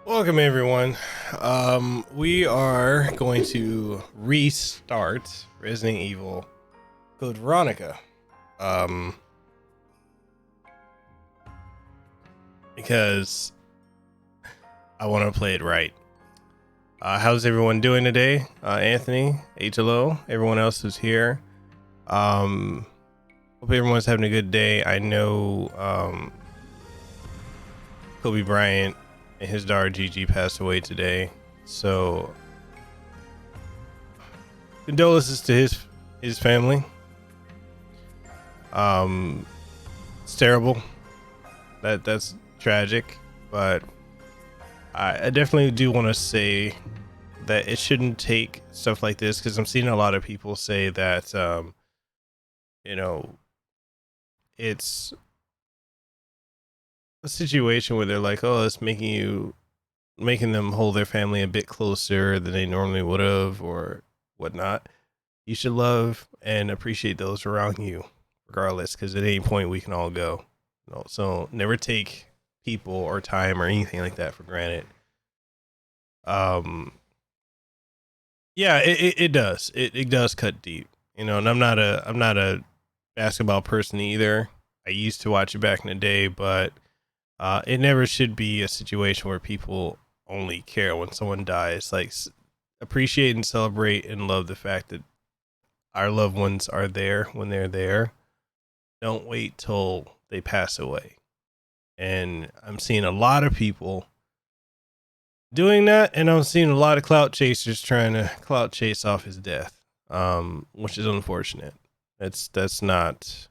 Welcome everyone. We are going to restart Resident Evil Code Veronica. Because I want to play it right. How's everyone doing today? Anthony, HLO, everyone else who's here. Hope everyone's having a good day. I know Kobe Bryant and his daughter Gigi passed away today, so condolences to his family. It's terrible. That's tragic, but I definitely do want to say that it shouldn't take stuff like this, because I'm seeing a lot of people say that it's a situation where they're like, oh, it's making them hold their family a bit closer than they normally would have or whatnot. You should love and appreciate those around you regardless, because at any point we can all go. So never take people or time or anything like that for granted. Yeah, it does. It does cut deep, and I'm not a basketball person either. I used to watch it back in the day, but it never should be a situation where people only care when someone dies. Like, appreciate and celebrate and love the fact that our loved ones are there when they're there. Don't wait till they pass away. And I'm seeing a lot of people doing that, and I'm seeing a lot of clout chasers trying to clout chase off his death, which is unfortunate. It's not.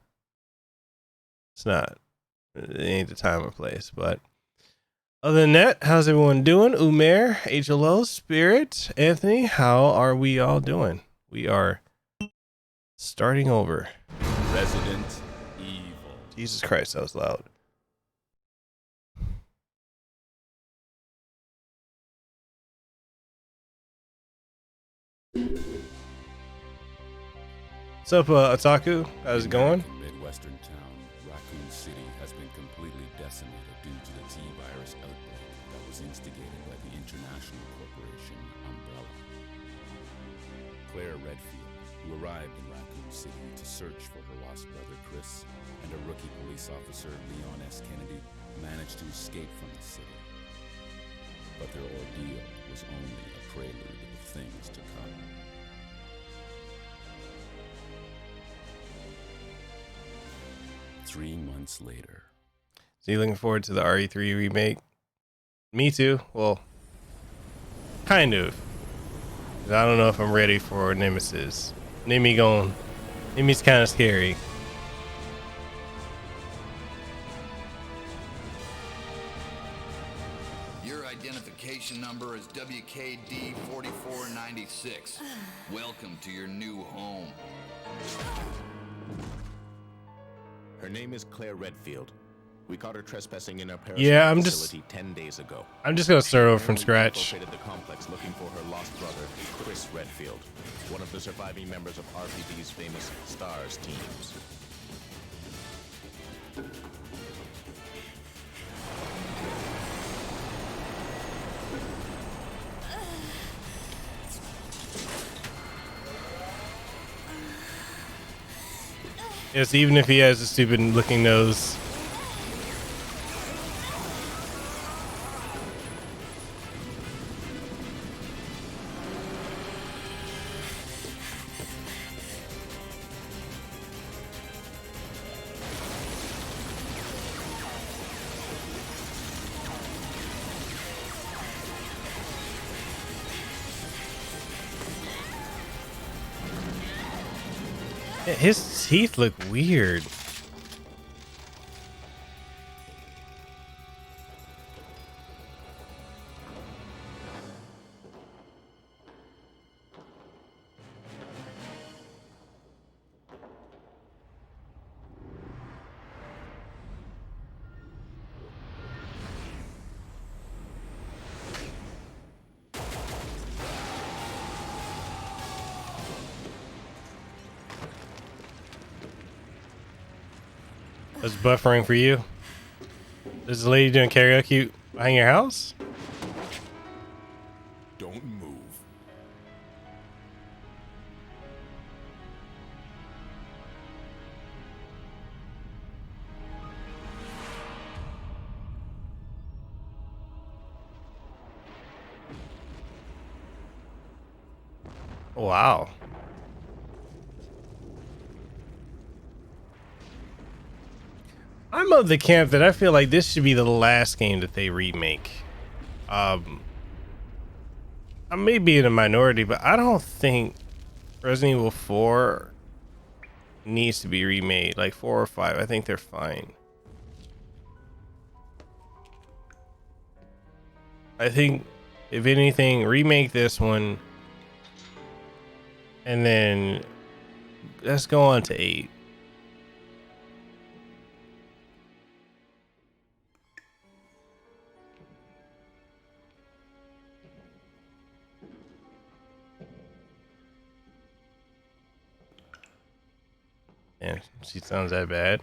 It ain't the time or place. But other than that, how's everyone doing? Umair, HLO, Spirit, Anthony, how are we all doing? We are starting over. Resident Evil. Jesus Christ, that was loud. What's up, Otaku? How's it going? Midwestern town, Raccoon City has been completely decimated due to the T-virus outbreak that was instigated by the international corporation Umbrella. Claire Redfield, who arrived in Raccoon City to search for her lost brother Chris, and a rookie police officer, Leon S. Kennedy, managed to escape from the city. But their ordeal was only a prelude of things to come. Three months later. So you looking forward to the RE3 remake? Me too. Well, kind of. I don't know if I'm ready for Nemesis. Nemesis kind of scary. Your identification number is WKD 4496. Welcome to your new home. Her name is Claire Redfield. We caught her trespassing in our facility 10 days ago. I'm just gonna start over from scratch. The complex looking for her lost brother, Chris Redfield, one of the surviving members of RPD's famous STARS teams. Yes, even if he has a stupid looking nose. His teeth look weird. That's buffering for you. There's a lady doing karaoke behind your house? Wow. I'm of the camp that I feel like this should be the last game that they remake. I may be in a minority, but I don't think Resident Evil 4 needs to be remade. Like 4 or 5, I think they're fine. I think, if anything, remake this one, and then let's go on to 8. Yeah, she sounds that bad.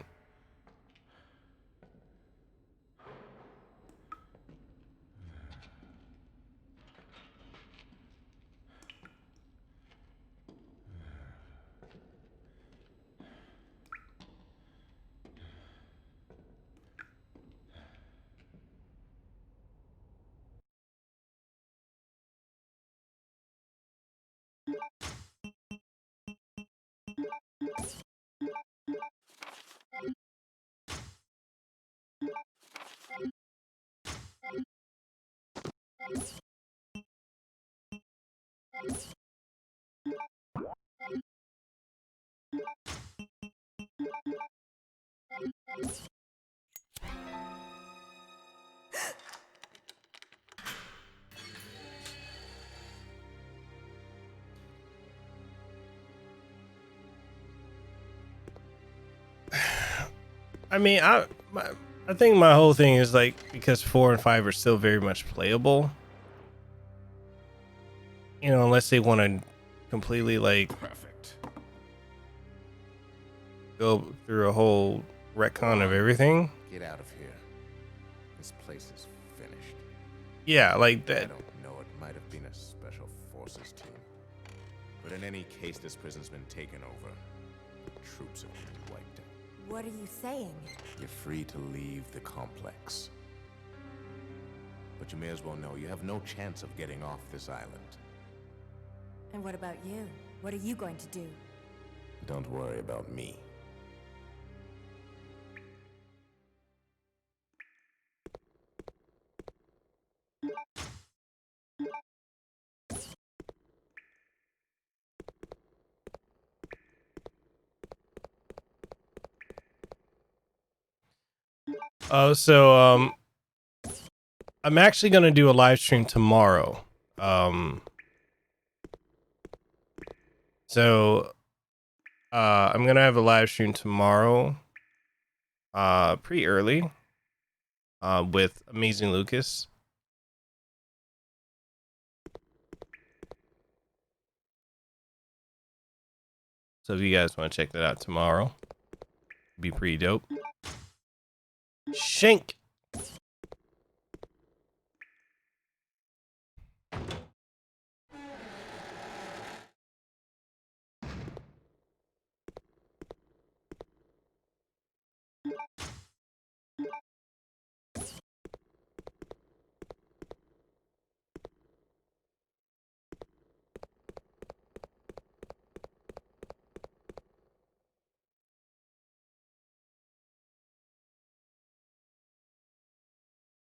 I mean, I think my whole thing is like, because 4 and 5 are still very much playable. You know, unless they want to completely like Perfect. go through a whole retcon of everything. Get out of here. This place is finished. Yeah, like I that. don't know, it might have been a special forces team. But in any case, this prison's been taken over. The troops have been wiped out. What are you saying? You're free to leave the complex. But you may as well know you have no chance of getting off this island. And what about you? What are you going to do? Don't worry about me. Oh, so I'm actually gonna do a live stream tomorrow. So I'm gonna have a live stream tomorrow, pretty early, with Amazing Lucas. So if you guys want to check that out tomorrow, it'd be pretty dope. Shank.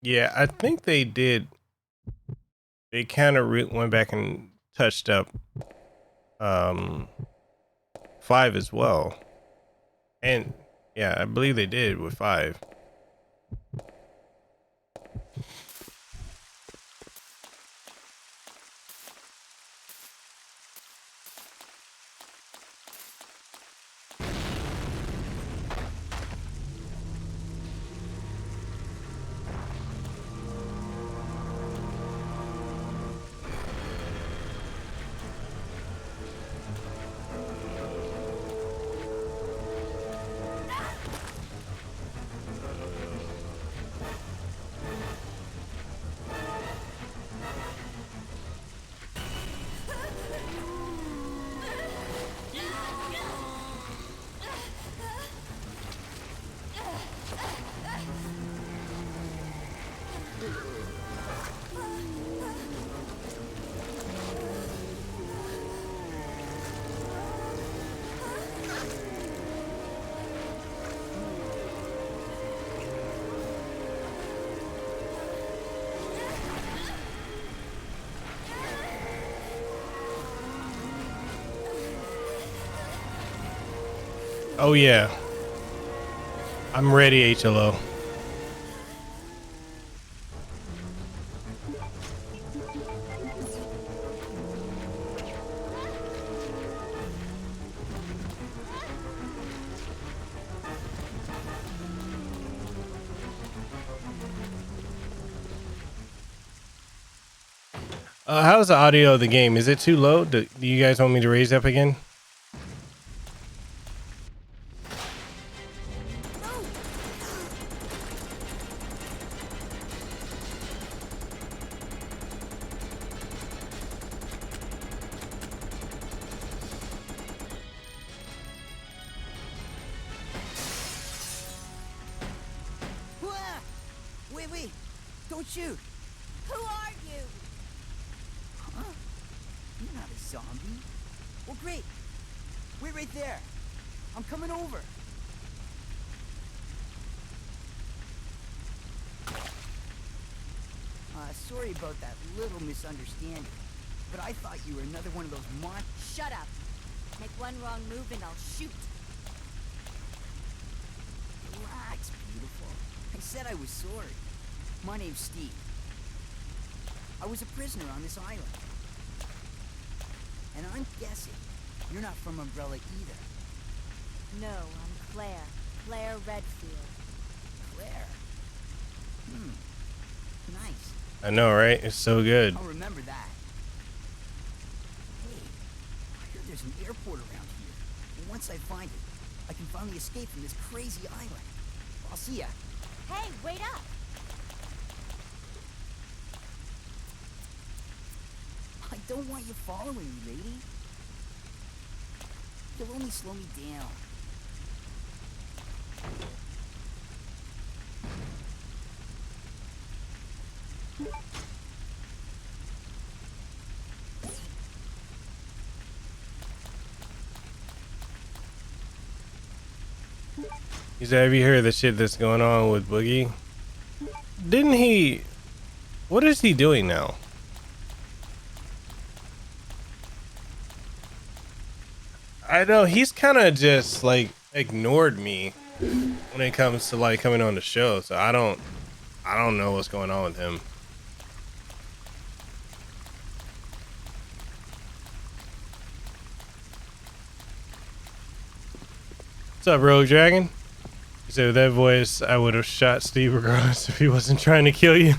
Yeah, I think they did. They kind of went back and touched up 5 as well. And yeah, I believe they did with 5. Oh yeah. I'm ready, HLO. How's the audio of the game? Is it too low? Do you guys want me to raise it up again? Wait, don't shoot. Who are you? Huh? You're not a zombie. Well, great. Wait right there. I'm coming over. Sorry about that little misunderstanding, but I thought you were another one of those Shut up. Make one wrong move and I'll shoot. Relax, beautiful. I said I was sorry. My name's Steve. I was a prisoner on this island. And I'm guessing you're not from Umbrella either. No, I'm Claire. Claire Redfield. Claire? Nice. I know, right? It's so good. I'll remember that. Hey, I hear there's an airport around here. And once I find it, I can finally escape from this crazy island. I'll see ya. Hey, wait up! I don't want you following me, lady. You'll only slow me down. He said, have you heard the shit that's going on with Boogie? Didn't he... What is he doing now? I know, he's kind of just, like, ignored me when it comes to, like, coming on the show. So I don't know what's going on with him. What's up, Rogue Dragon? He said, with that voice, I would have shot Steve regardless if he wasn't trying to kill you.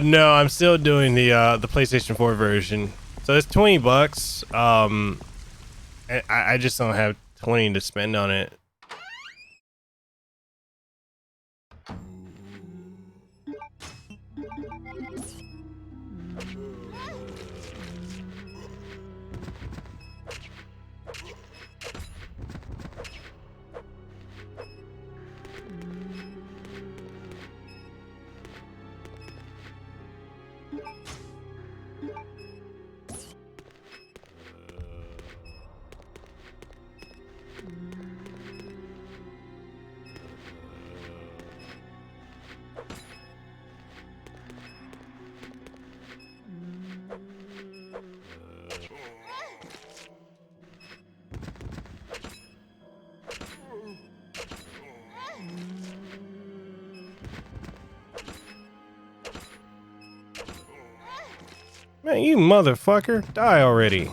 No, I'm still doing the PlayStation 4 version. So it's $20. I just don't have 20 to spend on it. Man, you motherfucker, die already.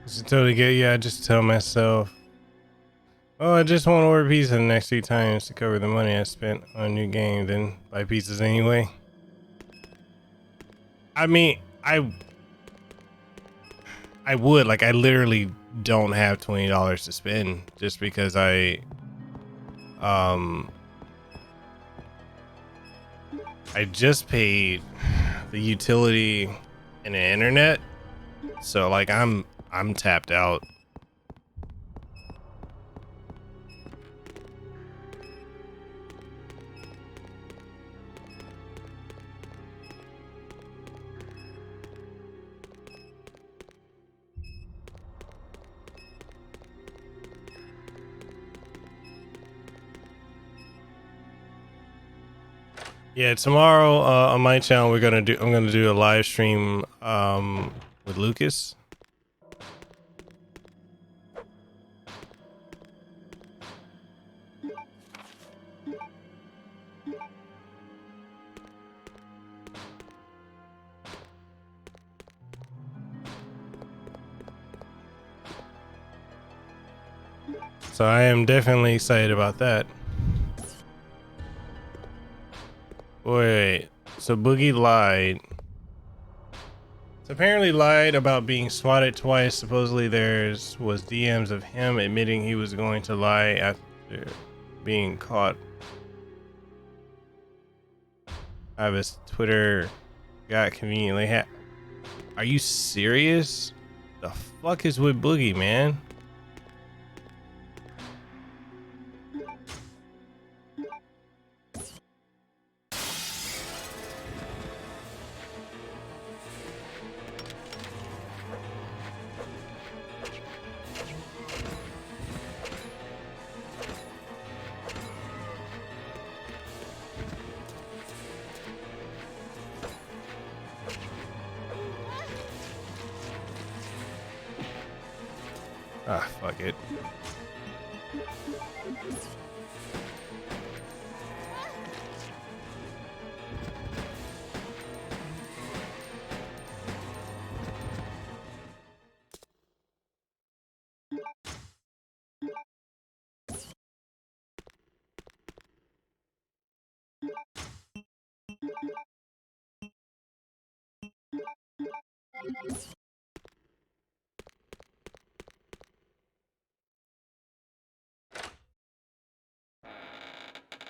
It's totally good. Yeah, I just tell myself, oh, I just want to order pizza the next 3 times to cover the money I spent on a new game, then buy pizzas anyway. I mean, I would, like, I literally don't have $20 to spend just because I just paid the utility and the internet, so like I'm tapped out. Yeah, tomorrow on my channel I'm gonna do a live stream with Lucas. So I am definitely excited about that. Wait, so Boogie lied. So apparently lied about being swatted twice. Supposedly was DMs of him admitting he was going to lie after being caught. I have his Twitter got conveniently hacked. Are you serious? The fuck is with Boogie, man? Ah, fuck it.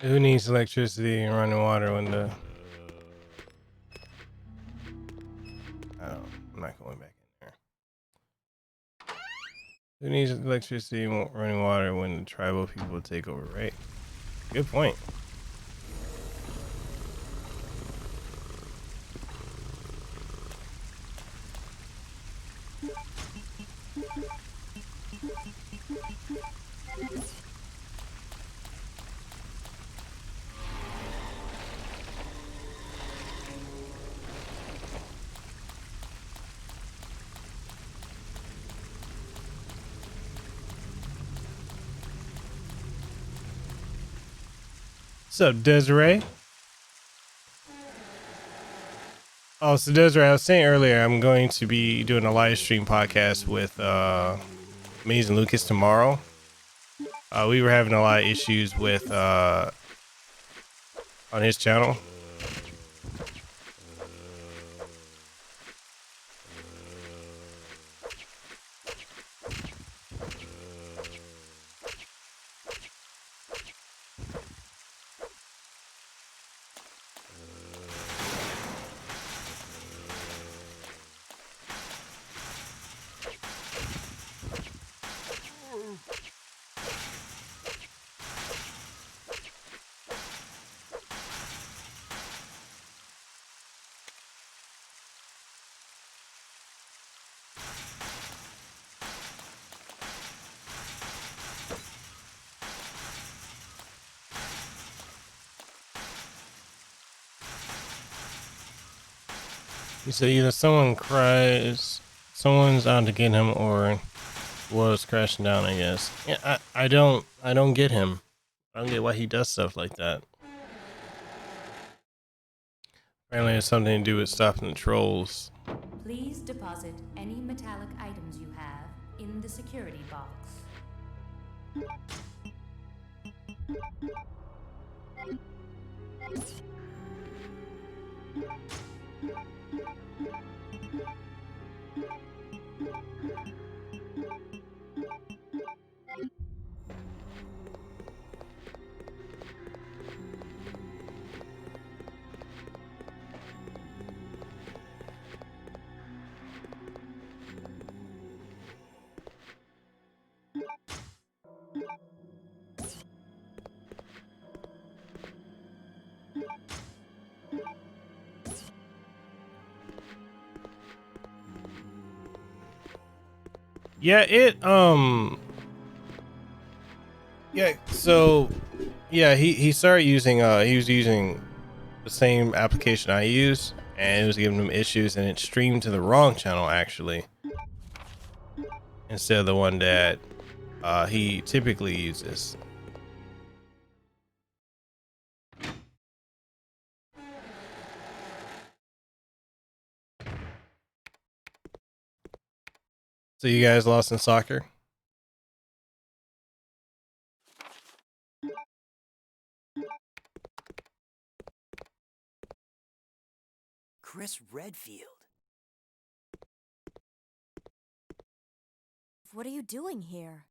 Who needs electricity and running water when the... Oh, I'm not going back in there. Who needs electricity and running water when the tribal people take over, right? Good point. What's up, Desiree? Oh, so Desiree, I was saying earlier, I'm going to be doing a live stream podcast with Amazing Lucas tomorrow. We were having a lot of issues with on his channel. You say either someone cries, someone's out to get him, or the world's crashing down, I guess. Yeah, I don't get him. I don't get why he does stuff like that. Apparently it has something to do with stopping the trolls. Please deposit any metallic items you have in the security box. Yeah, yeah, so yeah, he started using he was using the same application I use, and it was giving him issues, and it streamed to the wrong channel actually, instead of the one that he typically uses. So you guys lost in soccer? Chris Redfield. What are you doing here?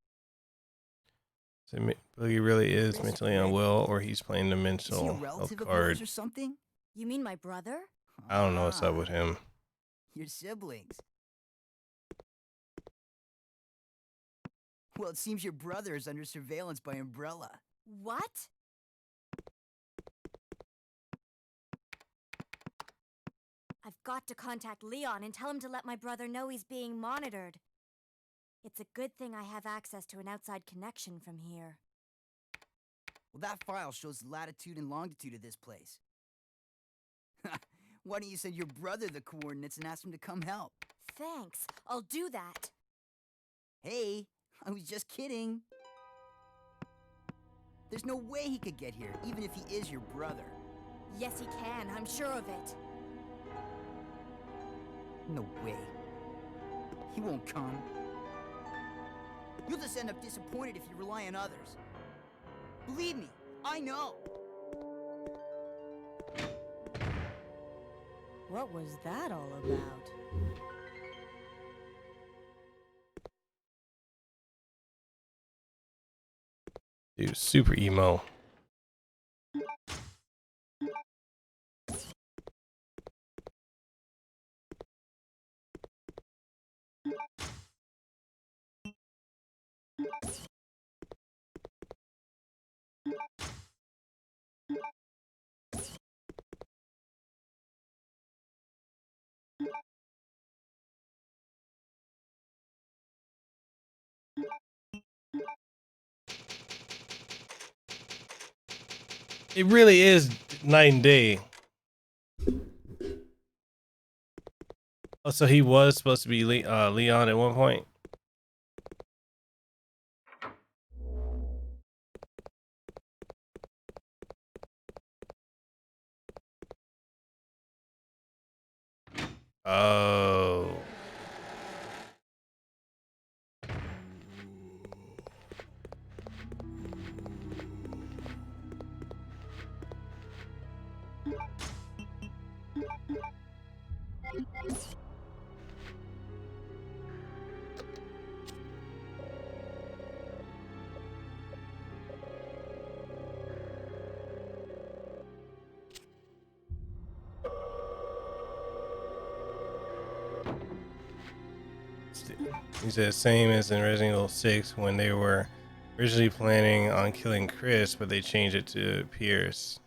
So Boogie really is Chris mentally unwell, Redfield. or he's playing the Is he a mental health relative of card. yours or something? You mean my brother? I don't know what's up with him. Your siblings. Well, it seems your brother is under surveillance by Umbrella. What? I've got to contact Leon and tell him to let my brother know he's being monitored. It's a good thing I have access to an outside connection from here. Well, that file shows the latitude and longitude of this place. Why don't you send your brother the coordinates and ask him to come help? Thanks, I'll do that. Hey, I was just kidding. There's no way he could get here, even if he is your brother. Yes, he can, I'm sure of it. No way. He won't come. You'll just end up disappointed if you rely on others. Believe me, I know. What was that all about? Dude, super emo. It really is night and day. Oh, so he was supposed to be Leon at one point? Oh. He said same as in Resident Evil 6 when they were originally planning on killing Chris, but they changed it to Pierce.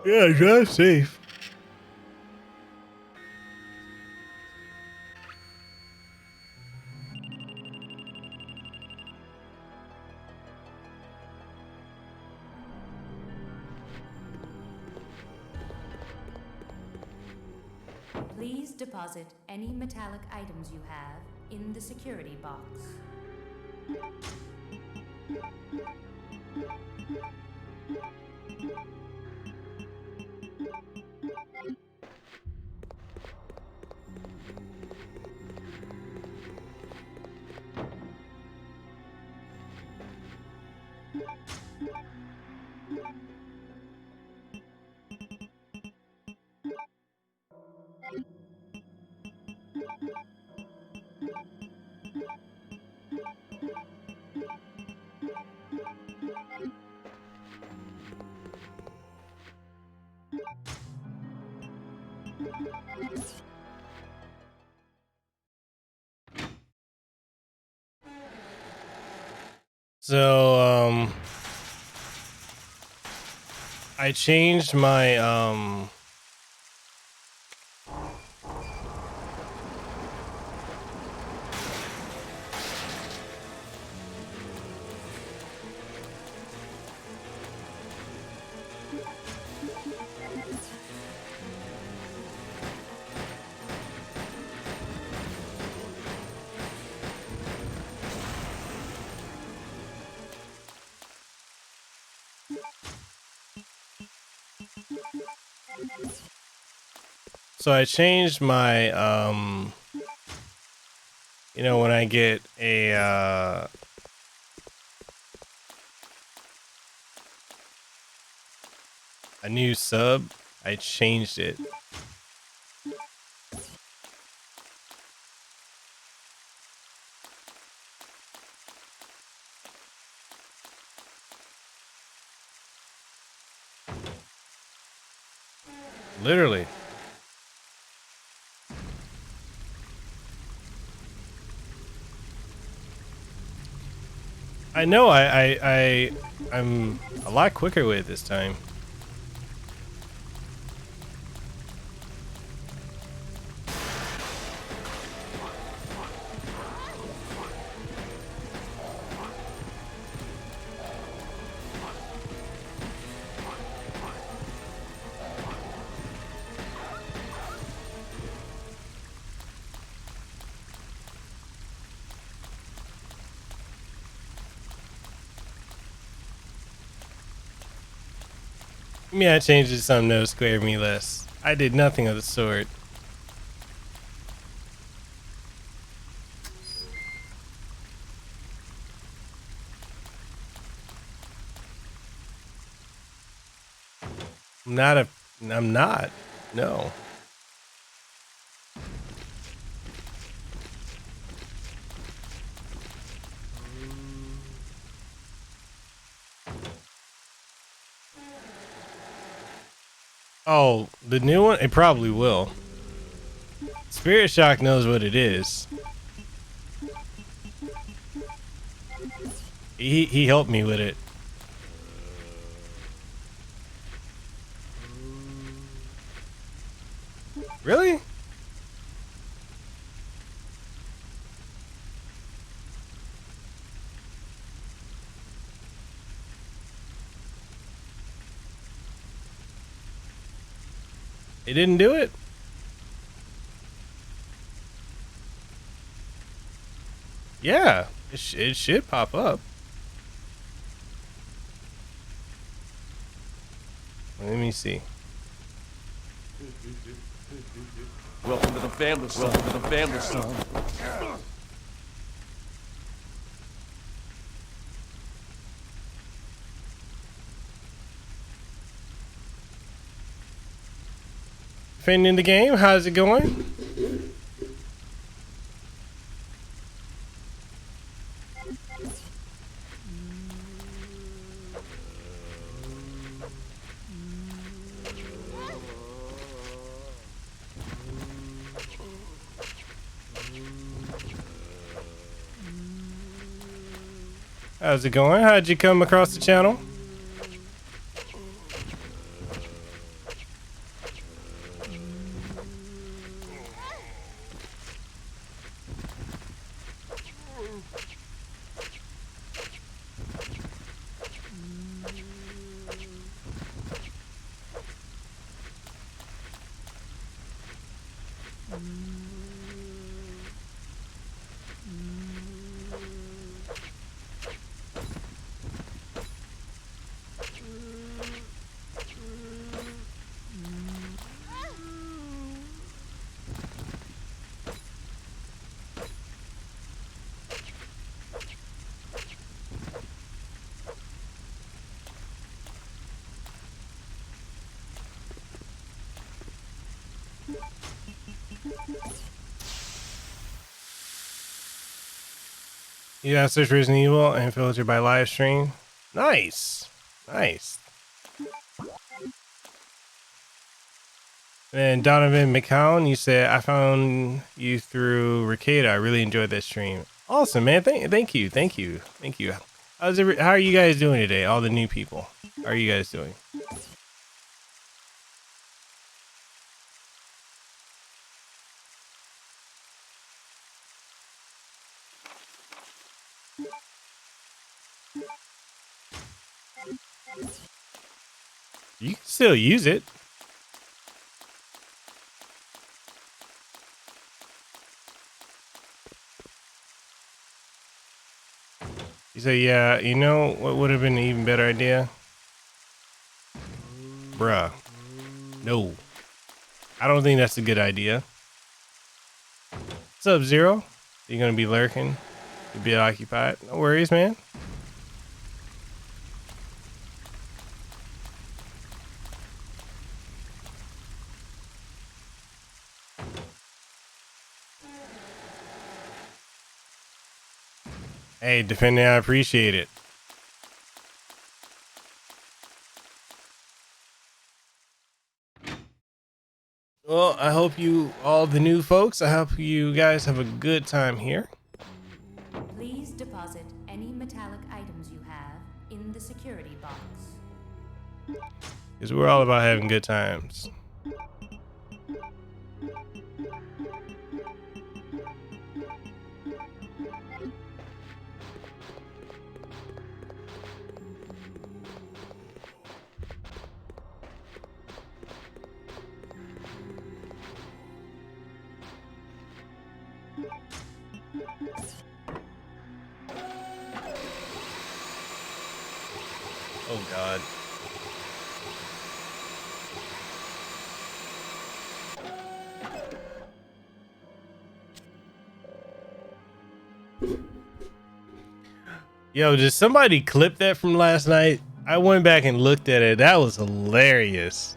Yeah, drive safe. Please deposit any metallic items you have in the security box. So, I changed my so I changed my you know, when I get a new sub, I changed it. Literally. I know I'm a lot quicker with it this time. Yeah, I changed it to something that would square me less. I did nothing of the sort. I'm not. No. Oh, the new one? It probably will. Spirit Shock knows what it is. He helped me with it. Really? It didn't do it? Yeah, it should pop up. Let me see. Welcome to the family, son. Welcome to the family, son. Defending the game, how's it going? How's it going? How'd you come across the channel? You gotta search Resident Evil and filter by live stream. Nice. Nice. And Donovan McCown, you said, I found you through Ricada. I really enjoyed that stream. Awesome, man. Thank you. Thank you. How are you guys doing today? All the new people. How are you guys doing? You can still use it. You say, yeah, you know what would have been an even better idea? Bruh. No. I don't think that's a good idea. What's up, Zero? You gonna be lurking? You be occupied? No worries, man. Hey, Defending, I appreciate it. Well, I hope you, all the new folks, I hope you guys have a good time here. Please deposit any metallic items you have in the security box. Because we're all about having good times. Oh God. Yo, did somebody clip that from last night? I went back and looked at it. That was hilarious.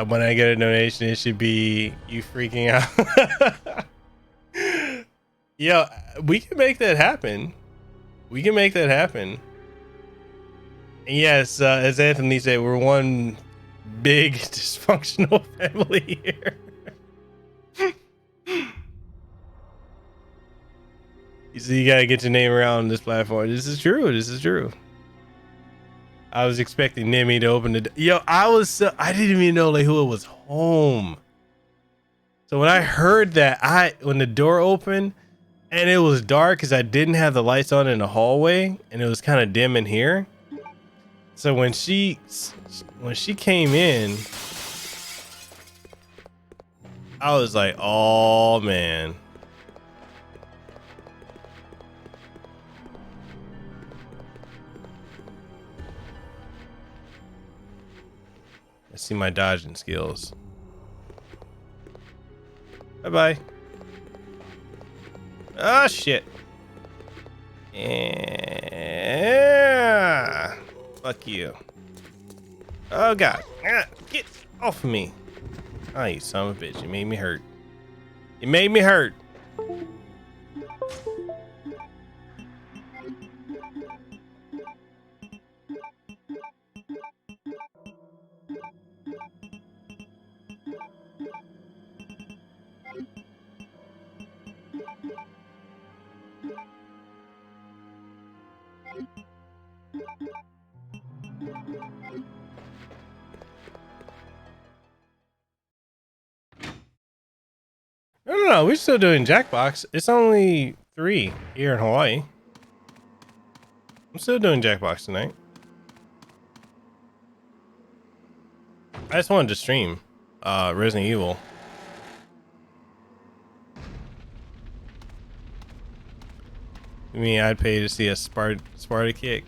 When I get a donation, it should be you freaking out. Yo, we can make that happen. We can make that happen. And yes, as Anthony said, we're one big dysfunctional family here. You see, you gotta get your name around this platform. This is true. This is true. I was expecting Nimi to open the yo. I didn't even know like who it was home. So when I heard that, when the door opened and it was dark because I didn't have the lights on in the hallway and it was kind of dim in here. So when she came in, I was like, oh man. Let's see my dodging skills. Bye-bye. Oh, shit. Yeah. Fuck you. Oh, God. Get off of me. Oh, you son of a bitch. You made me hurt. You made me hurt. No, we're still doing Jackbox. It's only 3 here in Hawaii. I'm still doing Jackbox tonight. I just wanted to stream Resident Evil. You mean I'd pay to see a Sparta kick?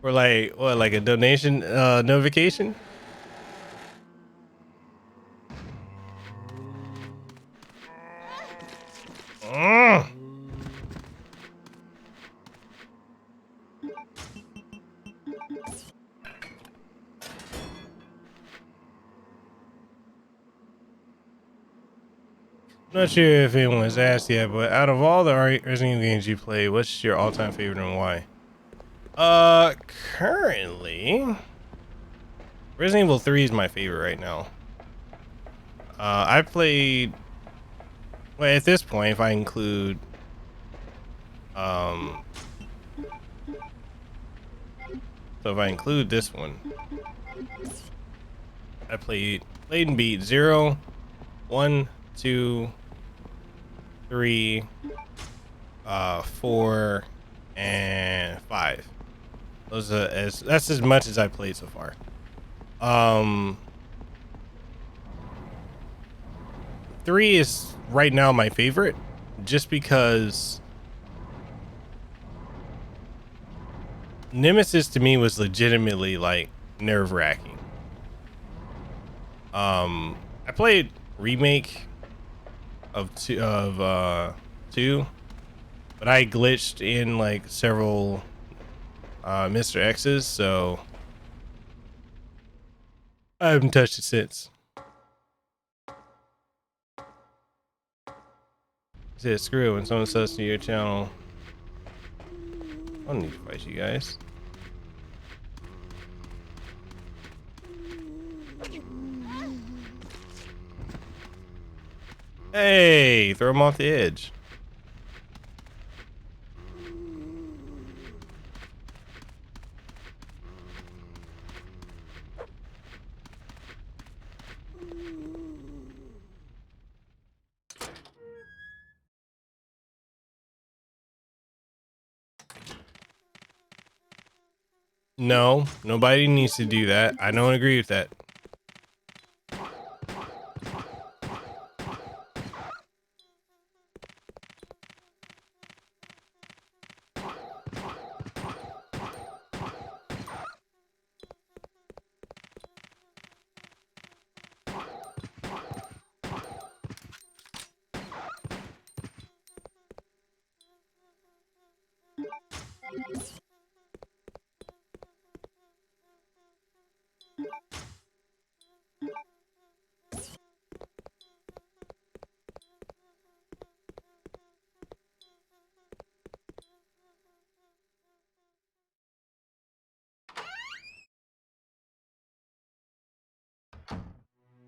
Or like what, like a donation notification? Not sure if anyone's asked yet, but out of all the Resident Evil games you played, what's your all-time favorite and why? Currently, Resident Evil 3 is my favorite right now. I played, well, at this point, if I include, so if I include this one, I played and beat 0, 1, 2, 3, 4, and 5. Those are that's as much as I played so far. 3 is right now my favorite, just because Nemesis to me was legitimately like nerve-wracking. I played Remake of 2, but I glitched in like several Mr. X's, so I haven't touched it since. Said screw it when someone says to your channel, I don't need to fight you guys. Hey, throw him off the edge. No, nobody needs to do that. I don't agree with that.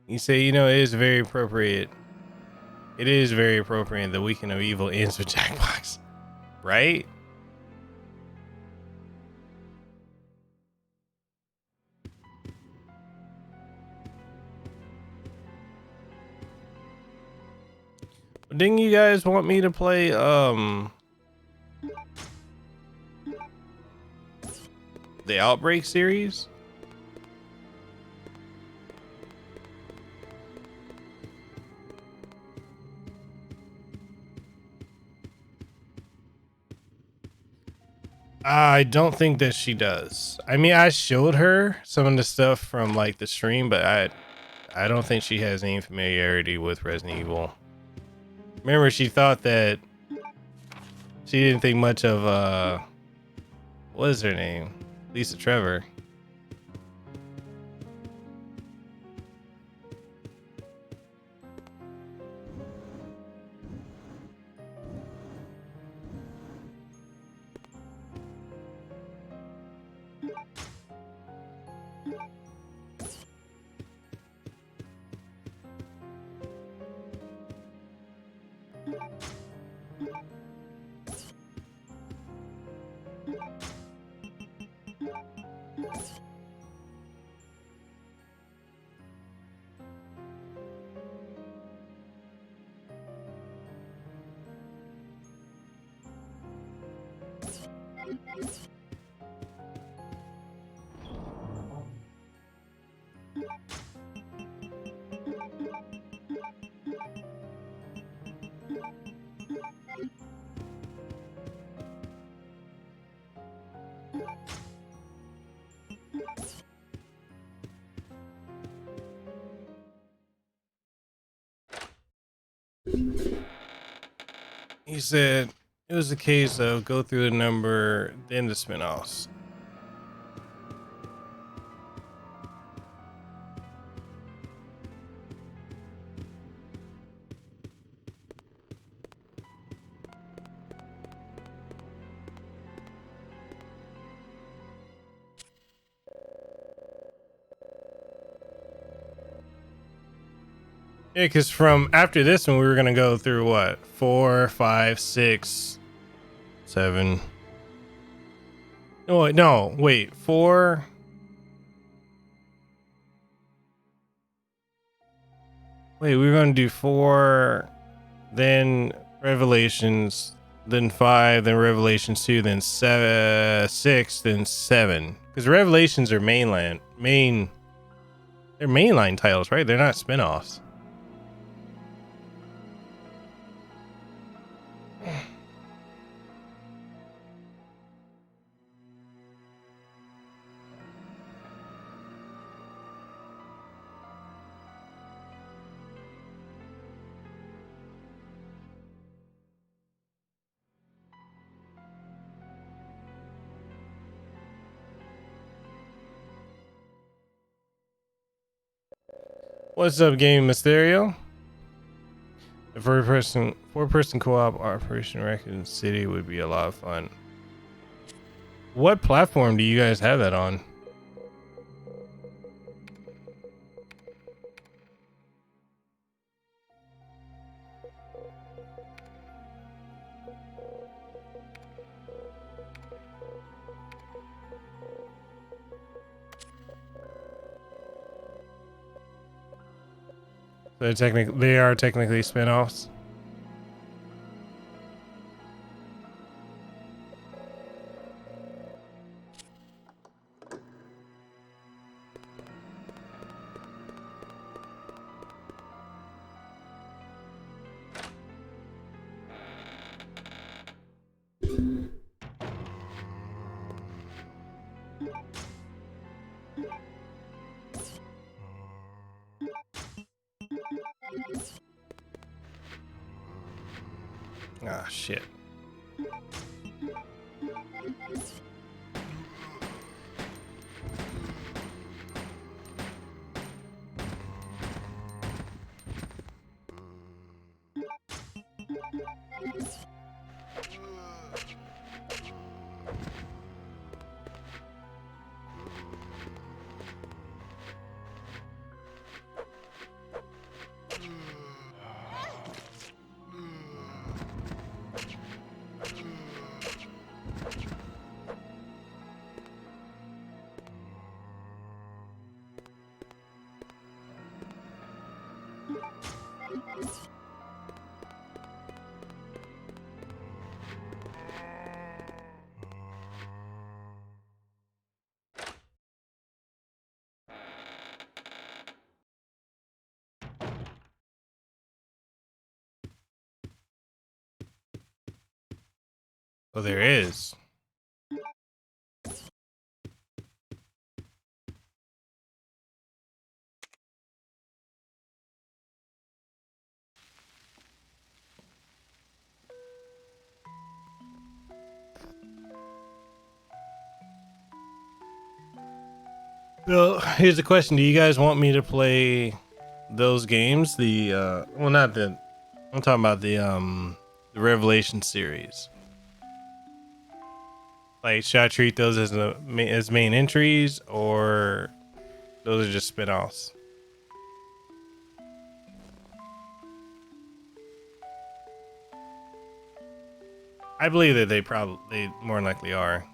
You say, you know, it is very appropriate. It is very appropriate. The Weekend of Evil ends with Jackbox, right? Didn't you guys want me to play the Outbreak series? I don't think that she does. I mean, I showed her some of the stuff from like the stream, but I don't think she has any familiarity with Resident Evil. Remember, she thought that she didn't think much of what is her name? Lisa Trevor. He said it was a case of go through the number, then the spinoffs. Yeah, because from after this one, we were gonna go through what 4, 5, 6, 7. No, wait, 4. Wait, we were gonna do 4, then Revelations, then 5, then Revelations 2, then 6, then 7. Because Revelations are they're mainline titles, right? They're not spin-offs. What's up, Game Mysterio? A four-person co-op Operation Raccoon City would be a lot of fun. What platform do you guys have that on? They are technically spin-offs. Ah, shit. Oh, there is. So here's the question: do you guys want me to play those games? Well, not the. I'm talking about the Revelation series. Like, should I treat those as main entries, or those are just spin-offs? I believe that they more than likely are.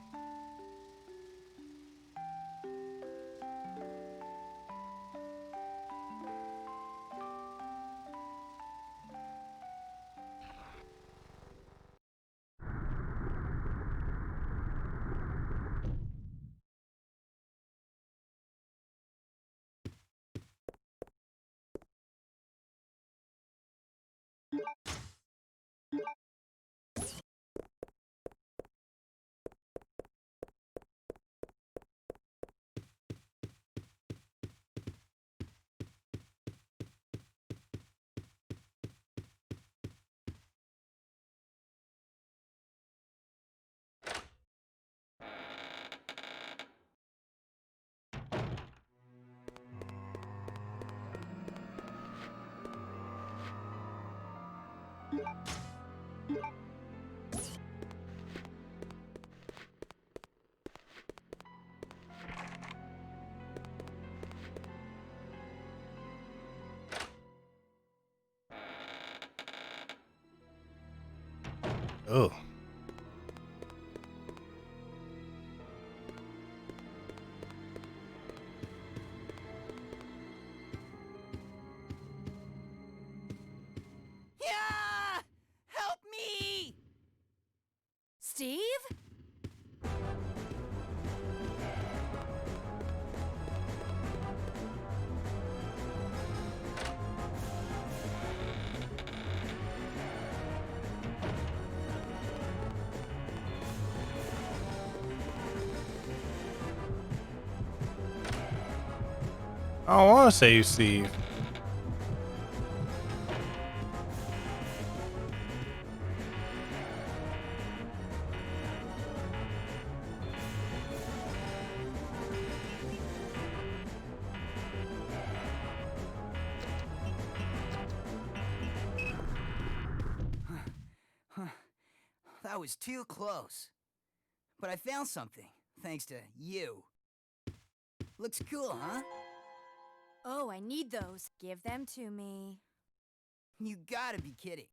Oh. Yeah! Help I don't want to save Steve. That was too close. But I found something, thanks to you. Looks cool, huh? Oh, I need those. Give them to me. You gotta be kidding.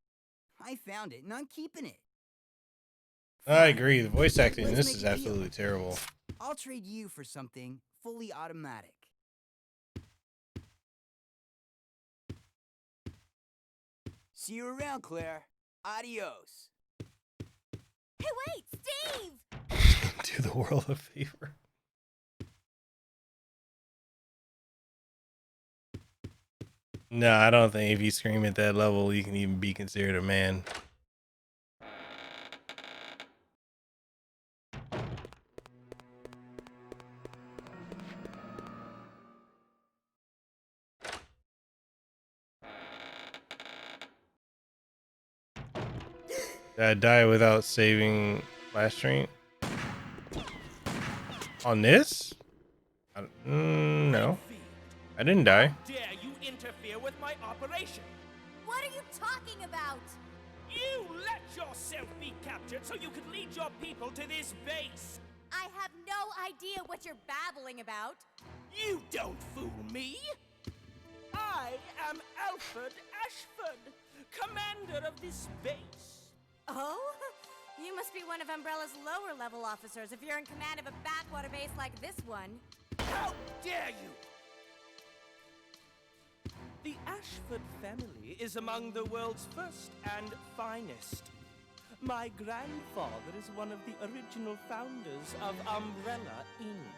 I found it, and I'm keeping it. I agree. The voice acting in Let's this make is a deal. absolutely terrible. I'll trade you for something fully automatic. See you around, Claire. Adios. Hey, wait, Steve! Do the world a favor. No, I don't think if you scream at that level, you can even be considered a man. Did I die without saving last train? On this? No. I didn't die. Dare you interfere with my operation? What are you talking about? You let yourself be captured so you could lead your people to this base. I have no idea what you're babbling about. You don't fool me. I am Alfred Ashford, commander of this base. Oh? You must be one of Umbrella's lower level officers if you're in command of a backwater base like this one. How dare you! The Ashford family is among the world's first and finest. My grandfather is one of the original founders of Umbrella, Inc.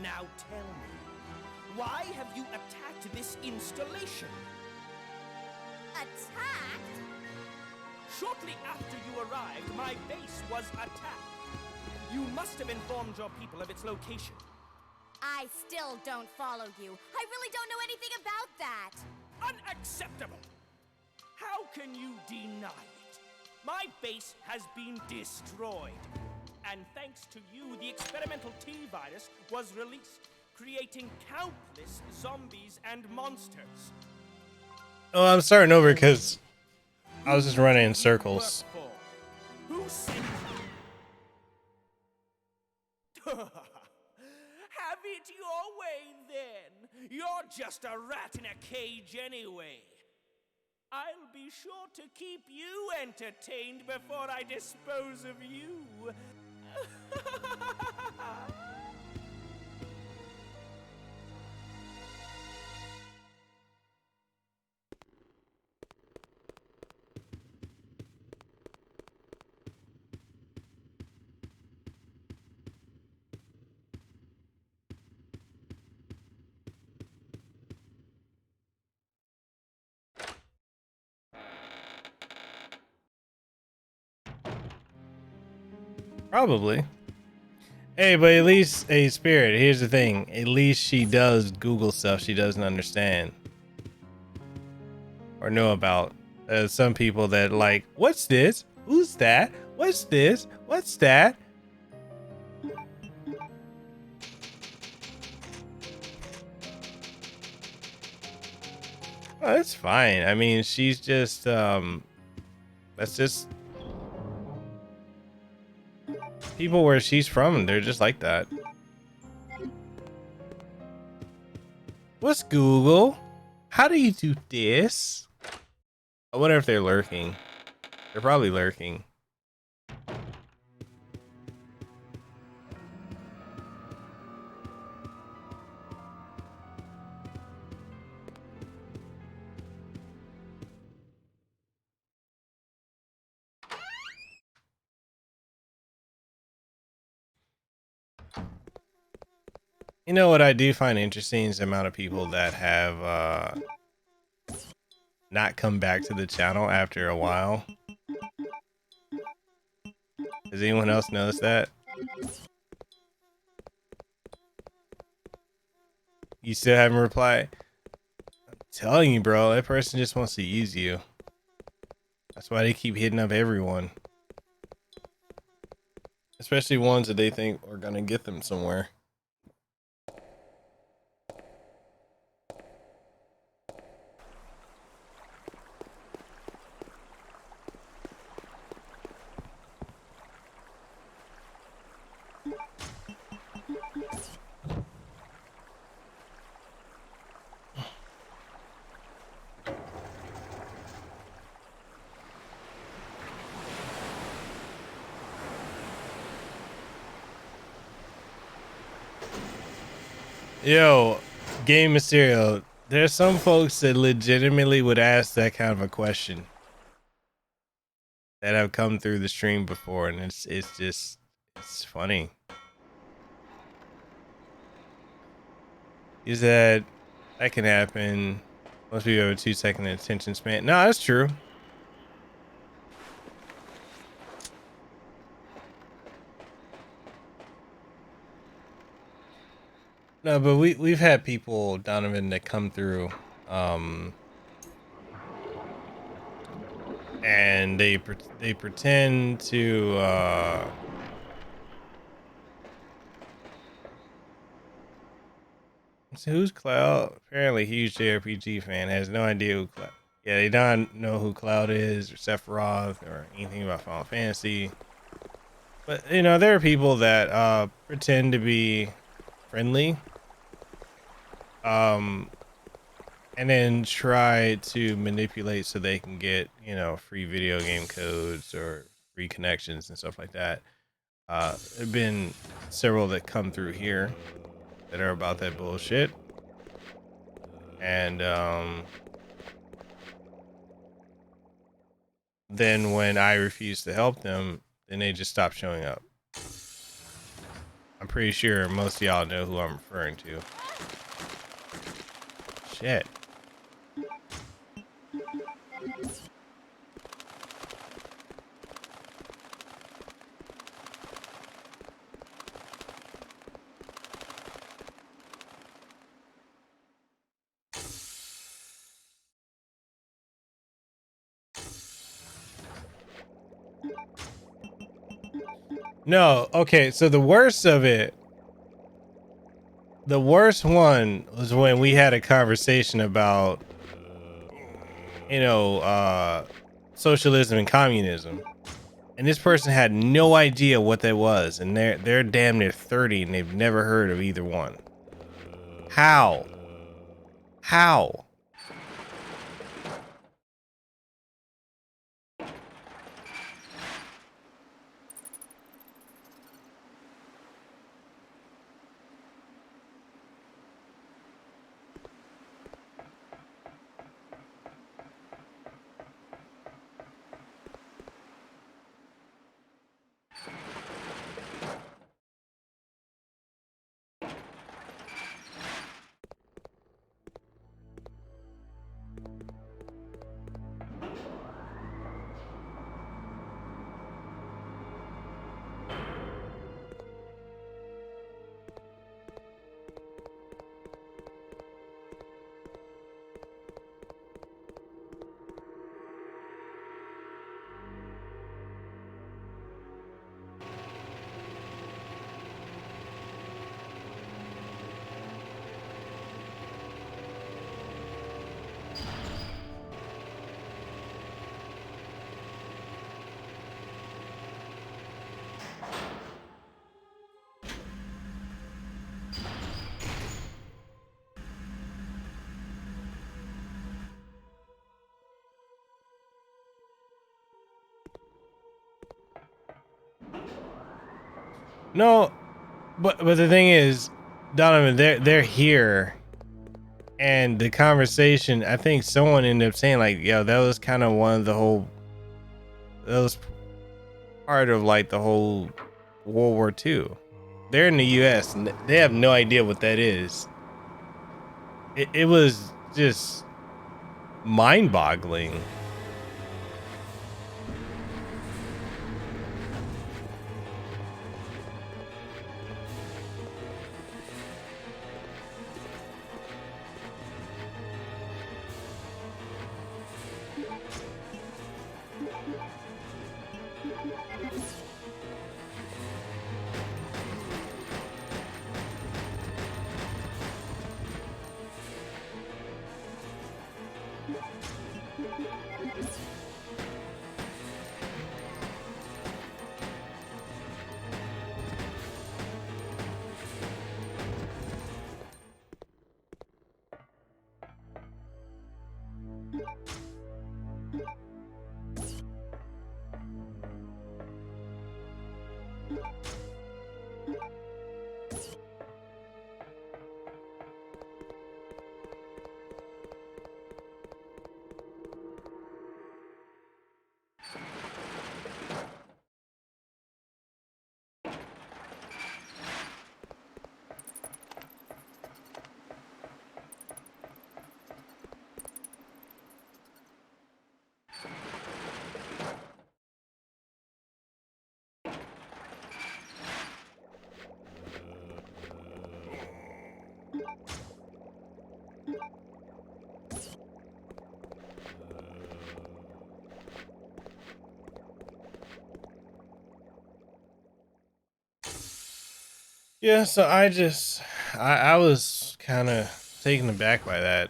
Now tell me, why have you attacked this installation? Attacked? Shortly after you arrived, my base was attacked. You must have informed your people of its location. I still don't follow you. I really don't know anything about that. Unacceptable! How can you deny it? My base has been destroyed. And thanks to you, the experimental T-virus was released, creating countless zombies and monsters. Oh, I'm starting over because I was just running in circles. Who sent you? Have it your way, then. You're just a rat in a cage anyway. I'll be sure to keep you entertained before I dispose of you. Probably. Hey, but at least, hey, Spirit, here's the thing. At least she does Google stuff she doesn't understand or know about. Some people that like, what's this? Who's that? What's this? What's that? Oh, that's fine. I mean, she's just, that's just people where she's from. They're just like that. What's Google? How do you do this? I wonder if they're lurking. They're probably lurking. You know what I do find interesting is the amount of people that have not come back to the channel after a while. Does anyone else notice that? You still haven't replied? I'm telling you, bro, that person just wants to use you. That's why they keep hitting up everyone. Especially ones that they think are gonna get them somewhere. Yo, Game Mysterio, there's some folks that legitimately would ask that kind of a question that have come through the stream before, and it's just funny. Is that can happen? Most people have a 2-second attention span. No, that's true. No, but we've had people, Donovan, that come through, and they pretend to so who's Cloud? Apparently huge JRPG fan, has no idea who Cloud. Yeah, they don't know who Cloud is or Sephiroth or anything about Final Fantasy. But you know, there are people that pretend to be friendly. And then try to manipulate so they can get, you know, free video game codes or free connections and stuff like that. There have been several that come through here that are about that bullshit. And then when I refuse to help them, then they just stop showing up. I'm pretty sure most of y'all know who I'm referring to. Shit. No, okay, so the worst of it, the worst one was when we had a conversation about, you know, socialism and communism. And this person had no idea what that was, and they're damn near 30 and they've never heard of either one. How? How? No, but the thing is, Donovan, they're here, and the conversation. I think someone ended up saying like, "Yo, that was kind of one of the whole. That was part of like the whole World War II. They're in the U.S. and they have no idea what that is. It was just mind-boggling." Yeah, so I was kind of taken aback by that.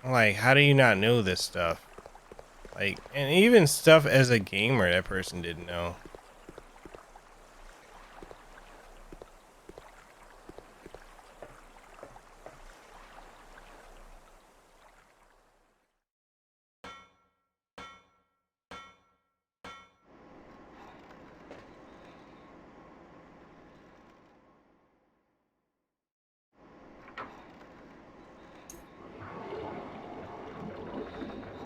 I'm like, how do you not know this stuff? Like, and even stuff as a gamer that person didn't know.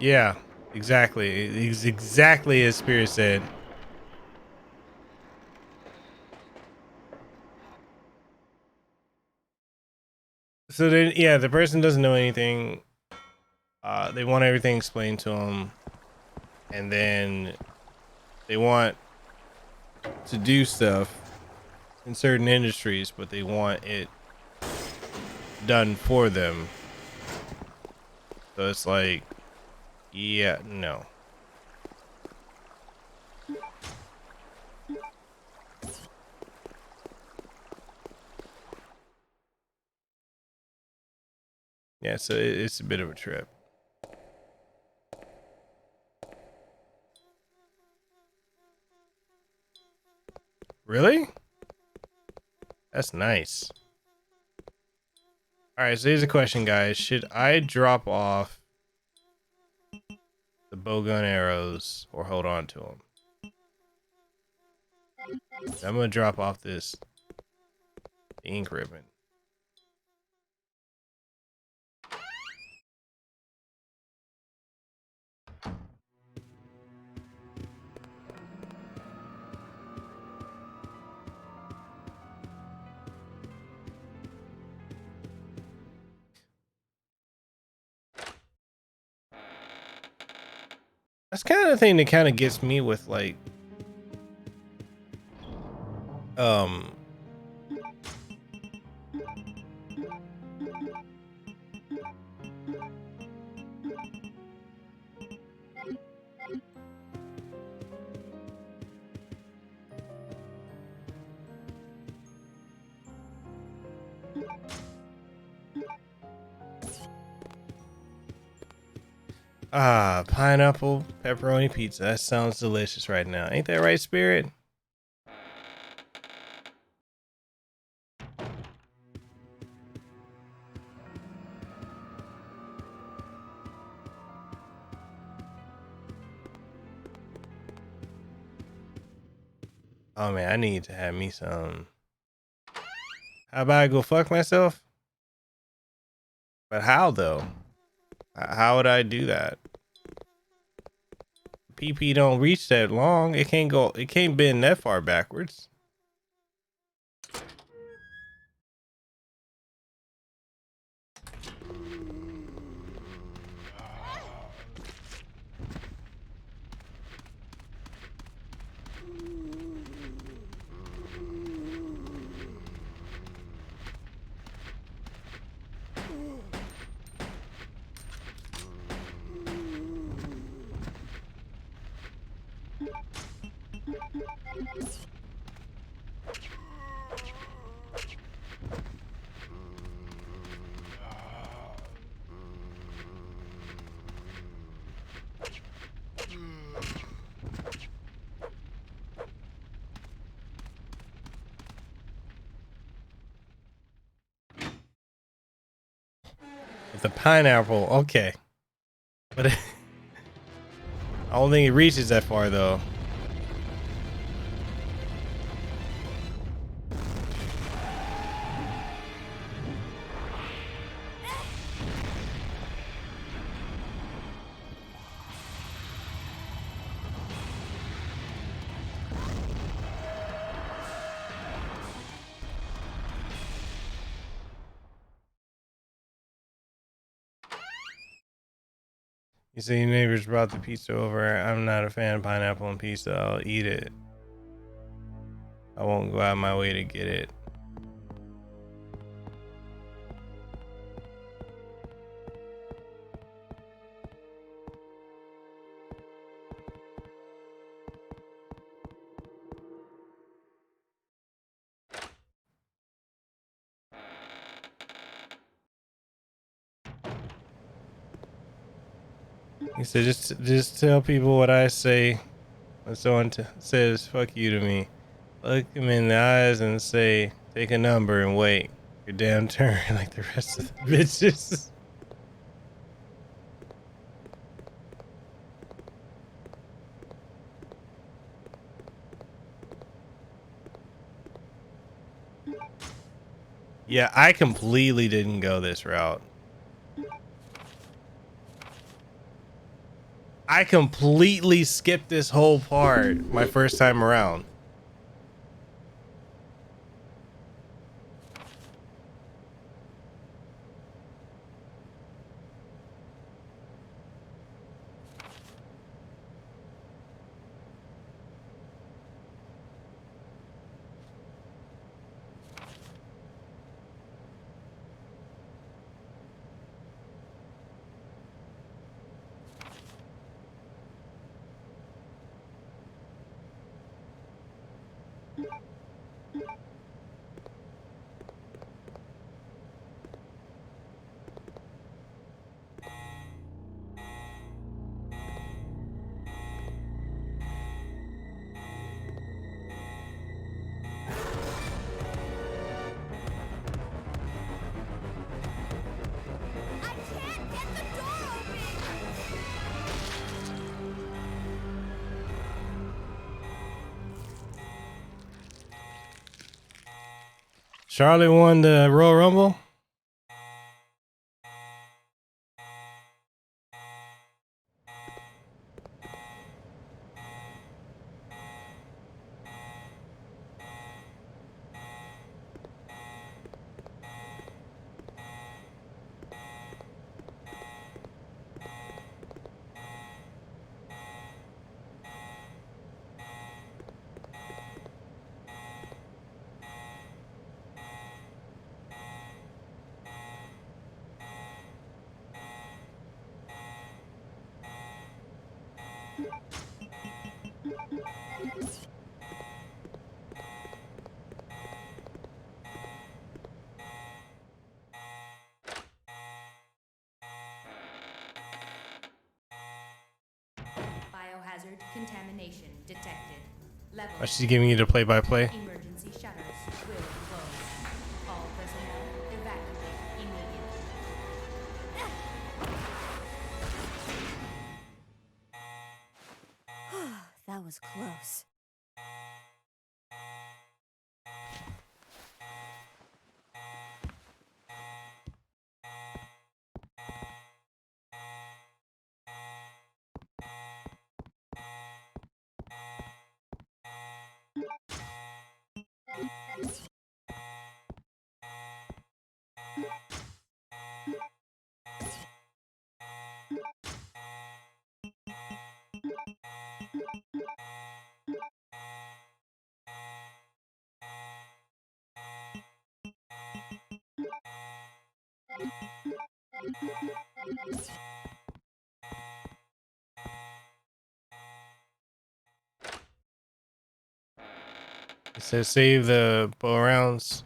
Yeah, exactly. It's exactly as Spirit said. So then, yeah, the person doesn't know anything. They want everything explained to them, and then they want to do stuff in certain industries, but they want it done for them. So it's like, yeah, no. Yeah, so it's a bit of a trip. Really? That's nice. All right, so here's a question, guys. Should I drop off the bowgun arrows or hold on to them? I'm gonna drop off this ink ribbon. That's kind of the thing that kind of gets me with like, pineapple pepperoni pizza. That sounds delicious right now. Ain't that right, Spirit? Oh man, I need to have me some. How about I go fuck myself? But how though? How would I do that? PP don't reach that long. It can't go. It can't bend that far backwards. With the pineapple, okay. But I don't think it reaches that far though. You see, your neighbors brought the pizza over. I'm not a fan of pineapple and pizza. I'll eat it. I won't go out of my way to get it. He said, just tell people what I say when someone says fuck you to me. Look them in the eyes and say, take a number and wait your damn turn like the rest of the bitches. Yeah, I completely didn't go this route. I completely skipped this whole part my first time around. Charlotte won the Royal Rumble. Biohazard contamination detected. Level. Oh, she's giving you the play-by-play. Emergency shutters will close. All personnel evacuate immediately. That was close. It says save the bow rounds.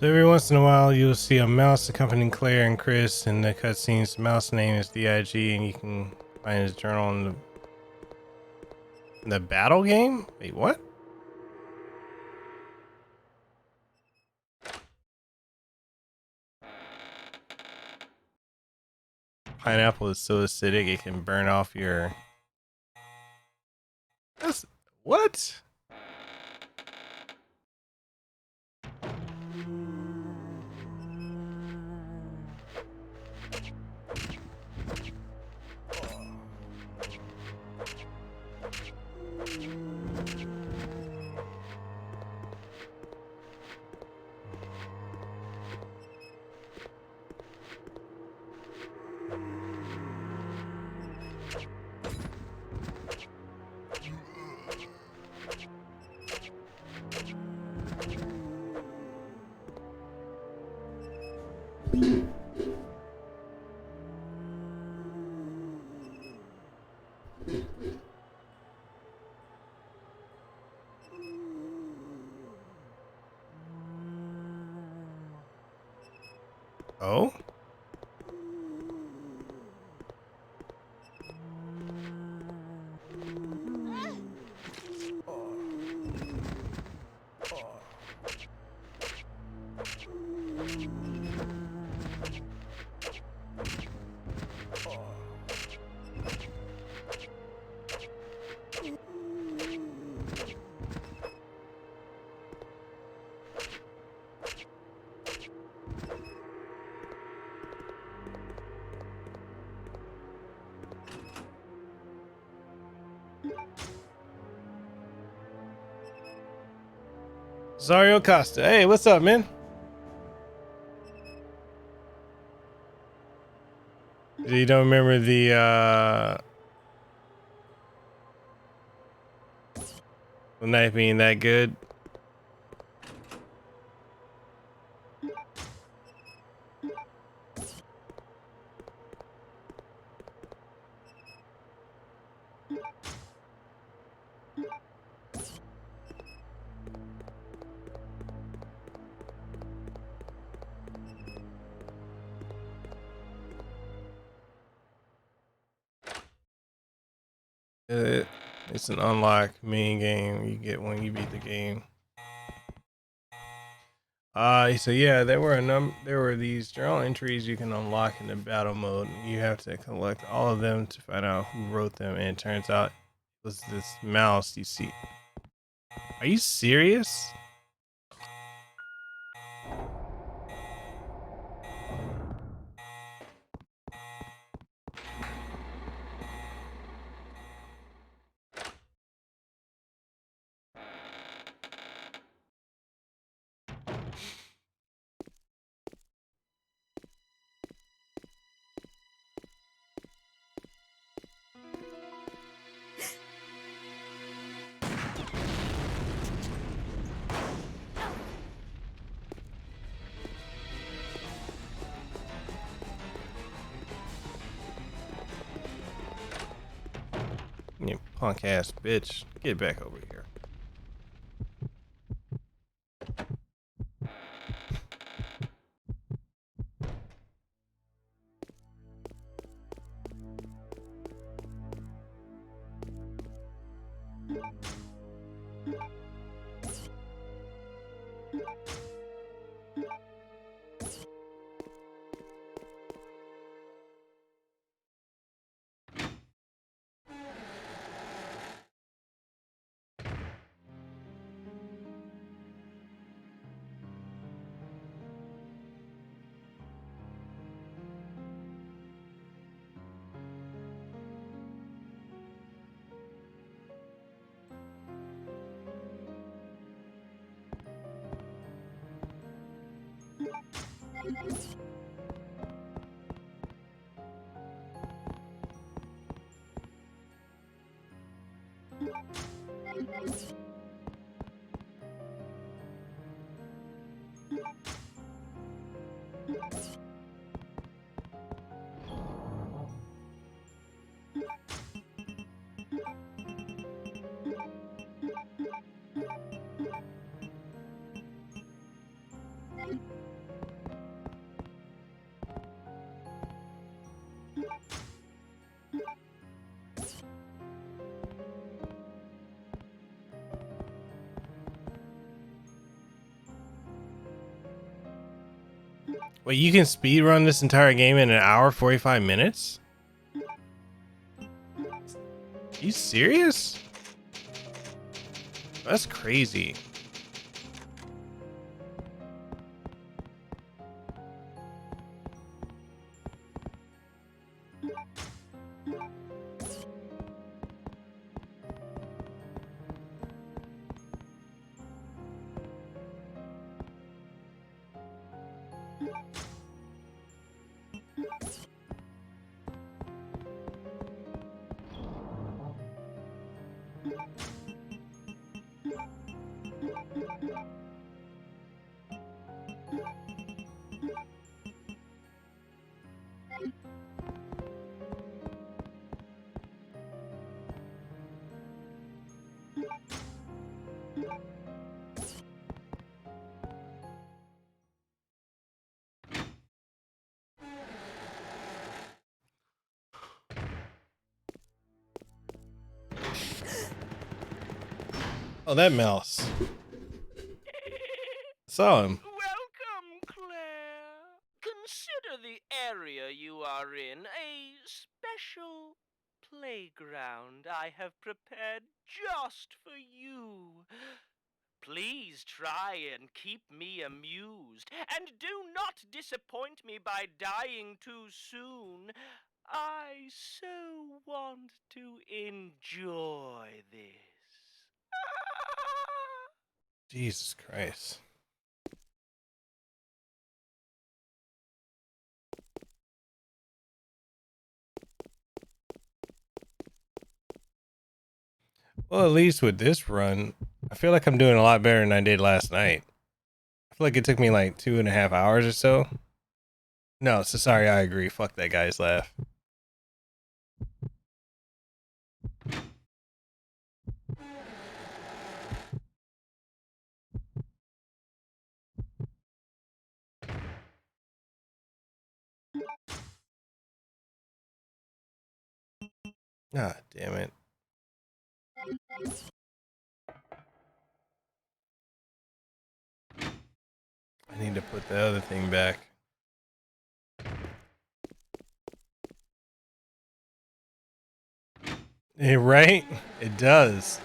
So every once in a while, you'll see a mouse accompanying Claire and Chris in the cutscenes. The mouse name is DIG, and you can find his journal in the battle game. Wait, what? Pineapple is so acidic it can burn off your. That's, what? Oh? Zario Costa. Hey, what's up, man? You don't remember the knife being that good? It's an unlock main game you get when you beat the game. So yeah, there were these journal entries you can unlock in the battle mode. You have to collect all of them to find out who wrote them, and it turns out it was this mouse you see. Are you serious? You punk ass bitch. Get back over here. Wait, you can speed run this entire game in an hour 45 minutes? You serious? That's crazy. Oh, that mouse. Saw him. Welcome, Claire. Consider the area you are in a special playground I have prepared just for you. Please try and keep me amused, and do not disappoint me by dying too soon. I so want to enjoy this. Jesus Christ. Well, at least with this run, I feel like I'm doing a lot better than I did last night. I feel like it took me like 2.5 hours or so. No, so sorry, I agree. Fuck that guy's laugh. Ah, damn it. I need to put the other thing back. Right? It does.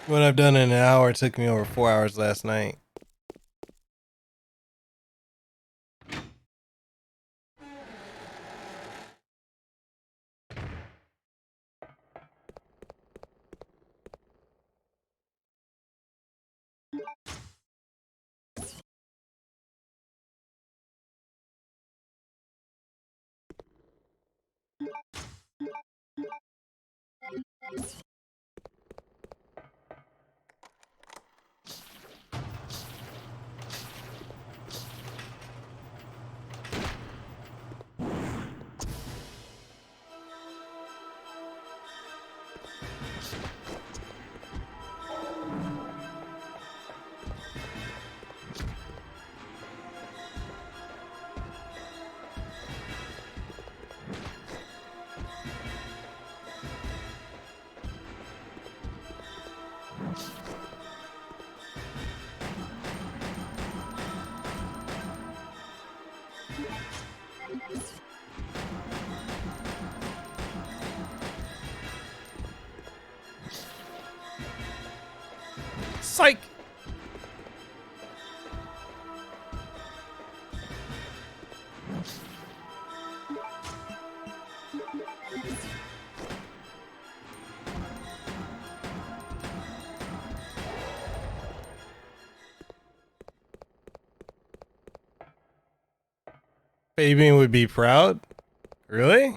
What I've done in an hour took me over 4 hours last night. Psych! Fabian would be proud? Really?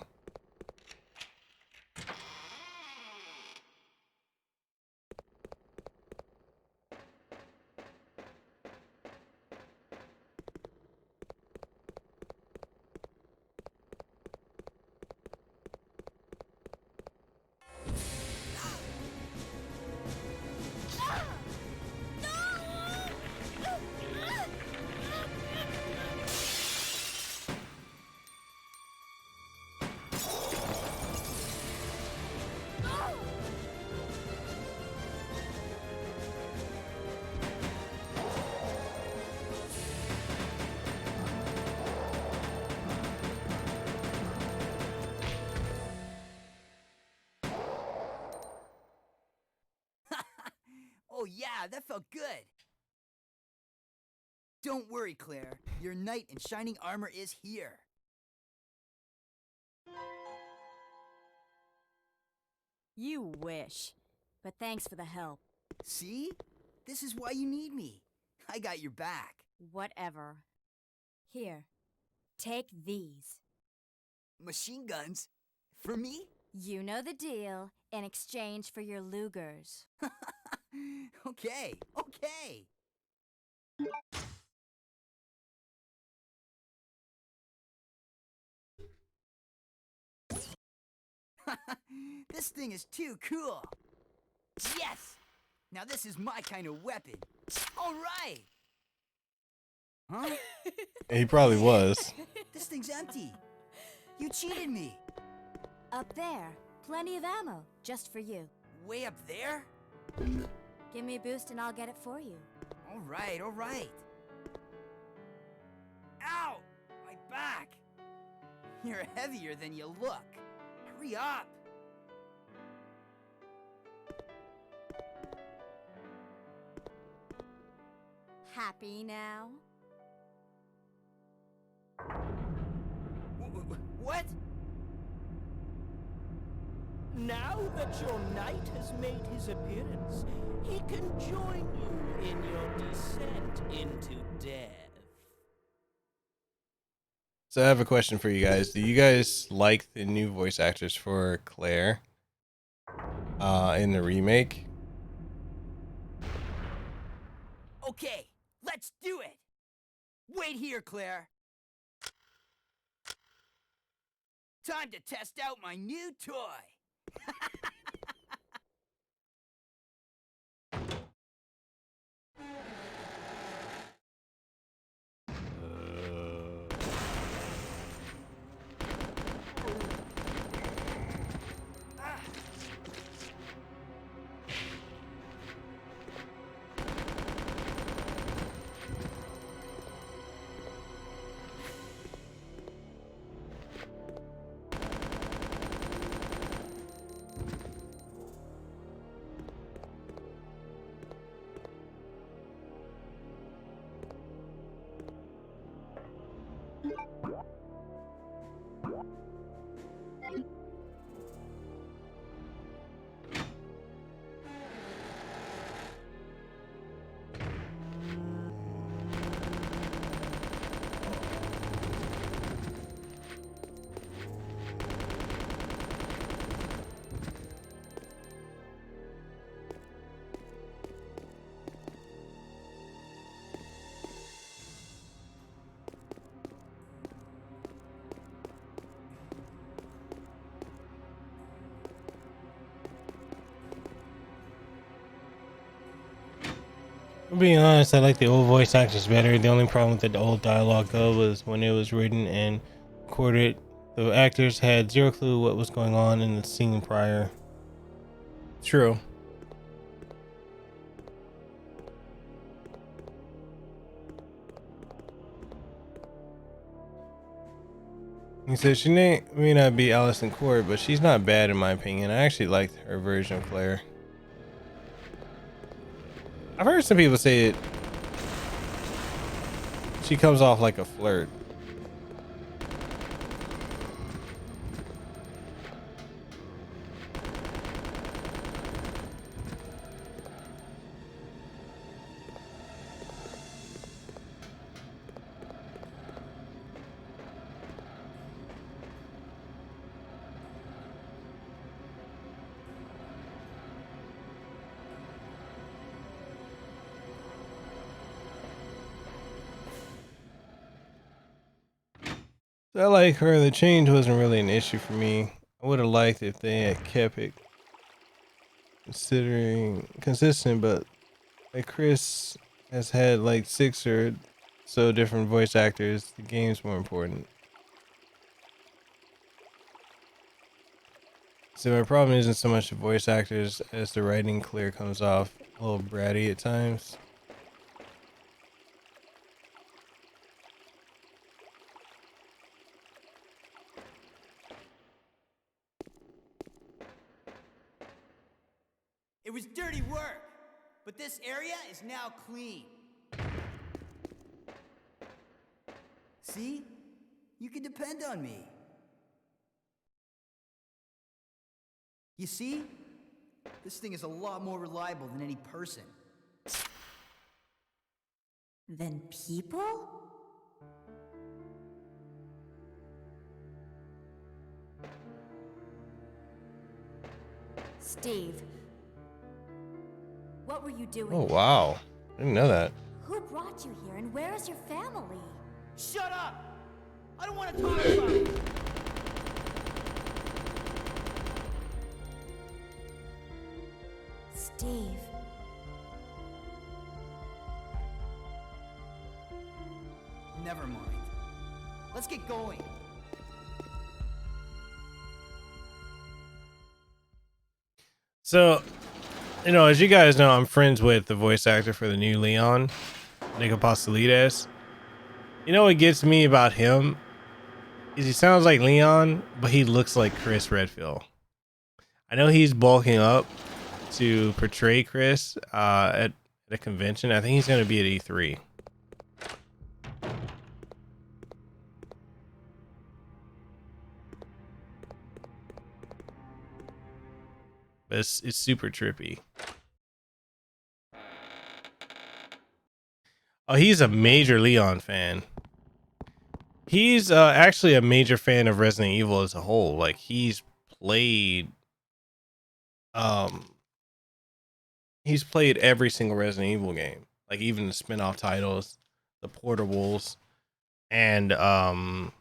Oh yeah, that felt good. Don't worry, Claire. Your knight in shining armor is here. You wish. But thanks for the help. See? This is why you need me. I got your back. Whatever. Here, take these. Machine guns? For me? You know the deal, in exchange for your Lugers. Okay, okay. This thing is too cool. Yes! Now this is my kind of weapon. All right. Huh? He probably was. This thing's empty. You cheated me. Up there, plenty of ammo, just for you. Way up there? Give me a boost and I'll get it for you. All right, all right. Ow! My back! You're heavier than you look. Hurry up! Happy now? What? Now that your knight has made his appearance, he can join you in your descent into death. So I have a question for you guys. Do you guys like the new voice actors for Claire in the remake? Okay, let's do it! Wait here, Claire. Time to test out my new toy. Being honest, I like the old voice actors better. The only problem with the old dialogue though was when it was written and recorded, the actors had zero clue what was going on in the scene prior. True. He said she may not be Allison Court, but she's not bad in my opinion. I actually liked her version of Claire. I've heard some people say it. She comes off like a flirt. I like her. The change wasn't really an issue for me. I would have liked if they had kept it considering consistent, but like Chris has had like 6 or so different voice actors. The game's more important. So my problem isn't so much the voice actors as the writing. Clear comes off a little bratty at times. It was dirty work. but this area is now clean. See? You can depend on me. You see? This thing is a lot more reliable than any person. Than people? Steve, what were you doing? Oh wow, I didn't know that. Who brought you here, and where is your family? Shut up! I don't want to talk about it! Steve. Never mind. Let's get going. So, you know, as you guys know, I'm friends with the voice actor for the new Leon, Nick Apostolides. You know what gets me about him is he sounds like Leon, but he looks like Chris Redfield. I know he's bulking up to portray Chris at a convention. I think he's going to be at E3. But it's super trippy. Oh, he's a major Leon fan. He's actually a major fan of Resident Evil as a whole. Like he's played every single Resident Evil game. Like even the spin-off titles, the portables, and the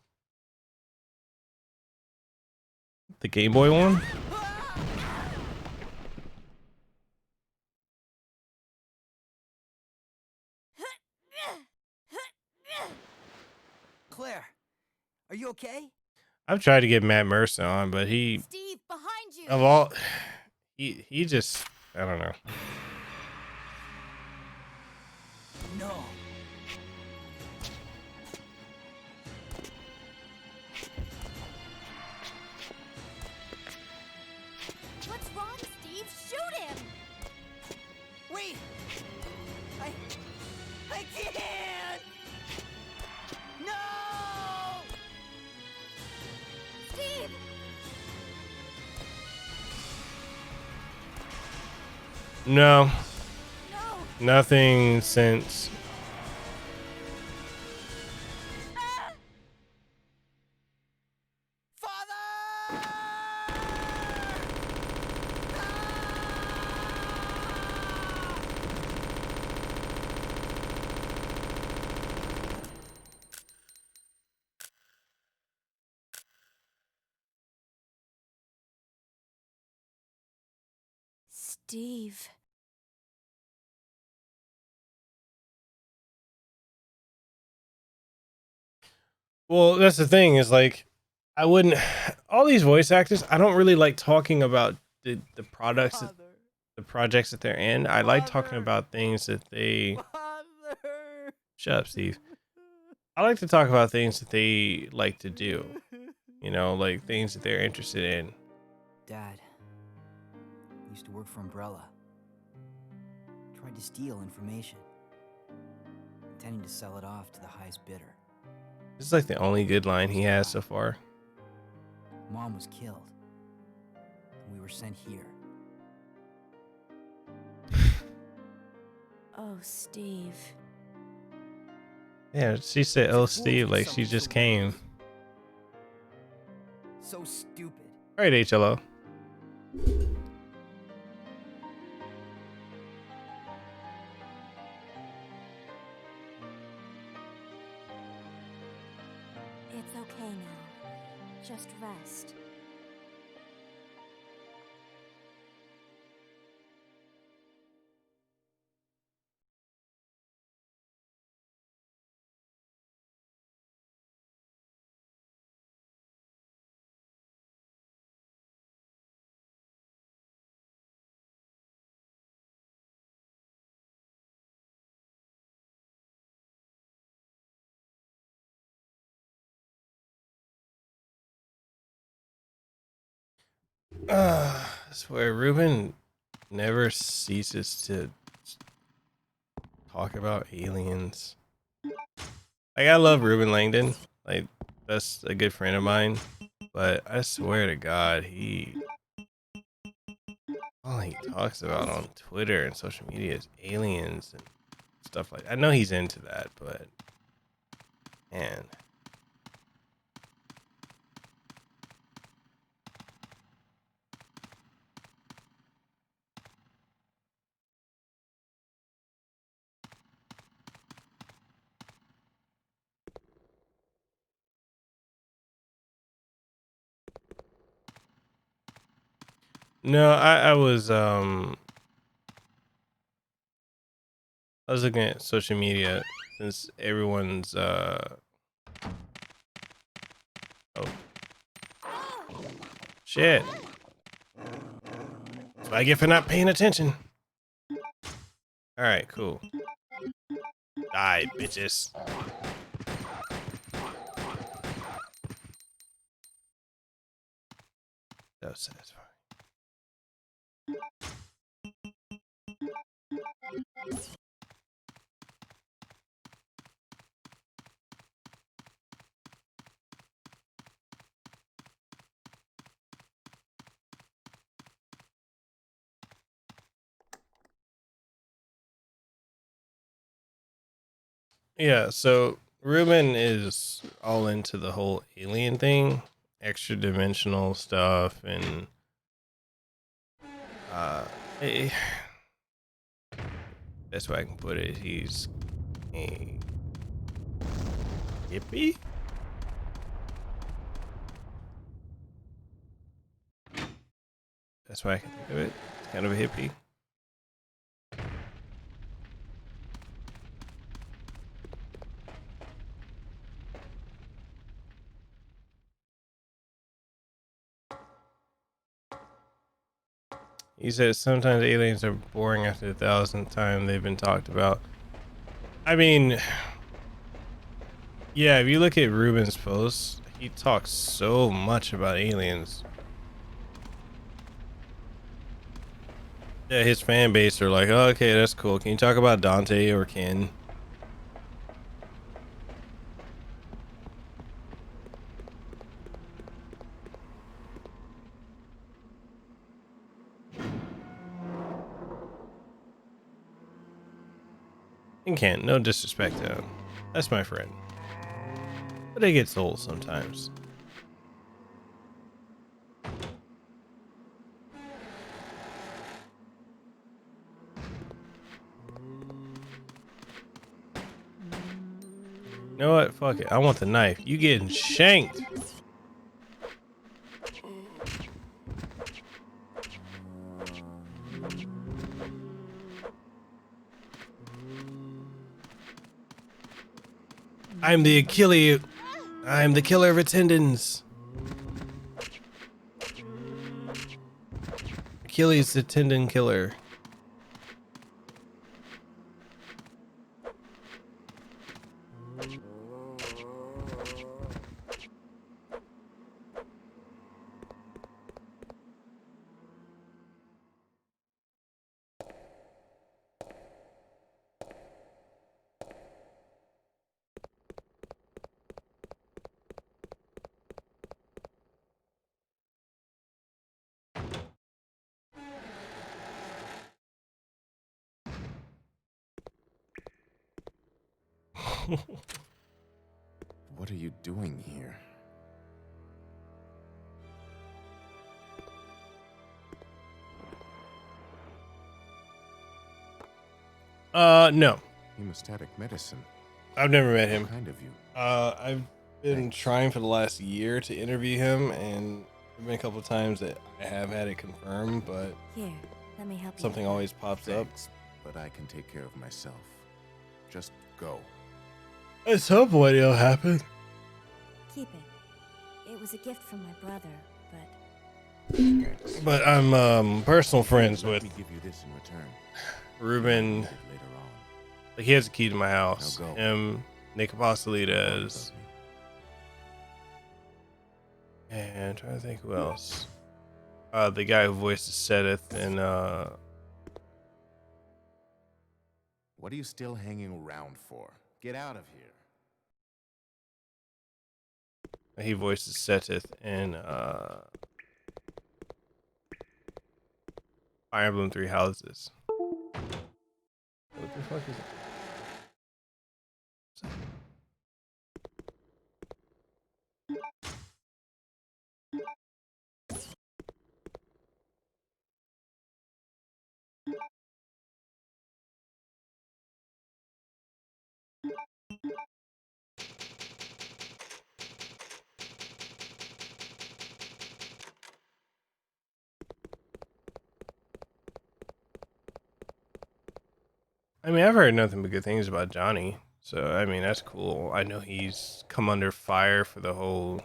Game Boy one. Claire, are you okay? I've tried to get Matt Mercer on, but Steve, behind you. of all, he just, I don't know. No. What's wrong, Steve? Shoot him! Wait! I can't! No! Steve! No, No! nothing since. Steve. Well, that's the thing is like, I wouldn't. All these voice actors, I don't really like talking about the products, the projects that they're in. I like talking about things that they. Shut up, Steve. I like to talk about things that they like to do. You know, like things that they're interested in. Dad used to work for Umbrella. Tried to steal information, intending to sell it off to the highest bidder. This is like the only good line he has so far. Mom was killed, and we were sent here. Oh, Steve. Yeah, she said, "Oh, Steve," like she just came. So stupid. All right, HLO. It's okay now. Just rest. I swear, Ruben never ceases to talk about aliens. Like, I love Ruben Langdon. Like, that's a good friend of mine. But I swear to God, all he talks about on Twitter and social media is aliens and stuff like that. I know he's into that, but man. No, I was looking at social media since everyone's oh shit. That's what I get for not paying attention. Alright, cool. Die, bitches. That was satisfying. Yeah, so Ruben is all into the whole alien thing, extra dimensional stuff, and eh, best way I can put it, he's a hippie. That's why I can think of it. It's kind of a hippie. He says sometimes aliens are boring after the 1,000th time they've been talked about. I mean, yeah, if you look at Ruben's posts, he talks so much about aliens. Yeah, his fan base are like, oh, okay, that's cool. Can you talk about Dante or Ken? And Ken, no disrespect to him. That's my friend. But they get sold sometimes. You know what? Fuck it. I want the knife. You getting shanked. I'm the Achilles. I'm the killer of attendants. Achilles the tendon killer. What are you doing here? No. Hemostatic medicine. I've never met him. What kind of you? I've been trying for the last year to interview him, and there've been a couple of times that I have had it confirmed, but Here, let me help you. something always pops Thanks, but I can take care of myself. Just go. up. At some point, it'll happen. Keep it. It was a gift from my brother, but But I'm personal friends Let with me give you this in return. Ruben. Later on. Like, he has a key to my house. Now go. Him, Nick Apostolides, Love me. and I'm trying to think who else. The guy who voices Sedith in What are you still hanging around for? Get out of here. He voices Seteth in Fire Emblem Three Houses. What the fuck is it? I mean, I've heard nothing but good things about Johnny. So, I mean, that's cool. I know he's come under fire for the whole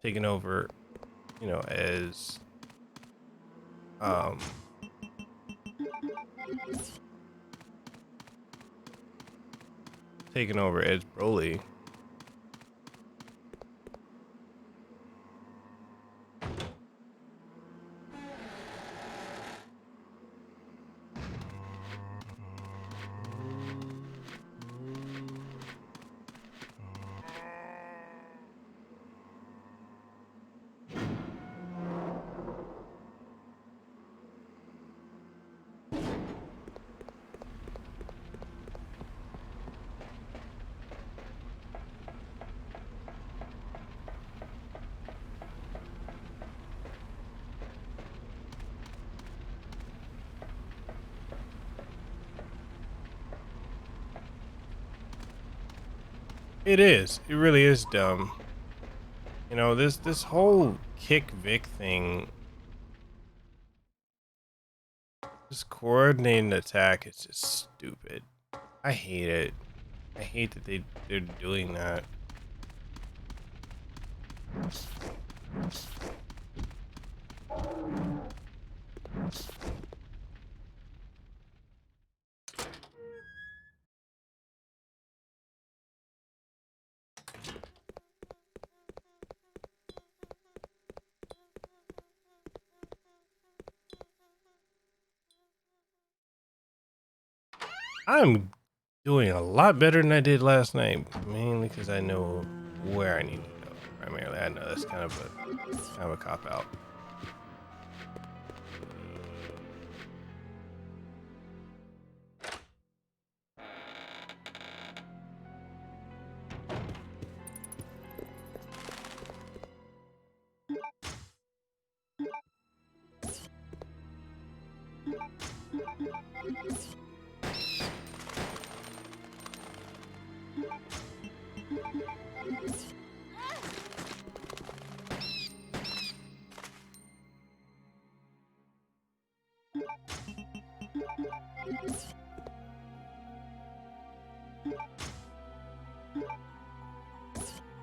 taking over, you know, as taking over as Broly. It is. It really is dumb. You know, this whole kick Vic thing, this coordinated attack is just stupid. I hate it. I hate that they're doing that. I'm doing a lot better than I did last night, mainly because I know where I need to go. Primarily, I know that's kind of a cop out.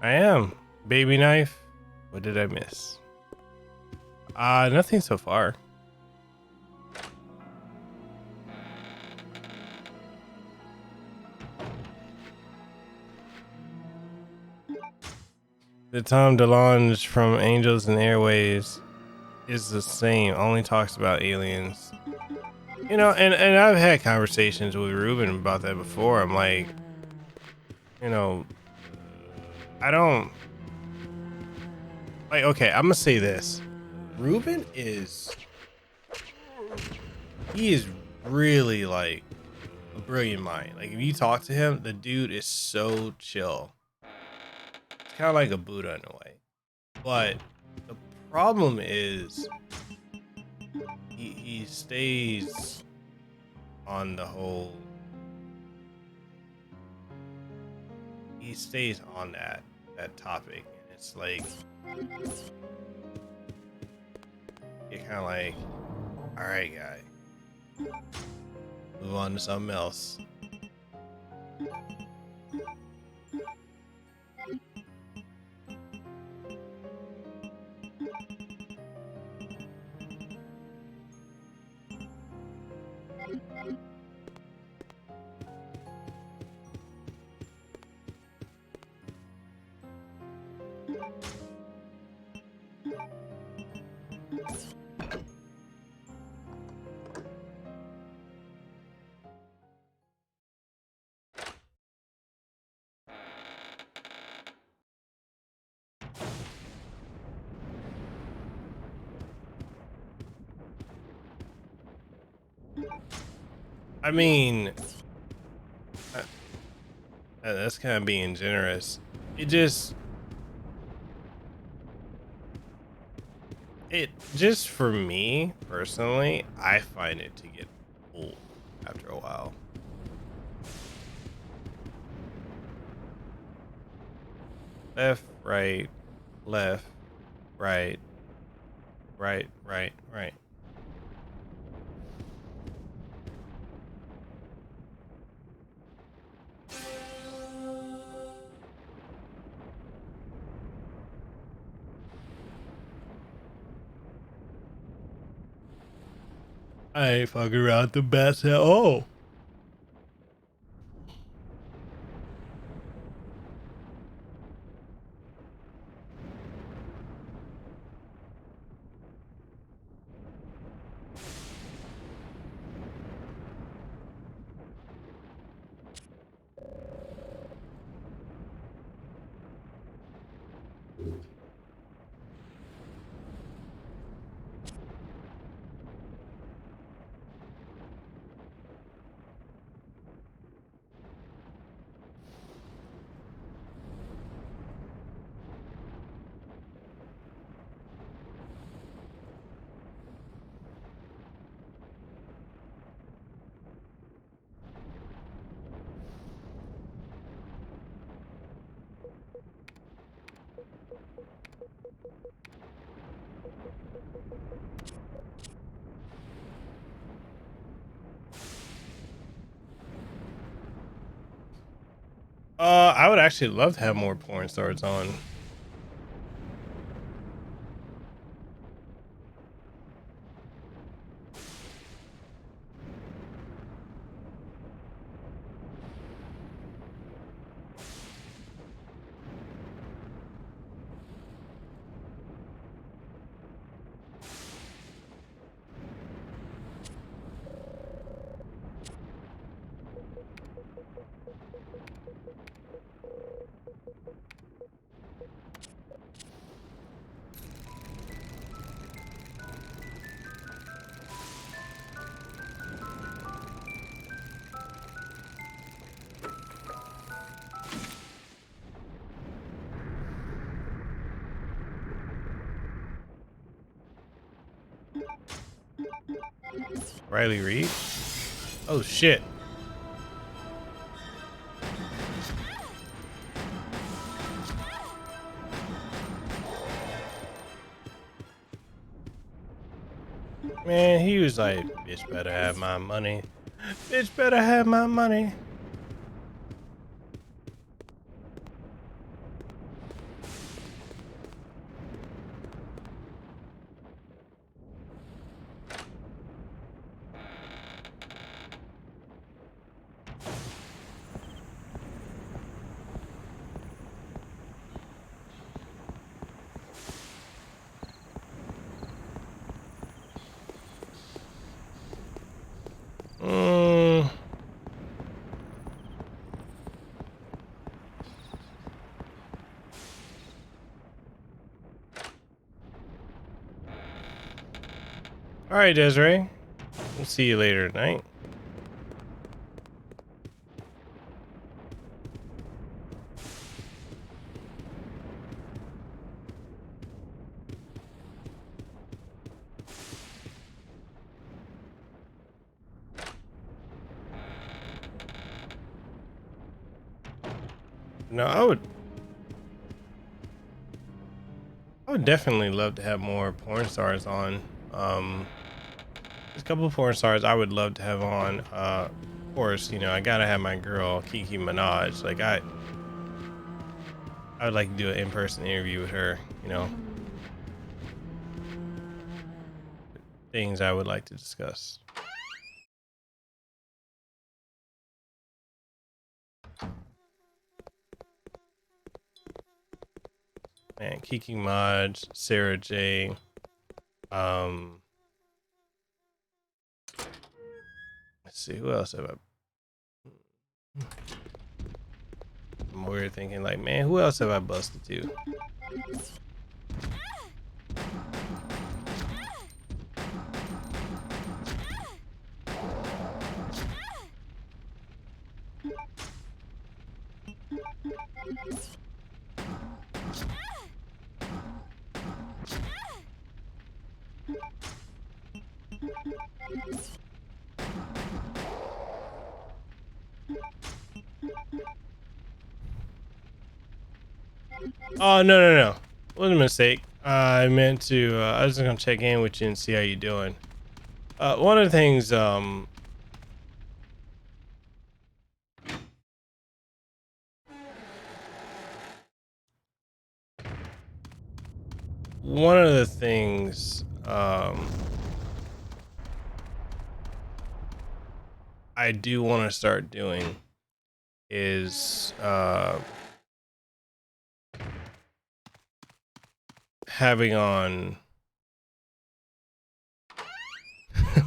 I am. Baby knife. What did I miss? Nothing so far. The Tom DeLonge from Angels and Airways is the same. Only talks about aliens. You know, and I've had conversations with Ruben about that before. I'm like, you know, I don't like, okay, I'm gonna say this. Ruben he is really like a brilliant mind. Like if you talk to him, the dude is so chill. It's kind of like a Buddha in a way. But the problem is he stays on the whole, he stays on that topic, and it's like you're kind of like, all right, guy, move on to something else. I mean, that's kind of being generous. It just for me personally, I find it to get old after a while. Left, right, left, right, right, right, right. I ain't fucking around the bats at all. I would actually love to have more porn stars on. Riley Reed? Oh shit. Man, he was like, bitch better have my money. Bitch better have my money. All right, Desiree. We'll see you later tonight. No, I would definitely love to have more porn stars on. There's a couple of porn stars I would love to have on. Of course, you know, I gotta have my girl Kiki Minaj. Like I would like to do an in-person interview with her, you know. Things I would like to discuss. Man, Kiki Minaj, Sarah J. Let's see, who else have I? I'm weird thinking like, man, who else have I busted to? Oh, no. It wasn't a mistake. I meant to, I was just gonna check in with you and see how you doing. One of the things, I do want to start doing is, having on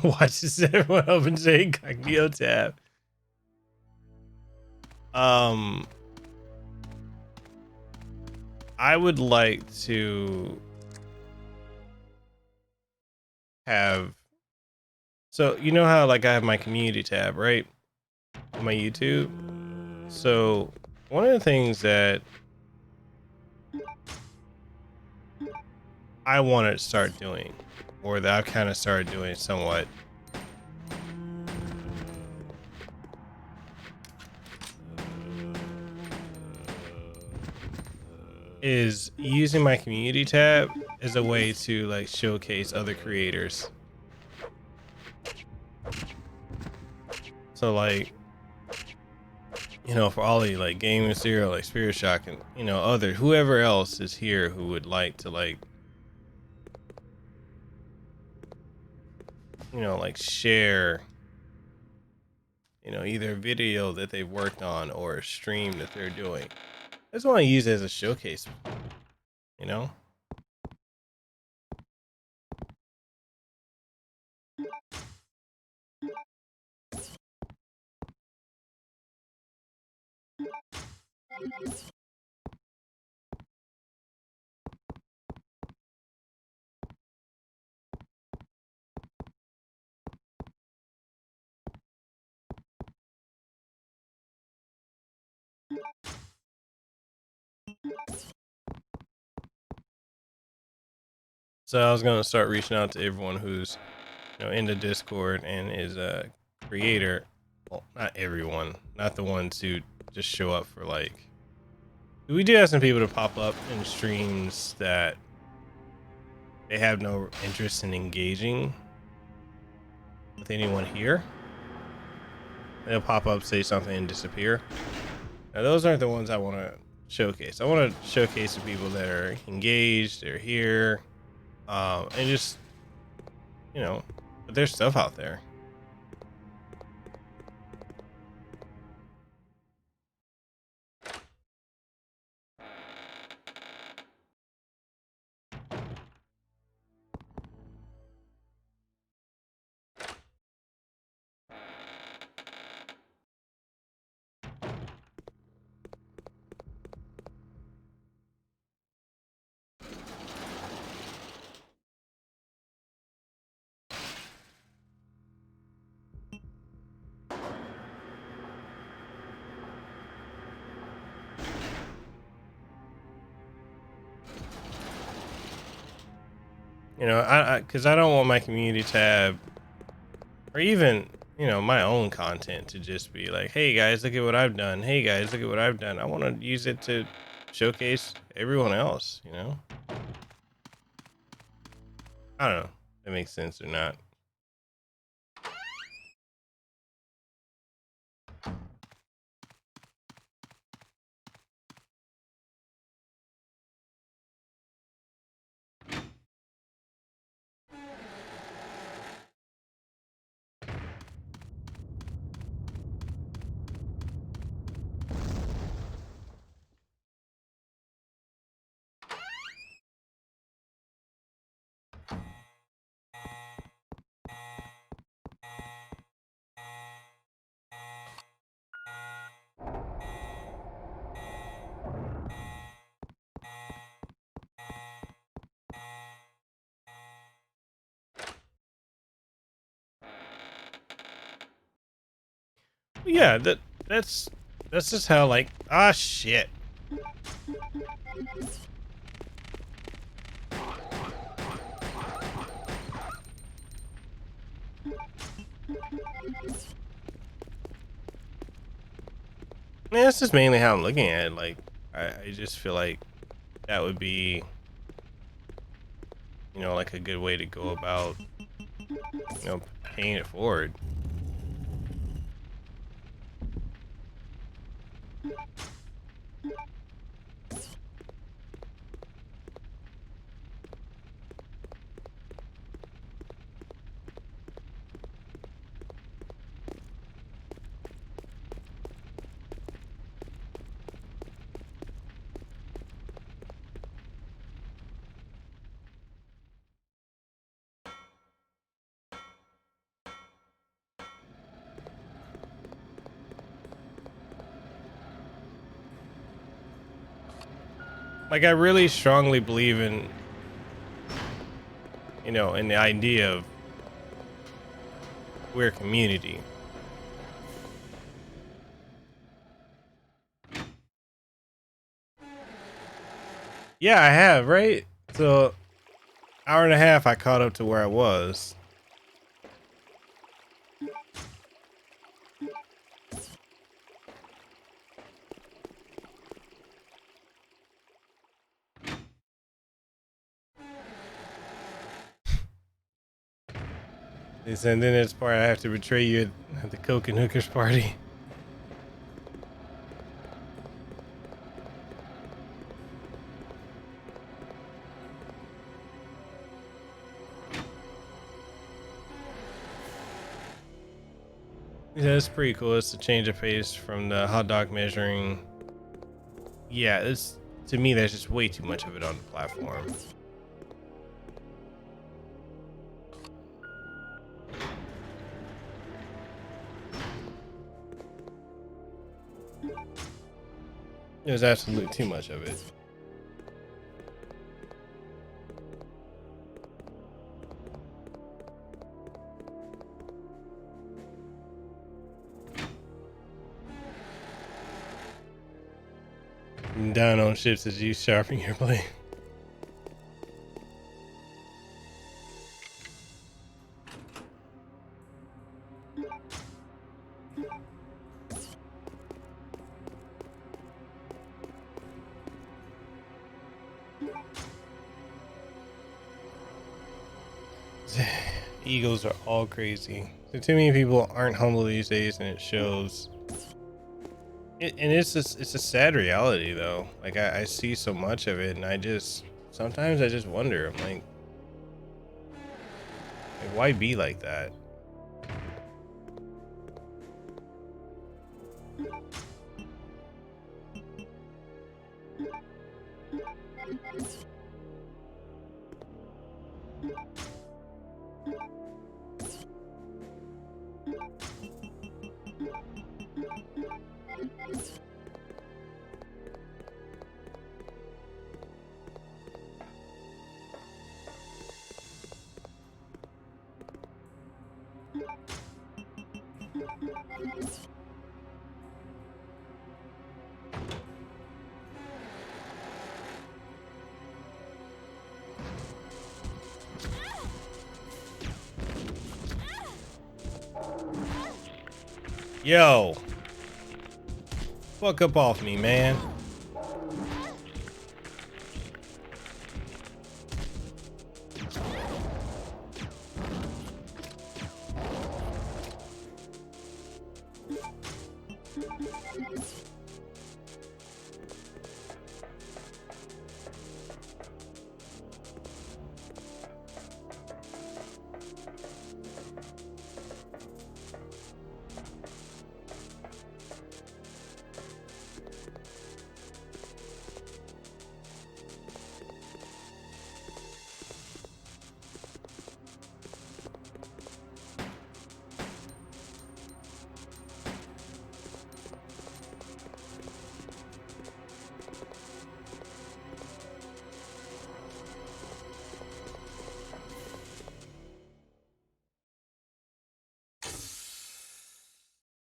watch this everyone open the incognito tab. I would like to have, so you know how like I have my community tab, right? On my YouTube. So one of the things that I want to start doing, or that I've kind of started doing somewhat, is using my community tab as a way to like showcase other creators. So like, you know, for all of you like Gaming Serial, like Spirit Shock, and you know, other whoever else is here who would like to like, you know, like share, you know, either a video that they've worked on or a stream that they're doing. I just want to use it as a showcase, you know? So I was going to start reaching out to everyone who's, you know, in the Discord and is a creator. Well, not everyone, not the ones who just show up for like, we do have some people to pop up in streams that they have no interest in engaging with anyone here. They'll pop up, say something, and disappear. Now, those aren't the ones I want to showcase. I want to showcase the people that are engaged, they're here, and just, you know, put their stuff out there. You know, because I don't want my community tab or even, you know, my own content to just be like, hey guys, look at what I've done. Hey guys, look at what I've done. I want to use it to showcase everyone else, you know? I don't know if that makes sense or not. Yeah, that's just how like, ah shit. Yeah, that's just mainly how I'm looking at it. Like, I just feel like that would be, you know, like a good way to go about, you know, paying it forward. Like, I really strongly believe in, you know, in the idea of queer community. Yeah, I have, right? So, hour and a half, I caught up to where I was. And then it's part I have to betray you at the Coke and Hookers party. Yeah, it's pretty cool. It's a change of pace from the hot dog measuring. Yeah, it's, to me, there's just way too much of it on the platform. There's absolutely too much of it. Down on ships as you sharpen your blade. Egos are all crazy. So too many people aren't humble these days, and it shows. And it's just, it's a sad reality, though. Like, I see so much of it, and sometimes I just wonder. I'm like, why be like that? Yo, fuck up off me, man.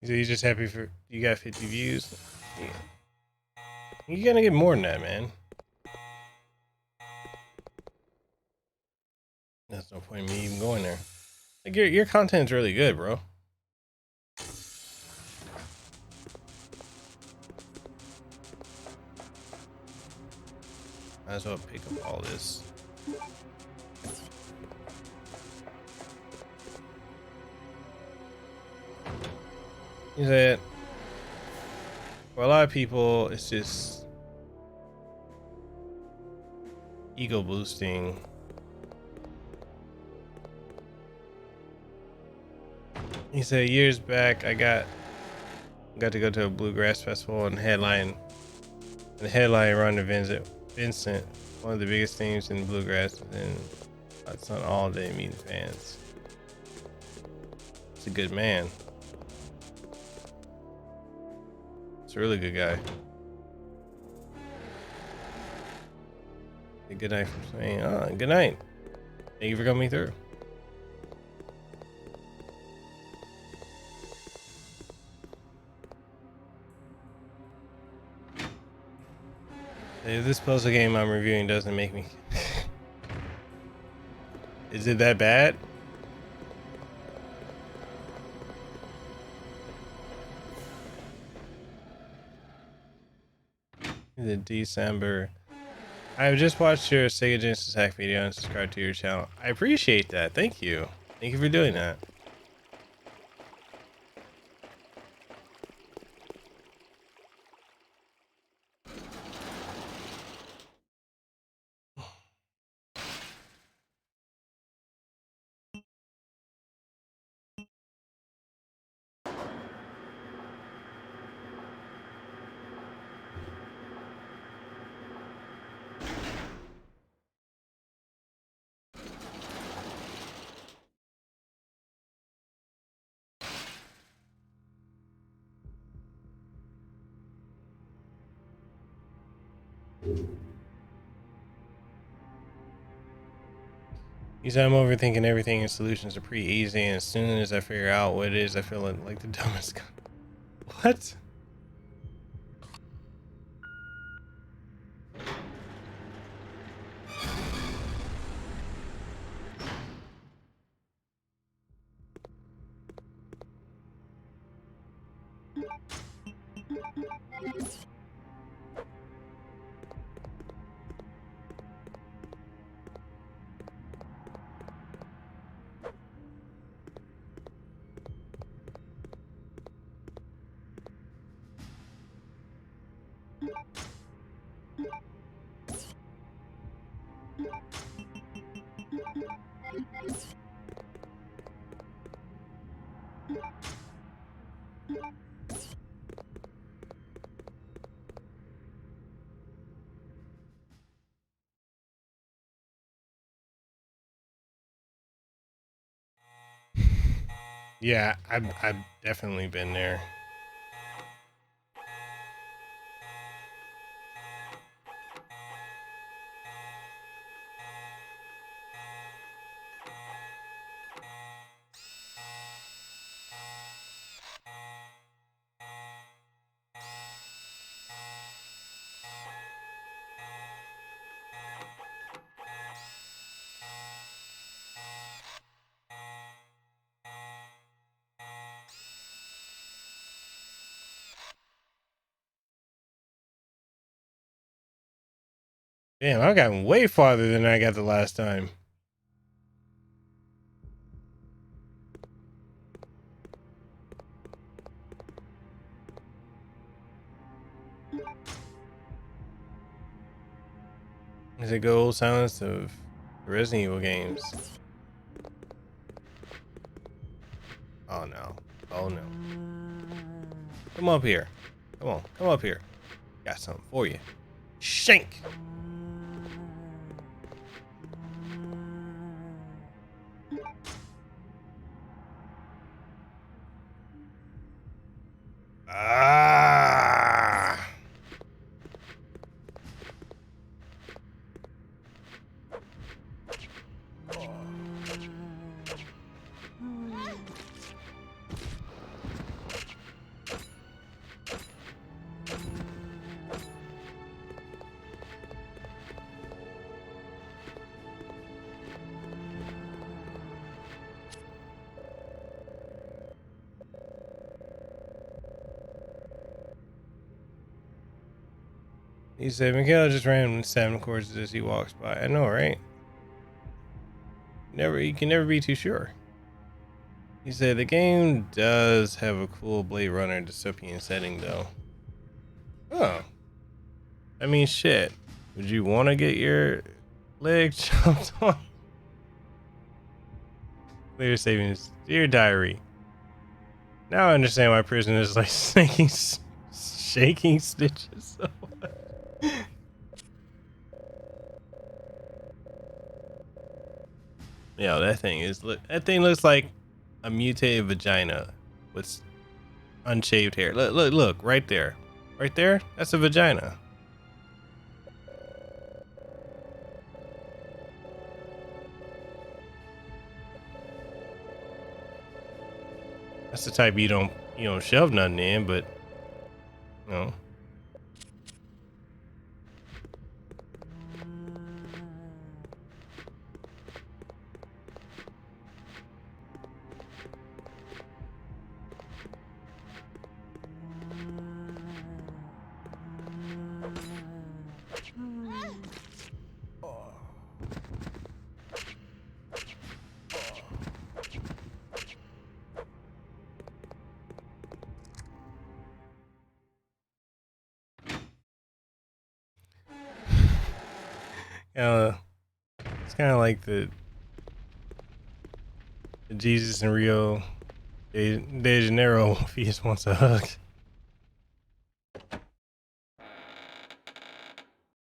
So he's just happy for you got 50 views. Yeah. You gotta get more than that, man. There's no point in me even going there. Like your content's really good, bro. Might as well pick up all this. Is that for a lot of people, it's just ego boosting. He said years back, I got to go to a bluegrass festival and headline run to Vincent, one of the biggest themes in bluegrass, and it's on all day meeting fans. He's a good man. He's a really good guy. A good night from saying, oh, good night. Thank you for coming through. If this puzzle game I'm reviewing doesn't make me... Is it that bad? The December. I've just watched your Sega Genesis hack video and subscribed to your channel. I appreciate that. Thank you. Thank you for doing that. He said I'm overthinking everything and solutions are pretty easy, and as soon as I figure out what it is, I feel like the dumbest guy. What? Yeah, I've definitely been there. Damn, I've gotten way farther than I got the last time. Is it gold silence of Resident Evil games? Oh no. Oh no. Come up here. Come on, come up here. Got something for you. Shank! Ah! He said, Miguela just ran 7 courses as he walks by. I know, right? You can never be too sure. He said, the game does have a cool Blade Runner dystopian setting, though. Oh. I mean, shit. Would you want to get your leg chopped on? Clear savings. Dear diary. Now I understand why prison is like shaking stitches. Yeah, that thing looks like a mutated vagina with unshaved hair. Look, right there. Right there? That's a vagina. That's the type you don't shove nothing in, but you know. It's kind of like the Jesus and Rio de Janeiro if he just wants a hug.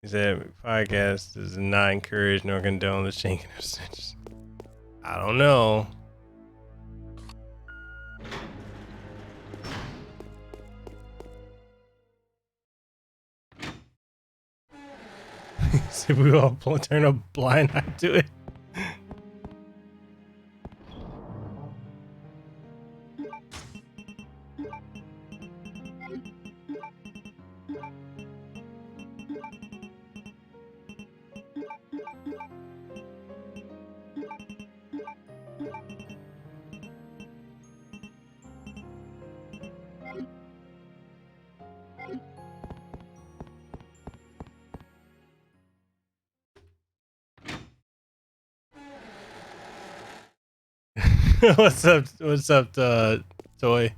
He said, podcast does not encourage nor condone the shanking of snitches. I don't know. He said we all turn a blind eye to it. What's up, Toy?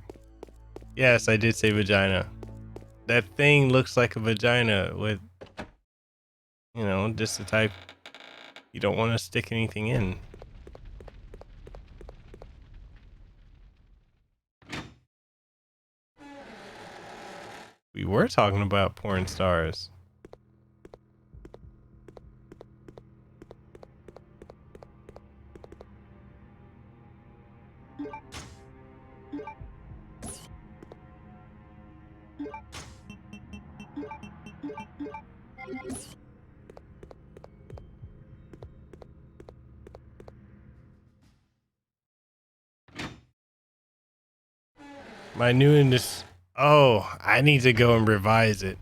Yes, I did say vagina. That thing looks like a vagina with, just the type you don't want to stick anything in. We were talking about porn stars. My new industry. Oh, I need to go and revise it.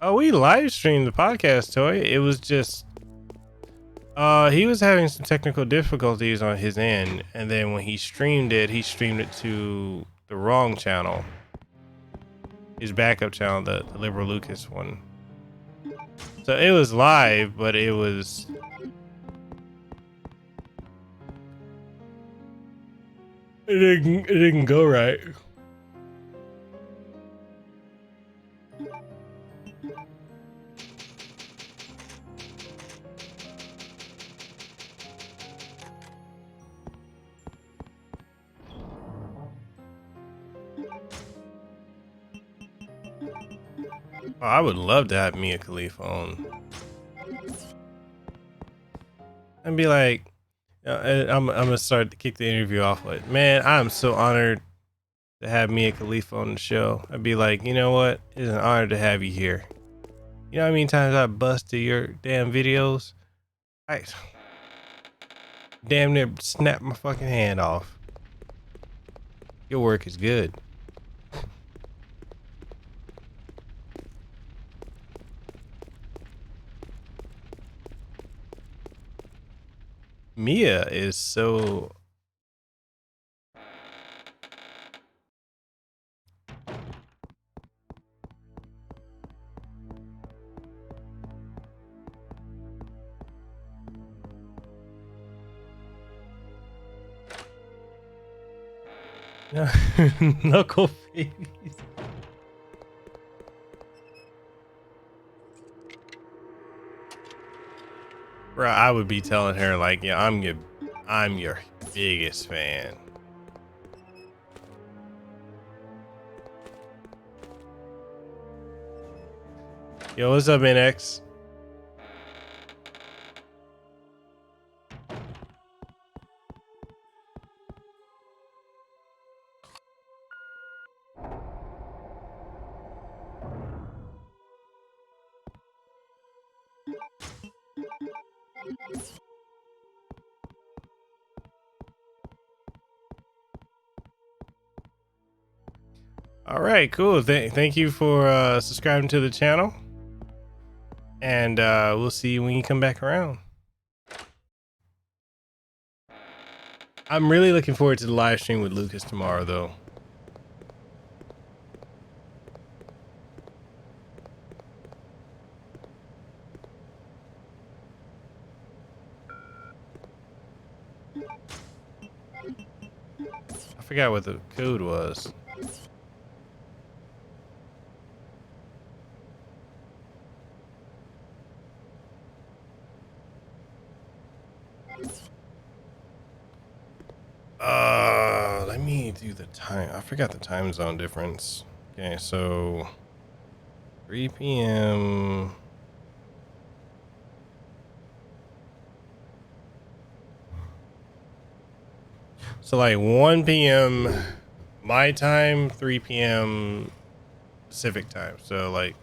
Oh, we live streamed the podcast, Toy. It was just he was having some technical difficulties on his end, and then when he streamed it to the wrong channel. His backup channel, the Liberal Lucas one. So it was live, but it didn't go right. Oh, I would love to have Mia Khalifa on. And be like, I'm gonna start to kick the interview off with, man, I'm so honored to have Mia Khalifa on the show. I'd be like, you know what? It's an honor to have you here. You know how many times I busted your damn videos? I damn near snapped my fucking hand off. Your work is good. Mia is so Knuckle babies. Bro, I would be telling her like, yeah, I'm your biggest fan. Yo, what's up, NX? All right, cool. Thank you for subscribing to the channel, and we'll see you when you come back around. I'm really looking forward to the live stream with Lucas tomorrow, though. I forgot what the code was. Let me do the time. I forgot the time zone difference. Okay, so 3 p.m. So like 1 p.m. my time, 3 p.m. Pacific time. So like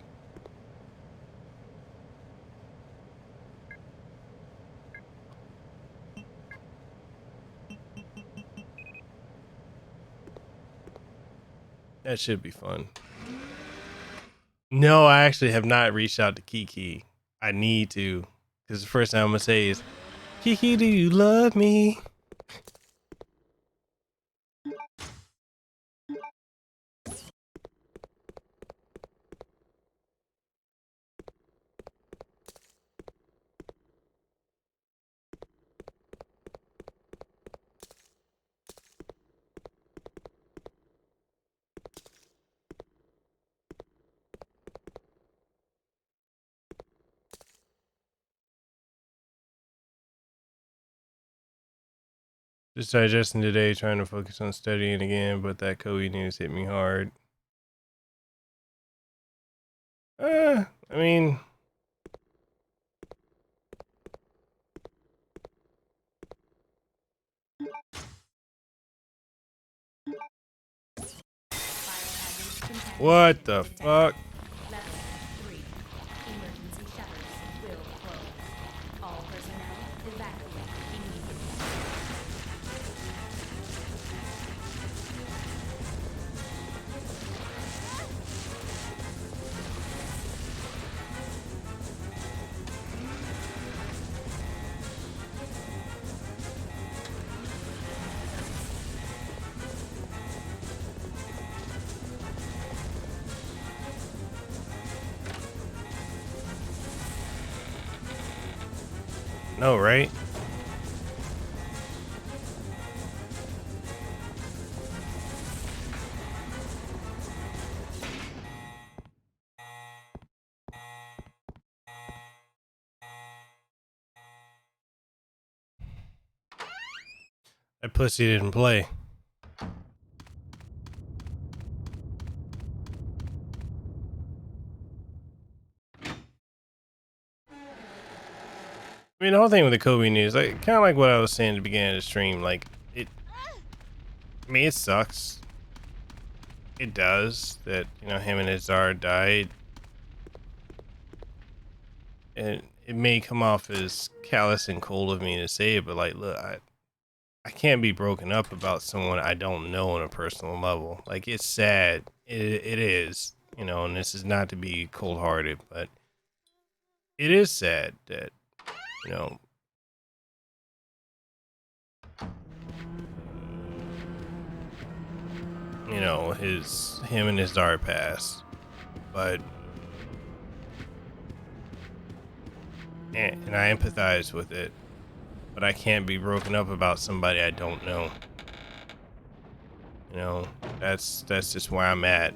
that should be fun. No, I actually have not reached out to Kiki. I need to, because the first thing I'm gonna say is, Kiki, do you love me? Just digesting today, trying to focus on studying again, but that Kobe news hit me hard. I mean, what the fuck? Level 3. Emergency shutters will close. All personnel evacuate immediately. No, right? That pussy didn't play. I mean, the whole thing with the Kobe news, like, kind of like what I was saying at the beginning of the stream, like, I mean, it sucks. It does that, you know, him and his Zara died. And it may come off as callous and cold of me to say it, but, like, look, I can't be broken up about someone I don't know on a personal level. Like, it's sad. It is, you know, and this is not to be cold-hearted, but it is sad that, you know, him and his daughter passed, but and I empathize with it, but I can't be broken up about somebody I don't know. You You know, that's just where I'm at.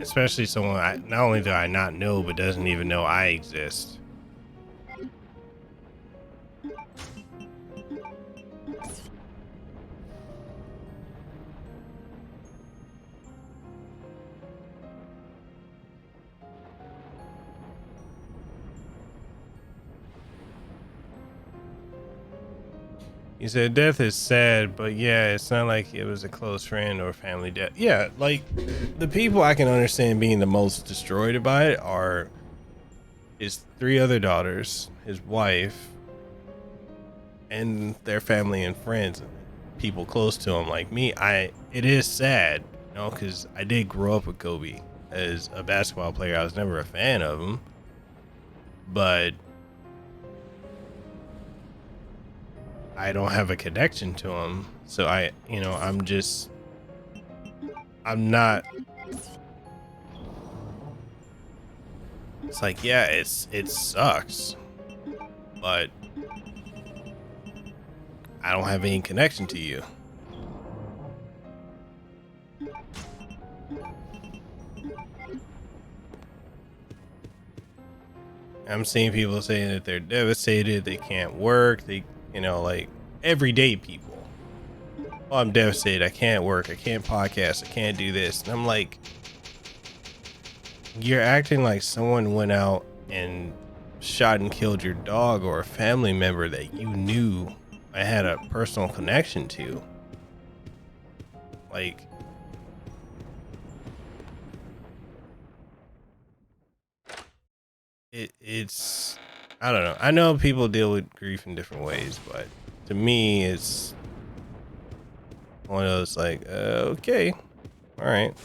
Especially someone not only do I not know, but doesn't even know I exist. He said death is sad, but yeah, it's not like it was a close friend or family death. Yeah, like the people I can understand being the most destroyed by it are his 3 other daughters, his wife, and their family and friends, people close to him. Like me, it is sad, you know, because I did grow up with Kobe as a basketball player. I was never a fan of him, but I don't have a connection to him. So I'm not. It's like, yeah, it sucks, but I don't have any connection to you. I'm seeing people saying that they're devastated, they can't work, like everyday people. Oh, I'm devastated, I can't work, I can't podcast, I can't do this. And I'm like, you're acting like someone went out and shot and killed your dog or a family member that you knew I had a personal connection to. Like, it's I don't know. I know people deal with grief in different ways, but to me it's one of those like, okay, all right.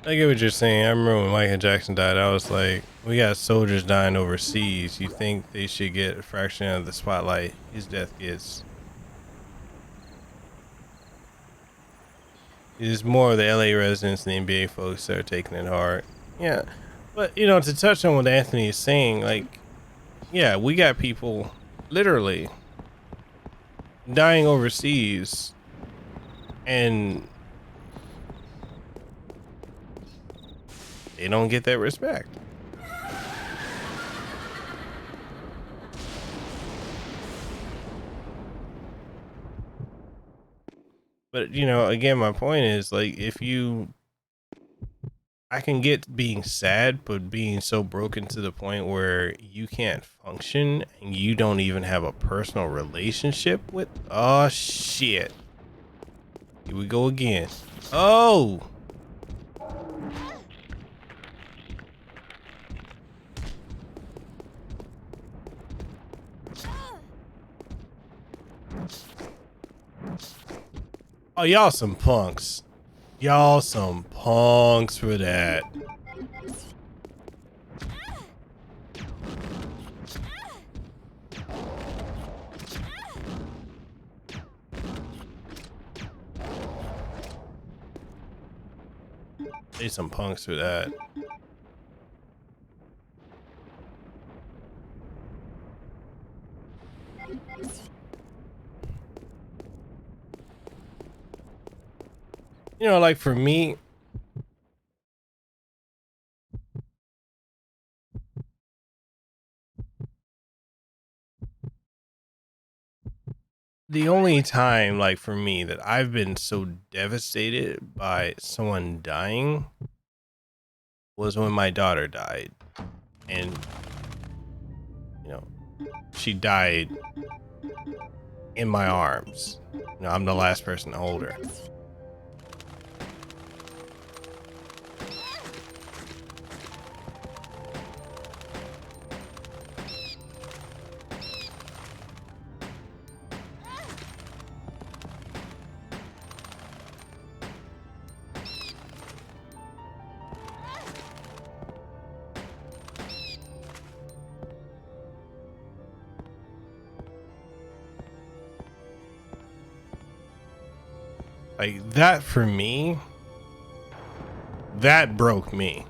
I get what you're saying. I remember when Michael Jackson died, I was like, we got soldiers dying overseas. You think they should get a fraction of the spotlight his death gets? It's more of the LA residents and the NBA folks that are taking it hard. Yeah. But, to touch on what Anthony is saying, like, yeah, we got people literally dying overseas, and they don't get that respect. But, again, my point is, like, I can get being sad, but being so broken to the point where you can't function and you don't even have a personal relationship with, oh, shit. Here we go again. Oh! Oh, y'all some punks. Y'all some punks for that. They some punks for that. Like for me, the only time, like for me, that I've been so devastated by someone dying was when my daughter died. And, she died in my arms. I'm the last person to hold her. Like that for me, that broke me.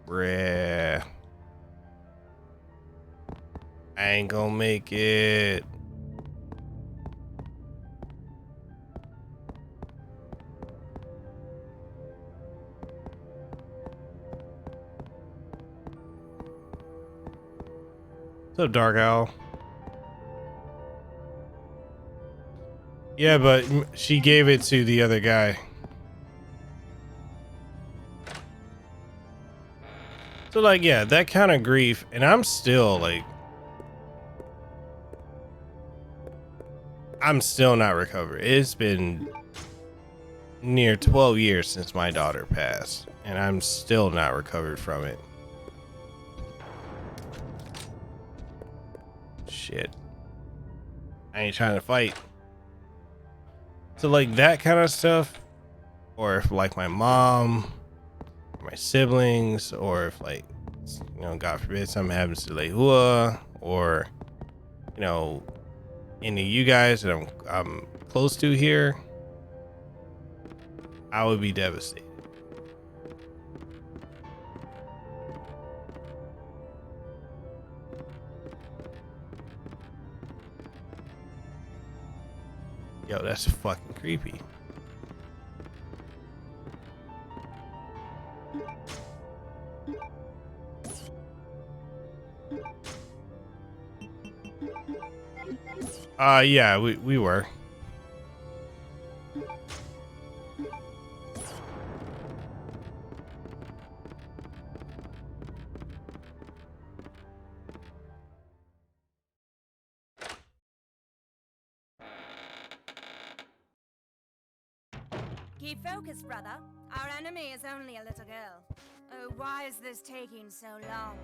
Bruh. I ain't gonna make it. What's up, Dark Owl? Yeah, but she gave it to the other guy. So like, yeah, that kind of grief, and I'm still like, I'm still not recovered. It's been near 12 years since my daughter passed, and I'm still not recovered from it. Shit. I ain't trying to fight. So like that kind of stuff, or if like my mom, or my siblings, or if like, you know, God forbid something happens to Lehua, or, you know, any of you guys that I'm close to here, I would be devastated. Yo, that's fucking creepy. Yeah, we were. Keep focused, brother. Our enemy is only a little girl. Oh, why is this taking so long?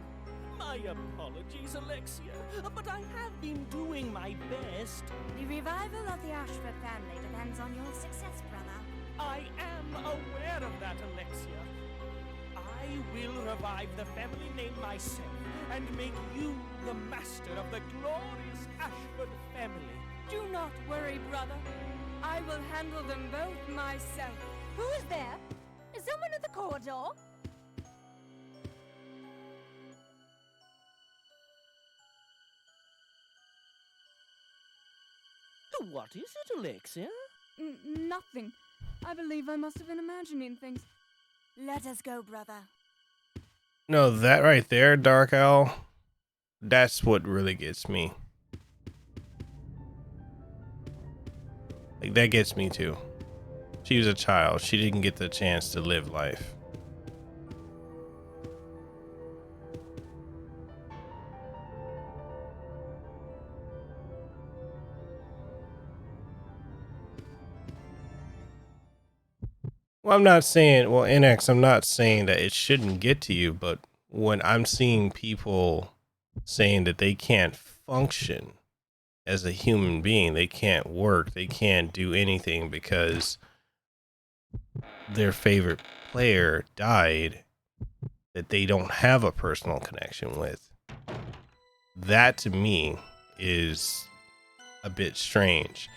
My apologies, Alexia, but I have been doing my best. The revival of the Ashford family depends on your success, brother. I am aware of that, Alexia. I will revive the family name myself and make you the master of the glorious Ashford family. Do not worry, brother. I will handle them both myself. Who is there? Is someone at the corridor? What is it, Alexia? Nothing. I believe I must have been imagining things. Let us go, brother. No, that right there, Dark Owl, that's what really gets me. Like, that gets me too. She was a child. She didn't get the chance to live life. Well, I'm not saying, well, NX, I'm not saying that it shouldn't get to you, but when I'm seeing people saying that they can't function as a human being, they can't work, they can't do anything because their favorite player died that they don't have a personal connection with, that to me is a bit strange.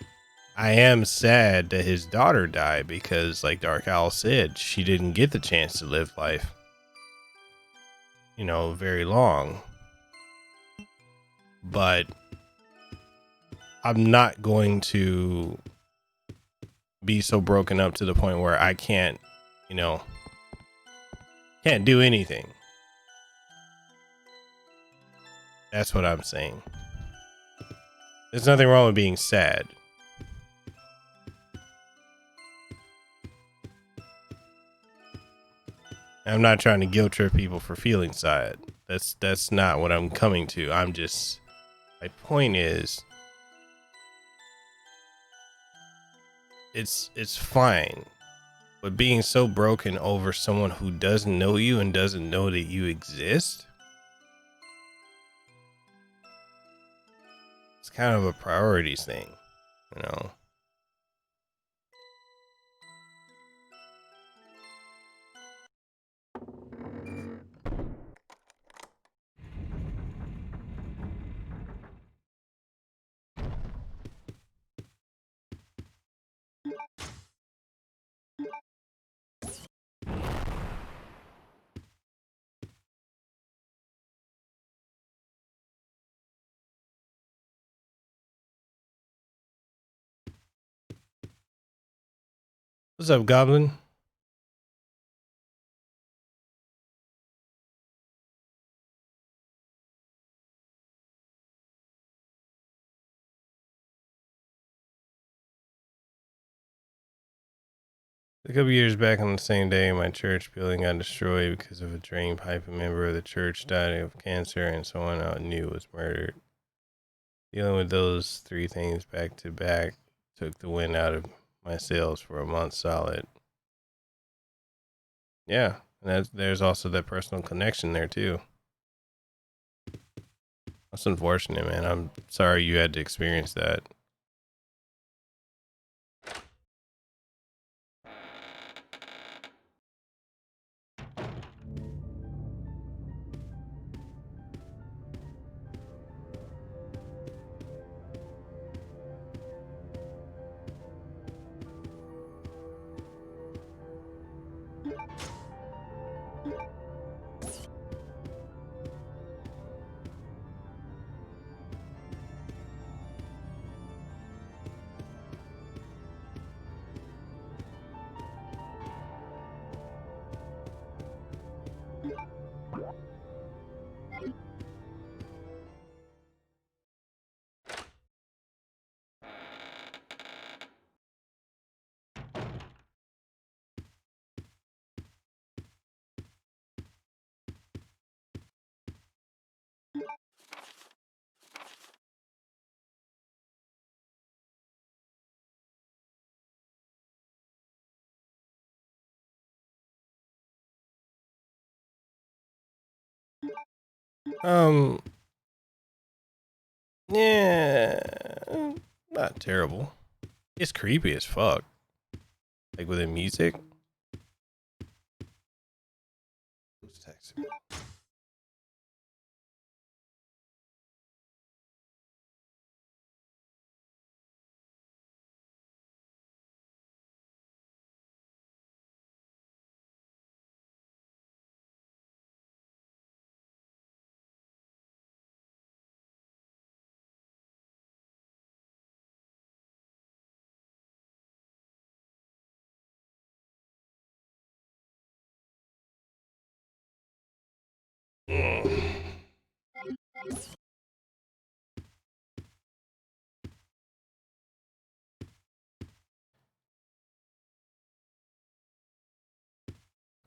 I am sad that his daughter died because, like Dark Owl said, she didn't get the chance to live life, you know, very long. But I'm not going to be so broken up to the point where I can't, you know, can't do anything. That's what I'm saying. There's nothing wrong with being sad. I'm not trying to guilt trip people for feeling sad. That's not what I'm coming to. I'm just, my point is, it's fine. But being so broken over someone who doesn't know you and doesn't know that you exist, it's kind of a priorities thing, you know. What's up, Goblin? A couple years back on the same day, my church building got destroyed because of a drain pipe. A member of the church died of cancer, and someone I knew was murdered. Dealing with those three things back to back took the wind out of my sails for a month solid. Yeah, and there's also that personal connection there too. That's unfortunate, man. I'm sorry you had to experience that. Yeah, not terrible. It's creepy as fuck. Like with the music. Who's texting me?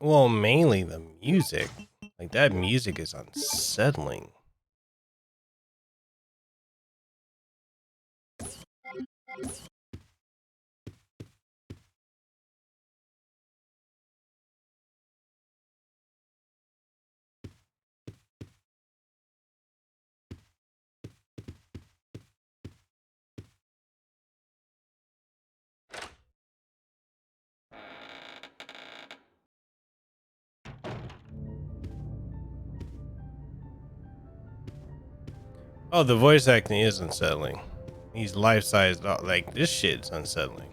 Well, mainly the music. Like that music is unsettling. Oh, the voice acting is unsettling. He's life-sized. Like, this shit's unsettling.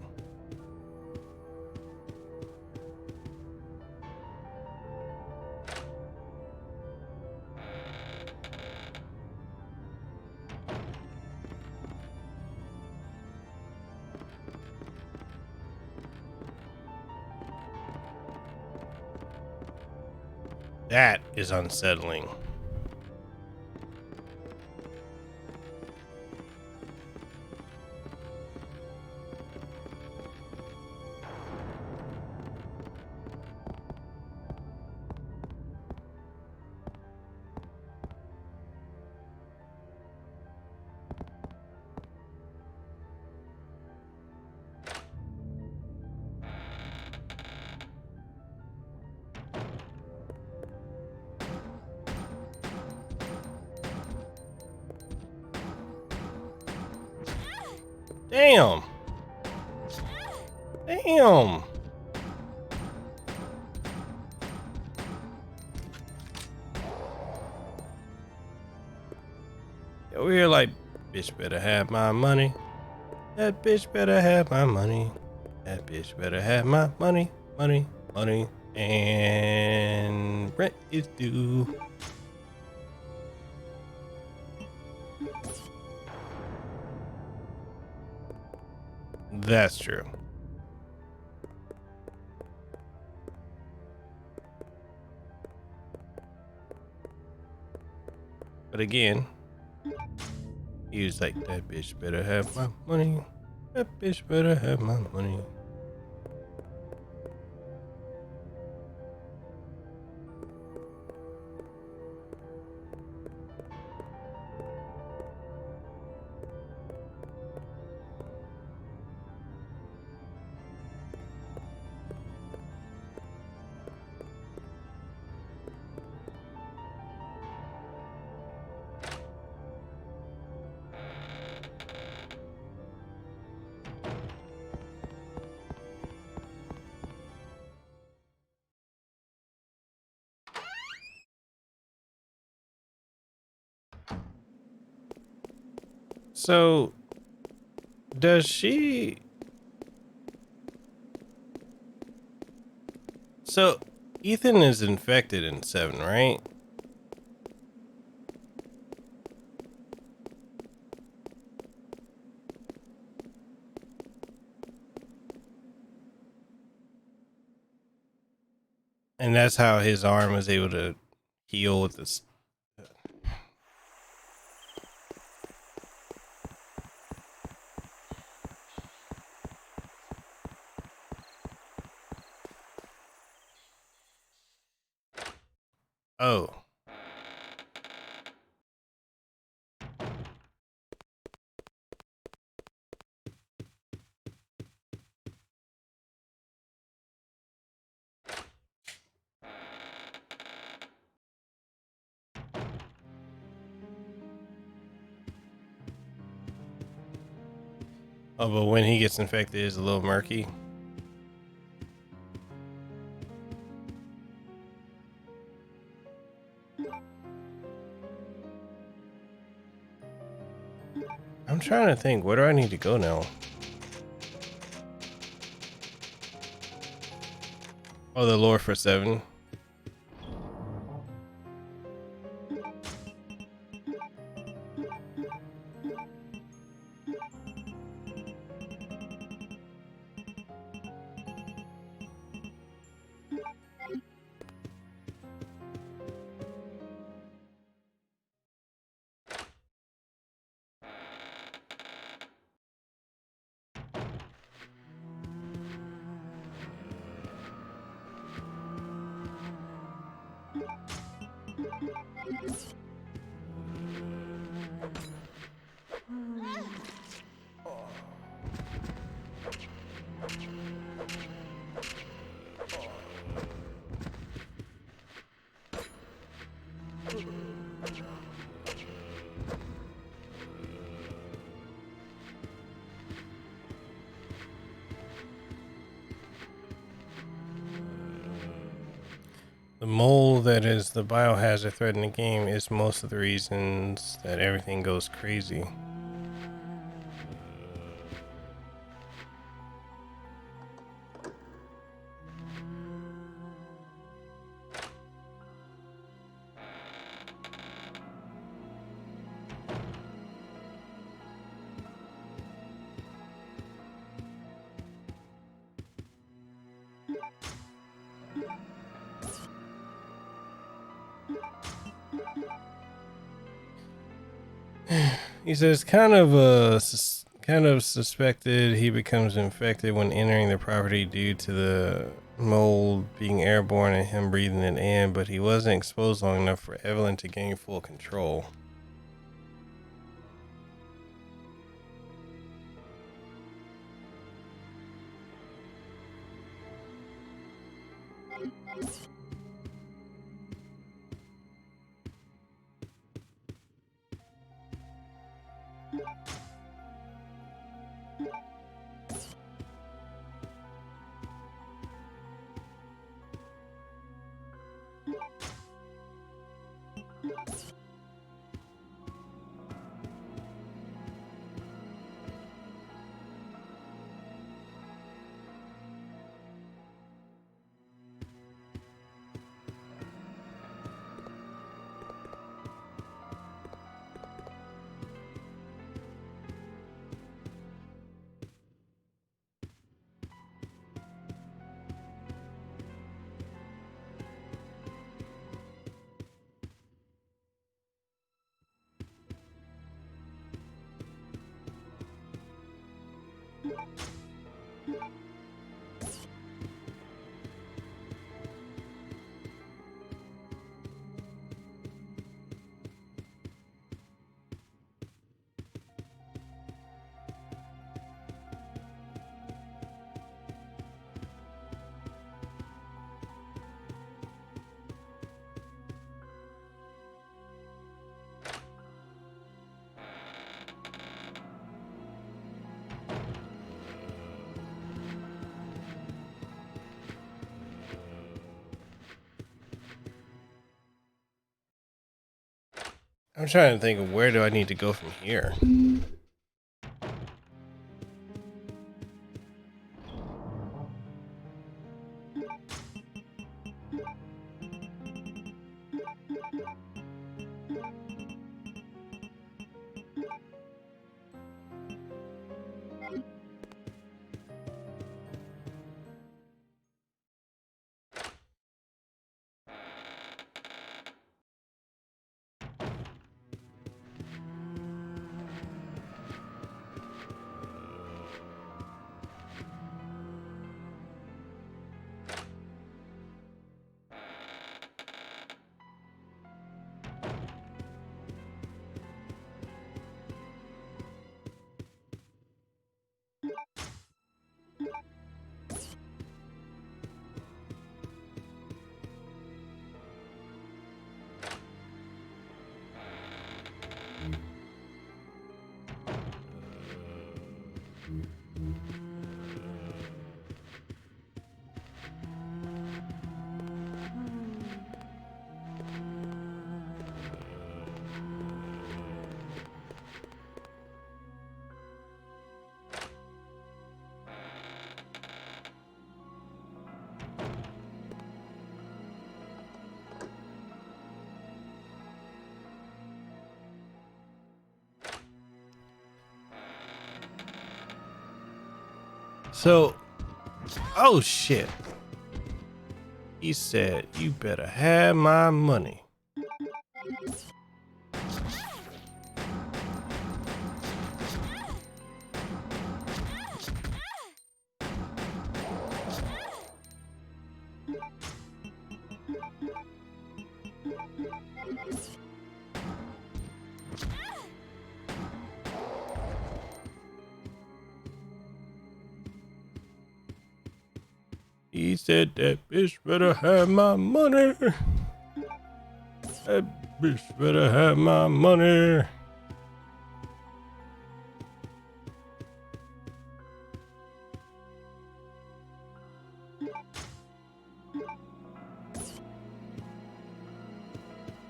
That is unsettling. Damn. Damn. Over here like, bitch better have my money. That bitch better have my money. That bitch better have my money, money, money. And rent is due. That's true. again, he was like, that bitch better have my money. That bitch better have my money. So, does she... So, Ethan is infected in 7, right? And that's how his arm was able to heal with this. Oh. Oh, but when he gets infected, it's a little murky. I'm trying to think, where do I need to go now? Oh, the lore for 7. The mole that is the biohazard threat in the game is most of the reasons that everything goes crazy. He says kind of suspected he becomes infected when entering the property due to the mold being airborne and him breathing it in, but he wasn't exposed long enough for Evelyn to gain full control. I'm trying to think of where do I need to go from here. So, oh shit. He said, you better have my money. He said that bitch better have my money. That bitch better have my money.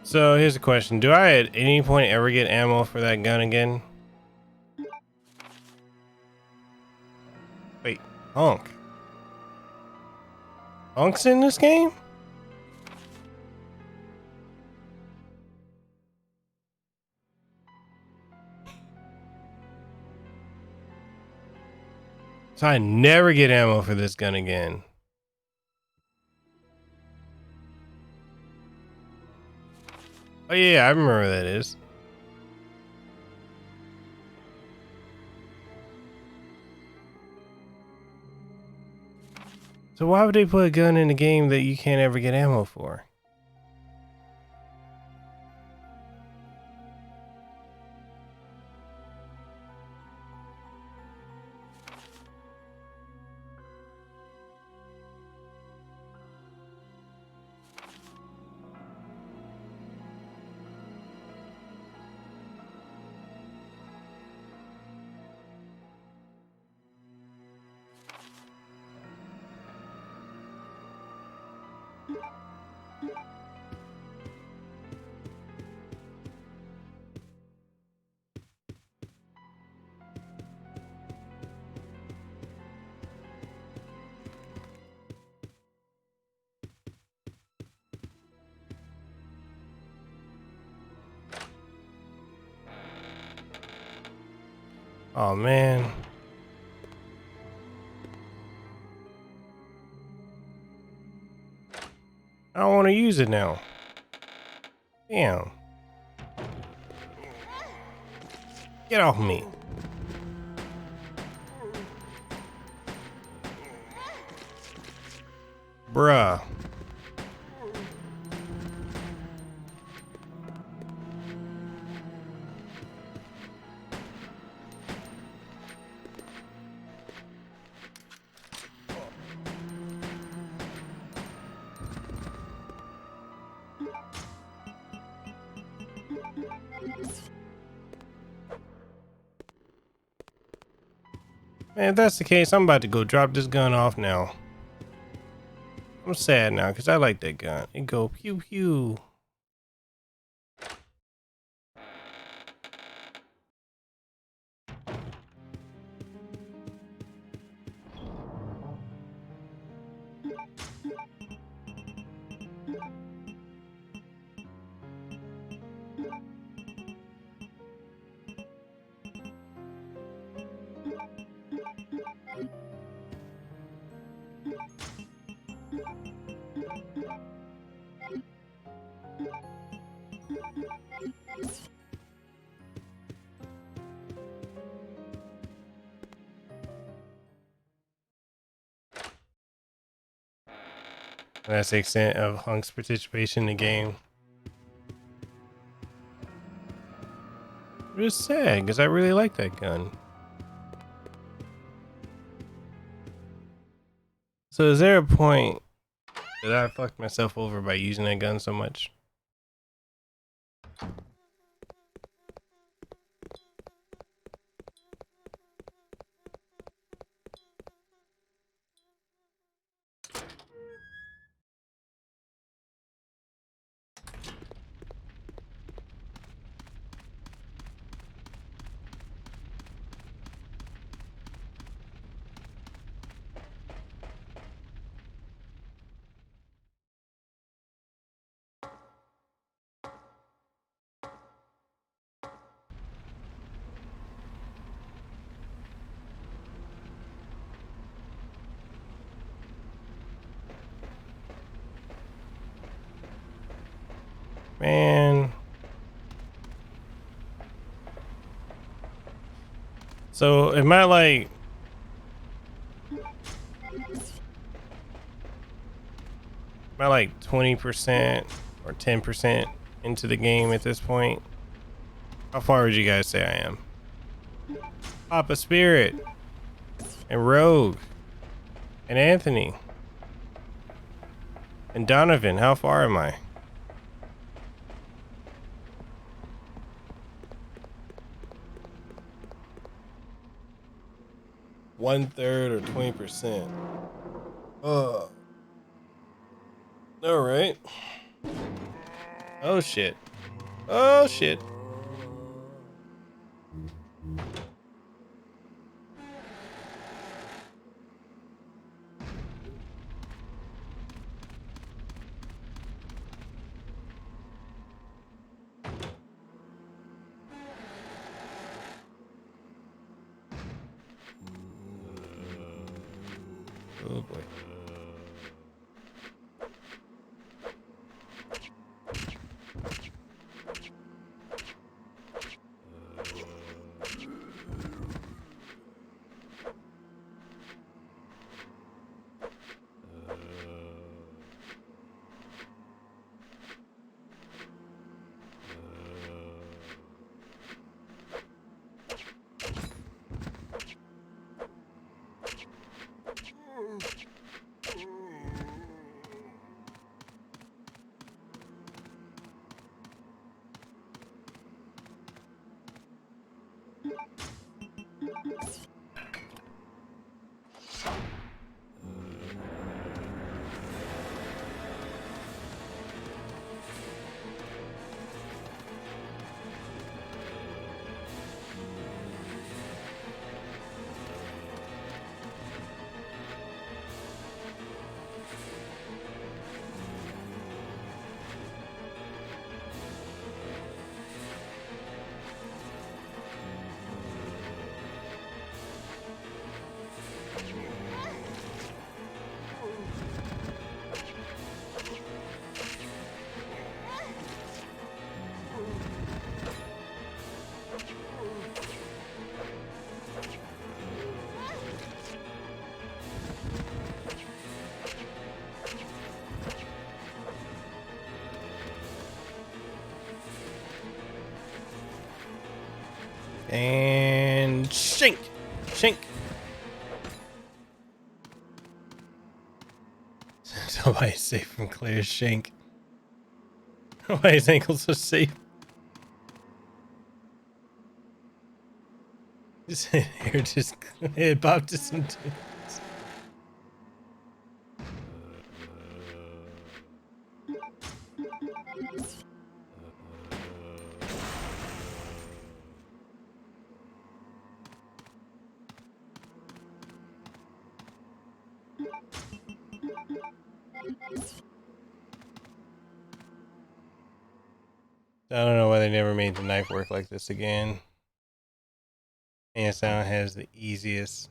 So here's a question. Do I at any point ever get ammo for that gun again? Wait, Honk. Honk's in this game? So I never get ammo for this gun again. Oh yeah, I remember where that is. So why would they put a gun in a game that you can't ever get ammo for? Oh man. I don't want to use it now. Damn. Get off me. Bruh. Man, if that's the case, I'm about to go drop this gun off now. I'm sad now because I like that gun. It go pew pew. That's the extent of Hunk's participation in the game. It's sad because I really like that gun. So is there a point that I fucked myself over by using that gun so much? Man. So am I like... Am I like 20% or 10% into the game at this point? How far would you guys say I am? Papa Spirit and Rogue and Anthony and Donovan, how far am I? One-third or 20%. All right. Oh shit. Oh shit. Oh boy. And shink. Nobody's safe from Claire's shank. Nobody's ankles are safe. Just here, just head bop to some tunes. I don't know why they never made the knife work like this again. Hands down has the easiest.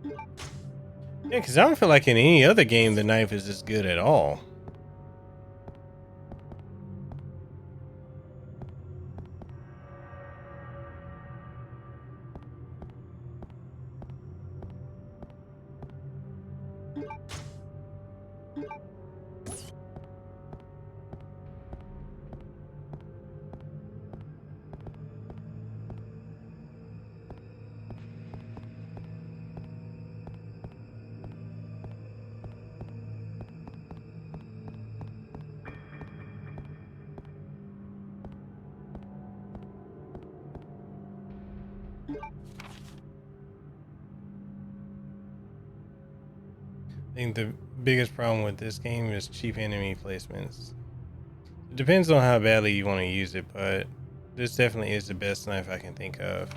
Yeah, because I don't feel like in any other game the knife is as good at all. think the biggest problem with this game is cheap enemy placements. It depends on how badly you want to use it, but this definitely is the best knife I can think of.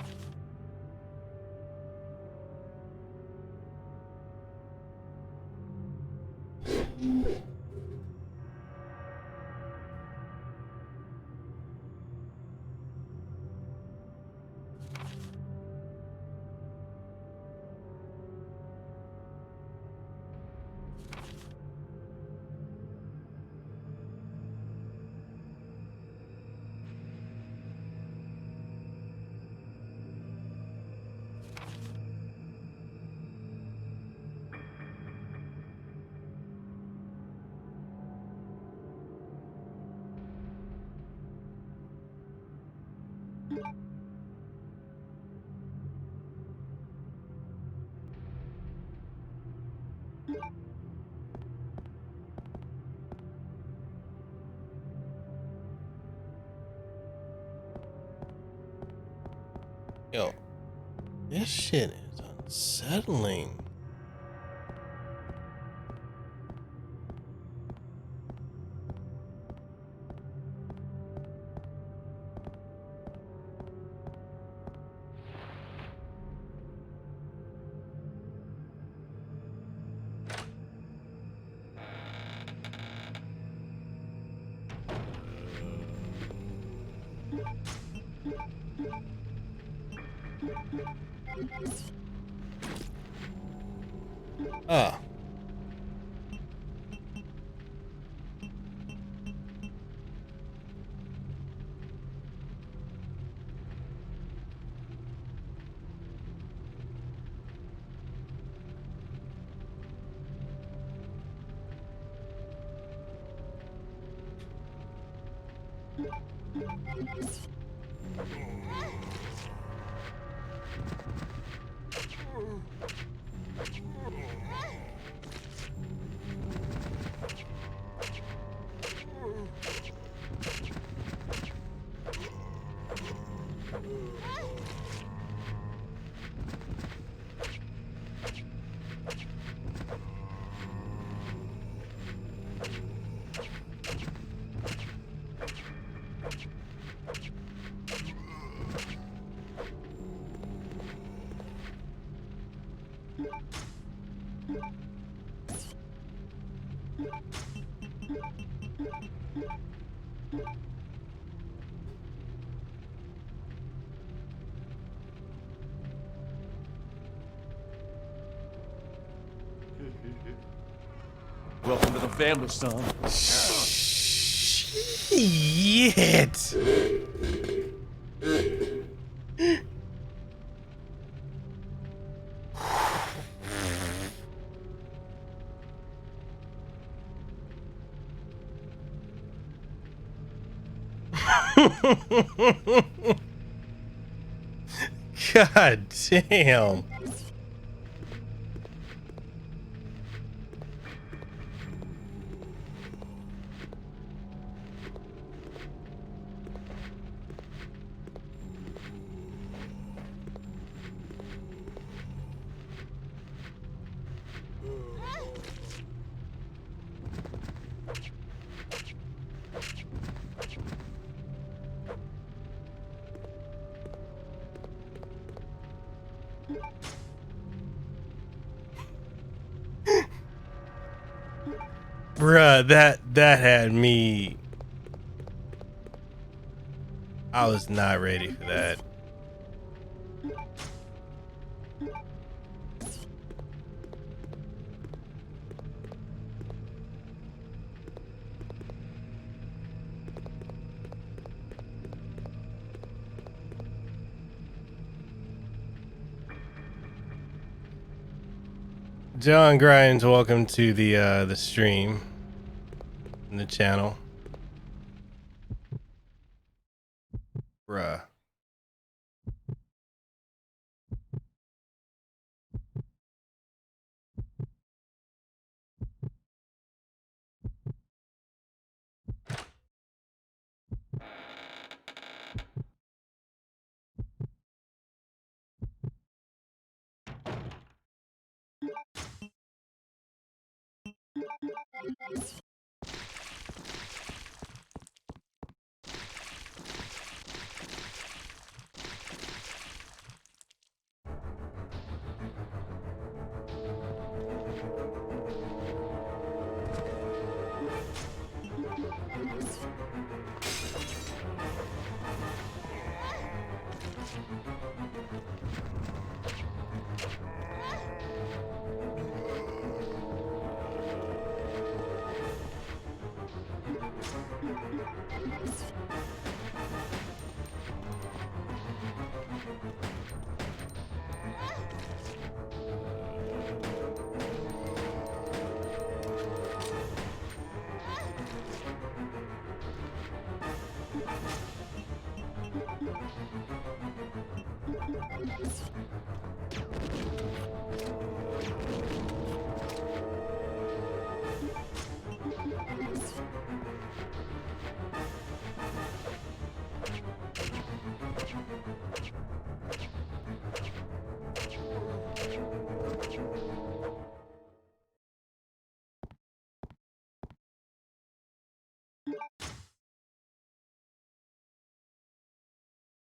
Yo, this shit is unsettling. Ah. Welcome to the family, son. Shit. God damn. Bruh, that had me. I was not ready for that. John Grimes, welcome to the stream and the channel. Bruh.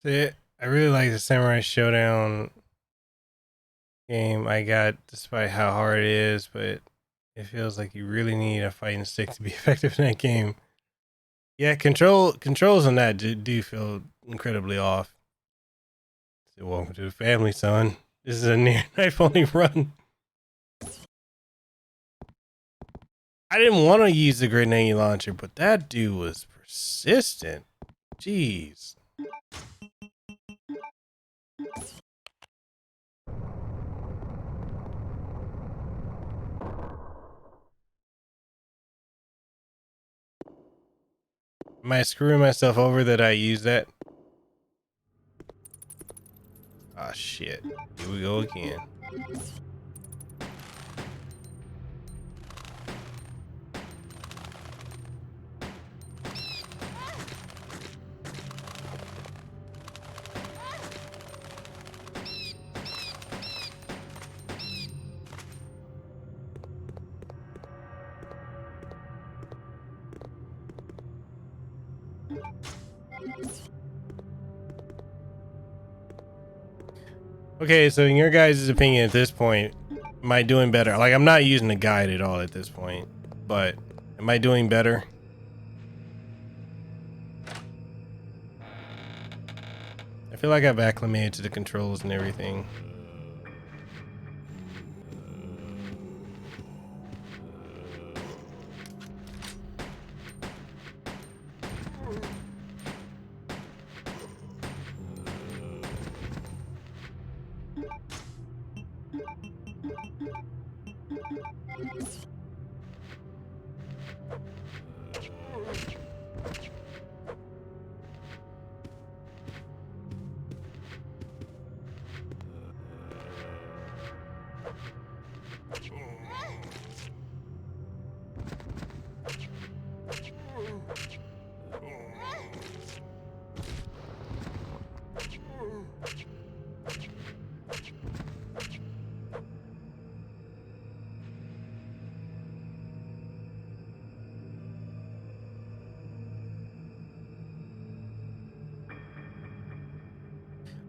I really like the Samurai Showdown game I got, despite how hard it is, but it feels like you really need a fighting stick to be effective in that game. Yeah, controls on that do feel incredibly off. So welcome to the family, son. This is a near knife only run. I didn't want to use the grenade launcher, but that dude was persistent. Jeez. Am I screwing myself over that I use that? Ah, shit. Here we go again. Okay, so in your guys' opinion at this point, am I doing better? Like, I'm not using the guide at all at this point, but am I doing better? I feel like I've acclimated to the controls and everything.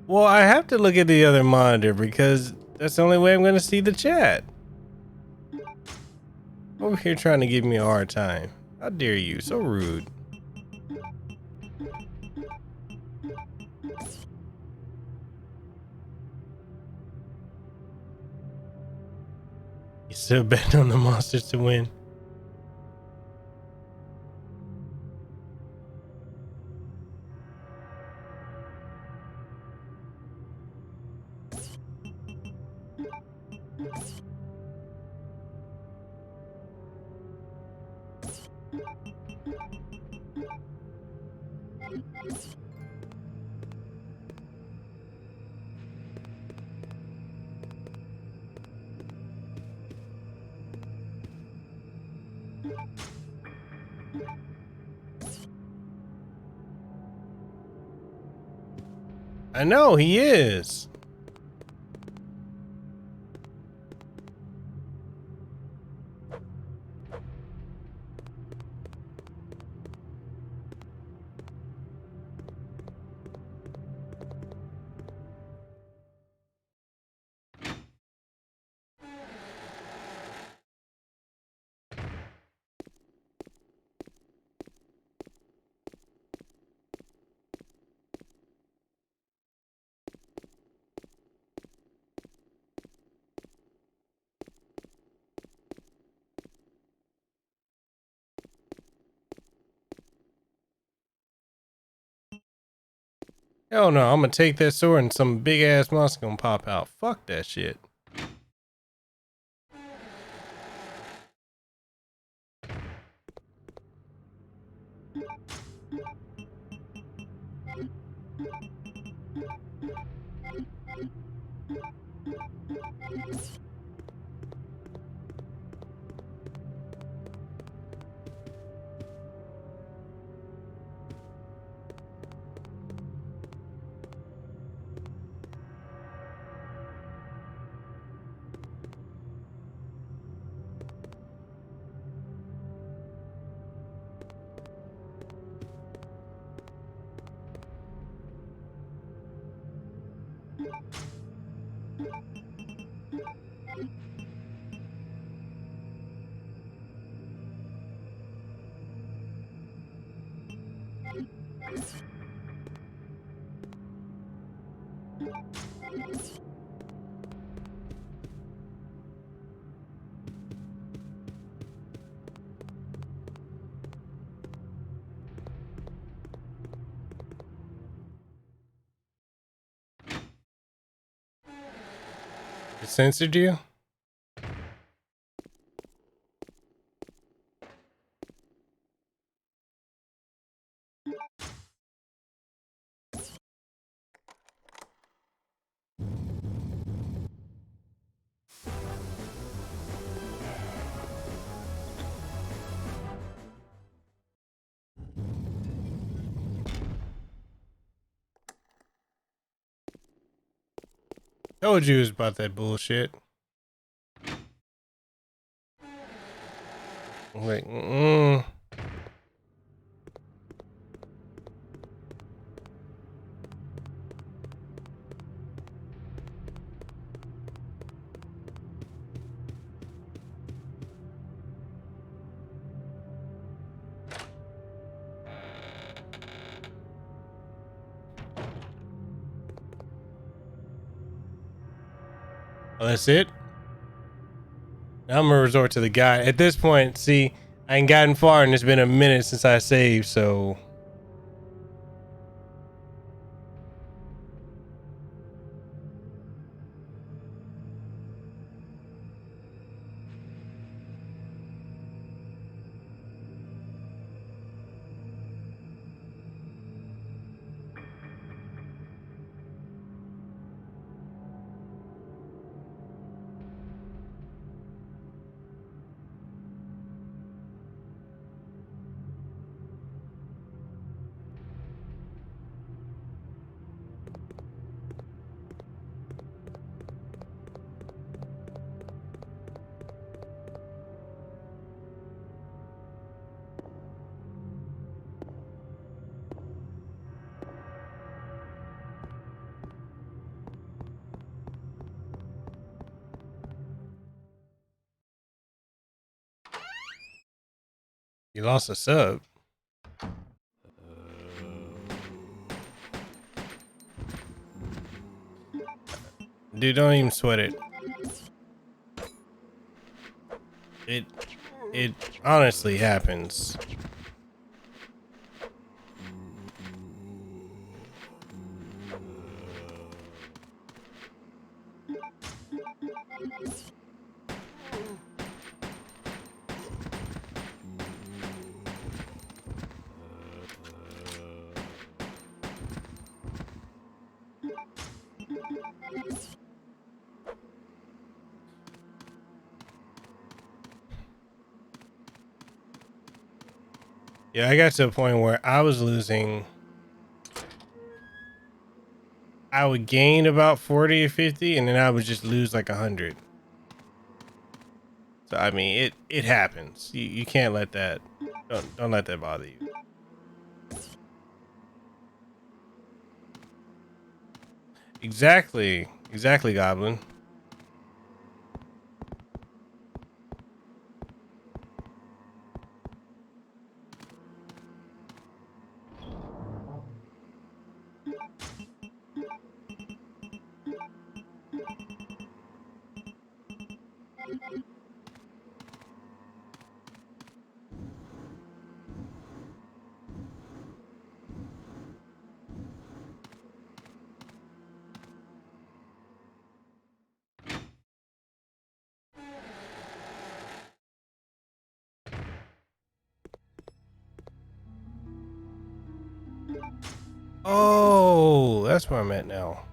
Well, I have to look at the other monitor because that's the only way I'm going to see the chat. Over here trying to give me a hard time. How dare you? So rude. You still betting on the monsters to win? I know he is. Hell no, I'm gonna take that sword and some big ass monster gonna pop out. Fuck that shit. It censored you? Told you it was about that bullshit. Like, Oh, that's it? Now I'm gonna resort to the guy. At this point, see, I ain't gotten far and it's been a minute since I saved, so. You lost a sub. Dude, don't even sweat it. It honestly happens. Yeah, I got to a point where I was losing. I would gain about 40 or 50 and then I would just lose like 100. So I mean, it happens. You can't let that don't let that bother you. Exactly, Goblin. Oh, that's where I'm at now.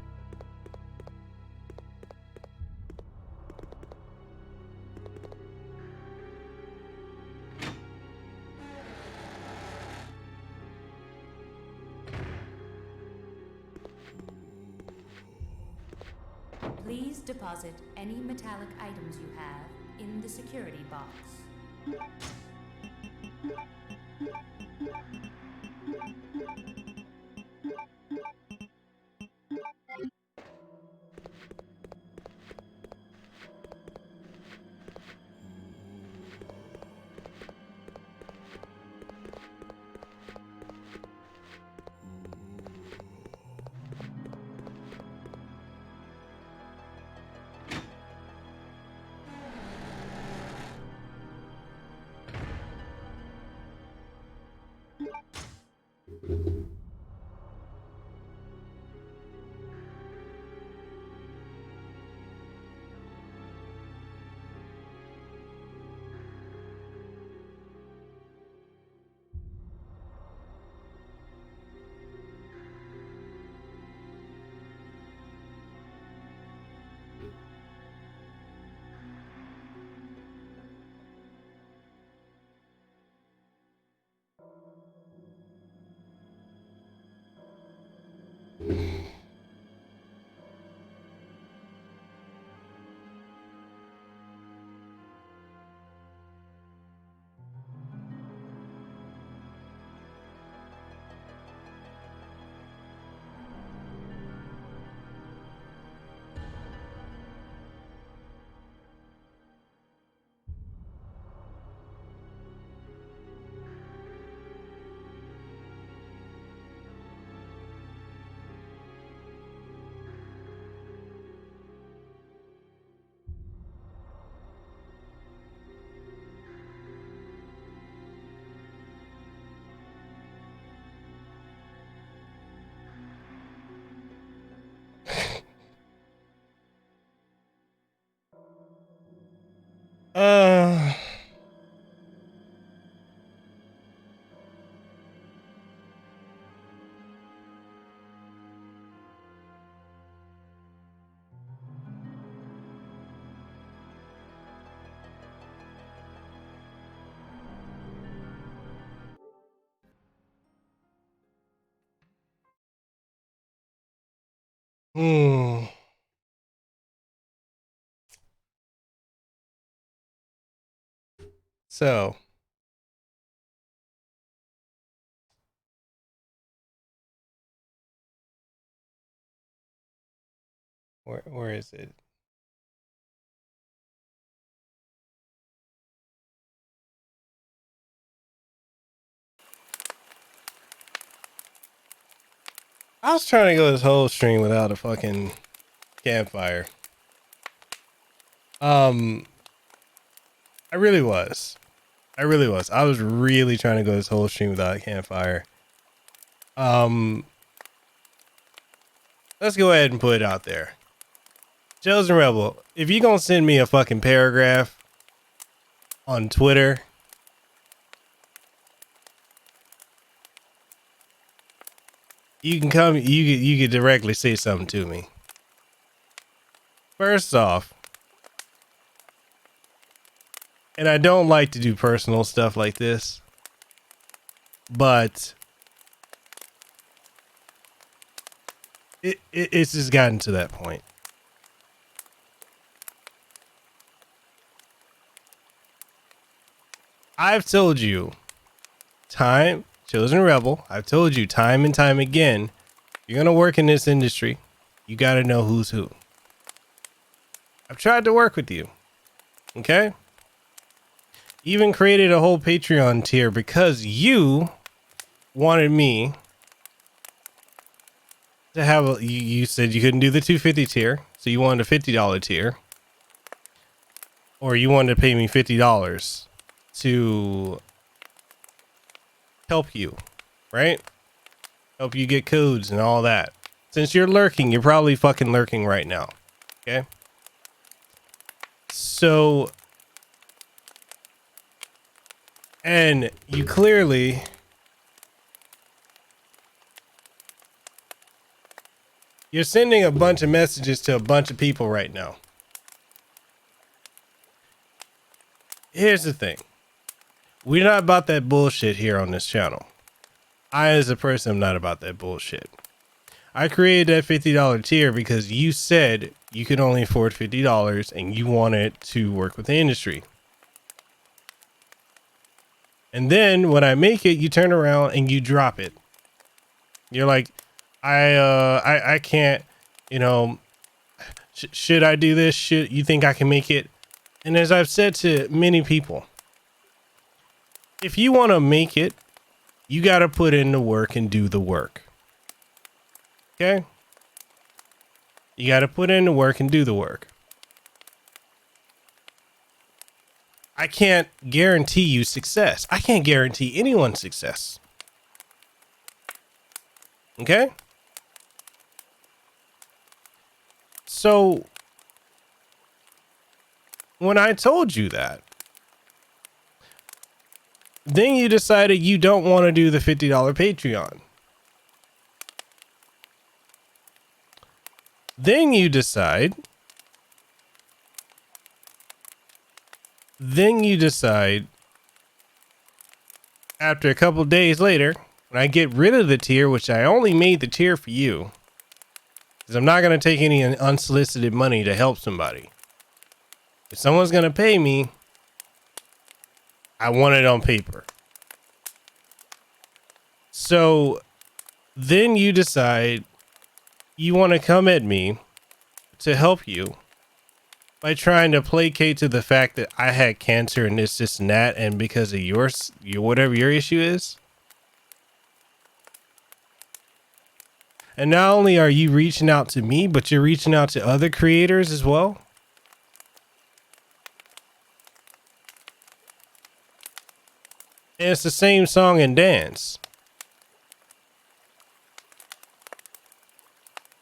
Please deposit any metallic items you have in the security box. Uh, hmm. So, where is it? I was trying to go this whole stream without a fucking campfire. I really was. I really was. I was really trying to go this whole stream without a campfire. Let's go ahead and put it out there. Chosen Rebel, if you gonna send me a fucking paragraph on Twitter, you can come. You can directly say something to me. First off, and I don't like to do personal stuff like this, but it's just gotten to that point. I've told you, Chosen Rebel, I've told you time and time again, you're gonna work in this industry, you gotta know who's who. I've tried to work with you, okay? Even created a whole Patreon tier because you wanted me to have a, you said you couldn't do the 250 tier, so you wanted a $50 tier, or you wanted to pay me $50 to help you, right? Help you get codes and all that. Since you're lurking, you're probably fucking lurking right now. Okay? So, and you clearly You're sending a bunch of messages to a bunch of people right now. Here's the thing. We're not about that bullshit here on this channel. I, as a person, am not about that bullshit. I created that $50 tier because you said you could only afford $50 and you wanted to work with the industry. And then when I make it, you turn around and you drop it. You're like, I can't, you know, should I do this? Should you think I can make it? And as I've said to many people, if you want to make it, you got to put in the work and do the work. Okay? You got to put in the work and do the work. I can't guarantee you success. I can't guarantee anyone success. Okay? So, when I told you that, then you decided you don't want to do the $50 Patreon. Then you decide after a couple days later, when I get rid of the tier, which I only made the tier for you, because I'm not going to take any unsolicited money to help somebody. If someone's going to pay me, I want it on paper. So then you decide you want to come at me to help you by trying to placate to the fact that I had cancer and this and that, and because of your whatever your issue is. And not only are you reaching out to me, but you're reaching out to other creators as well. And it's the same song and dance.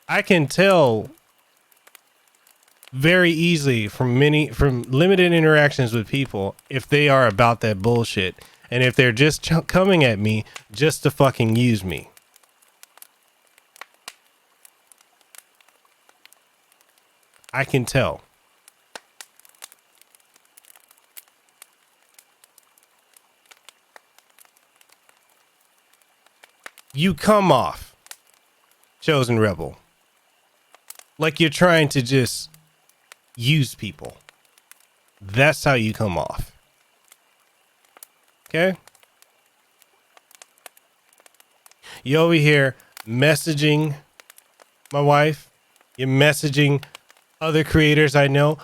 I can tell very easily from limited interactions with people if they are about that bullshit and if they're just coming at me just to fucking use me. I can tell. You come off, Chosen Rebel, like you're trying to just use people. That's how you come off. Okay? You over here messaging my wife. You're messaging other creators I know,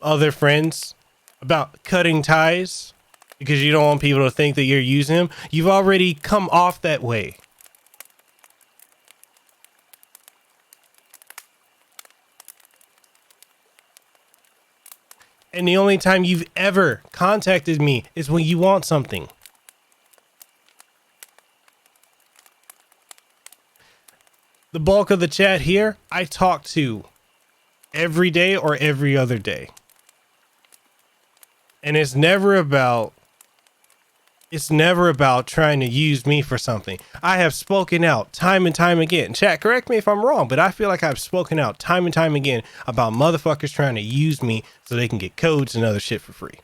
other friends, about cutting ties because you don't want people to think that you're using them. You've already come off that way. And the only time you've ever contacted me is when you want something. The bulk of the chat here, I talk to every day or every other day. And it's never about trying to use me for something. I have spoken out time and time again. Chat, correct me if I'm wrong, but I feel like I've spoken out time and time again about motherfuckers trying to use me so they can get codes and other shit for free.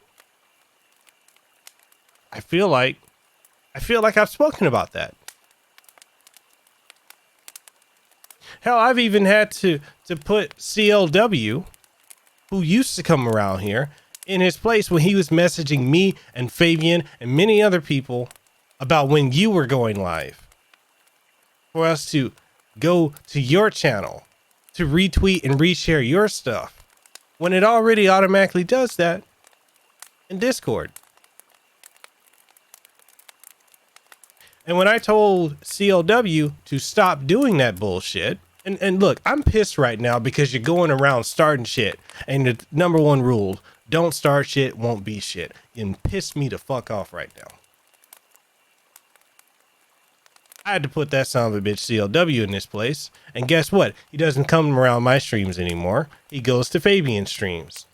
I feel like I've spoken about that. Hell, I've even had to put CLW, who used to come around here, in his place when he was messaging me and Fabian and many other people about when you were going live, for us to go to your channel to retweet and reshare your stuff when it already automatically does that in Discord. And when I told CLW to stop doing that bullshit, and look, I'm pissed right now because you're going around starting shit, and the number one rule, don't start shit, won't be shit. You piss me the fuck off right now. I had to put that son of a bitch CLW in this place. And guess what? He doesn't come around my streams anymore. He goes to Fabian's streams.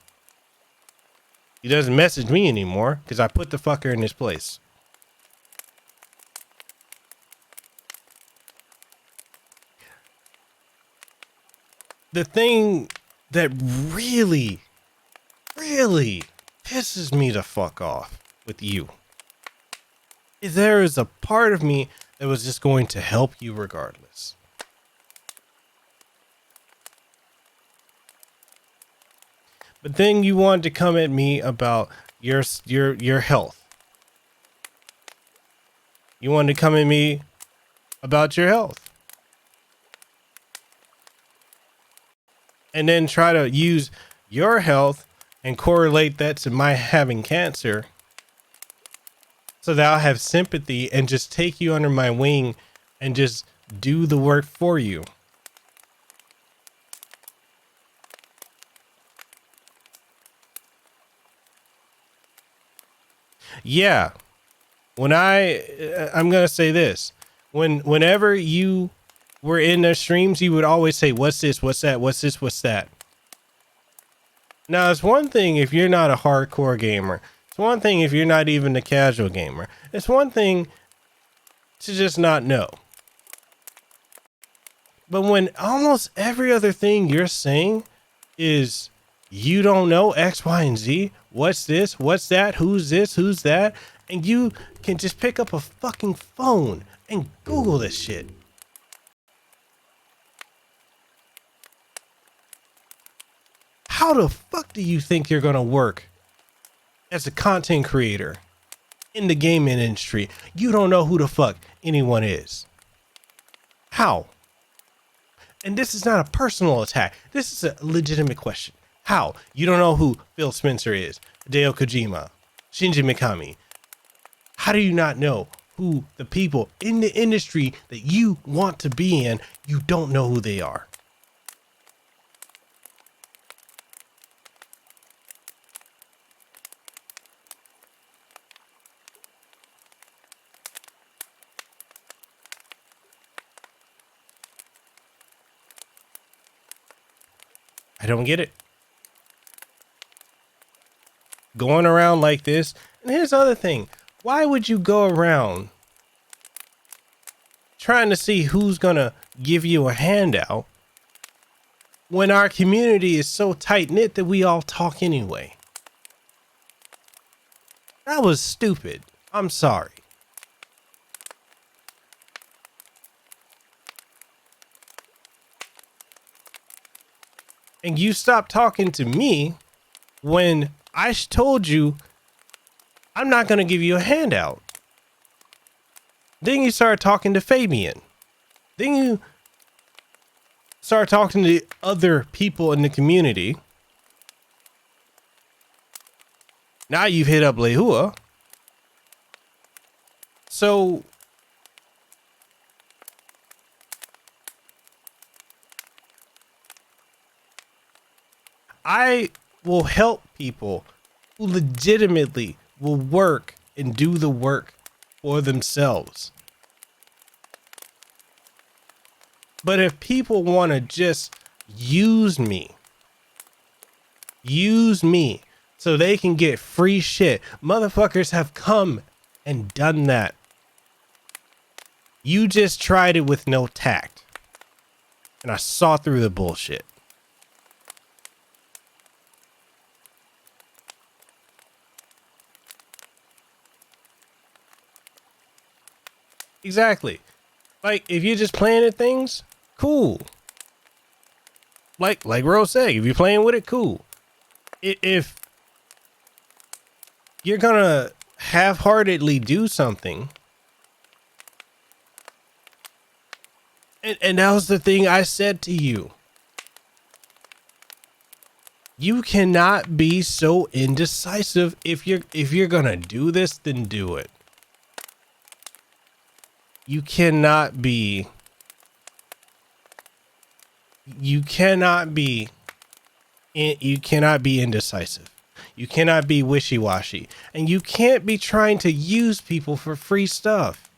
He doesn't message me anymore because I put the fucker in this place. the thing that really pisses me the fuck off with you is there is a part of me that was just going to help you regardless. But then you wanted to come at me about your health. You wanted to come at me about your health. And then try to use your health and correlate that to my having cancer so that I'll have sympathy and just take you under my wing and just do the work for you. Yeah. I'm going to say this. Whenever you were in their streams, you would always say, what's this? What's that? What's this? What's that? Now, it's one thing if you're not a hardcore gamer. It's one thing if you're not even a casual gamer. It's one thing to just not know. But when almost every other thing you're saying is you don't know X, Y, and Z, what's this? What's that? Who's this? Who's that? And you can just pick up a fucking phone and Google this shit. How the fuck do you think you're gonna work as a content creator in the gaming industry? You don't know who the fuck anyone is. How? And this is not a personal attack. This is a legitimate question. How? You don't know who Phil Spencer is, Hideo Kojima, Shinji Mikami. How do you not know who the people in the industry that you want to be in, you don't know who they are? I don't get it. Going around like this. And here's the other thing. Why would you go around trying to see who's going to give you a handout when our community is so tight knit that we all talk anyway? That was stupid. I'm sorry. And you stopped talking to me when I told you I'm not going to give you a handout. Then you started talking to Fabian. Then you started talking to other people in the community. Now you've hit up Lehua. So I will help people who legitimately will work and do the work for themselves. But if people want to just use me so they can get free shit, motherfuckers have come and done that. You just tried it with no tact. And I saw through the bullshit. Exactly. Like, if you're just playing at things, cool. Like Rose said, if you're playing with it, cool. If you're gonna half-heartedly do something, and that was the thing I said to you. You cannot be so indecisive. If you're gonna do this, then do it. You cannot be indecisive. You cannot be wishy-washy. And you can't be trying to use people for free stuff.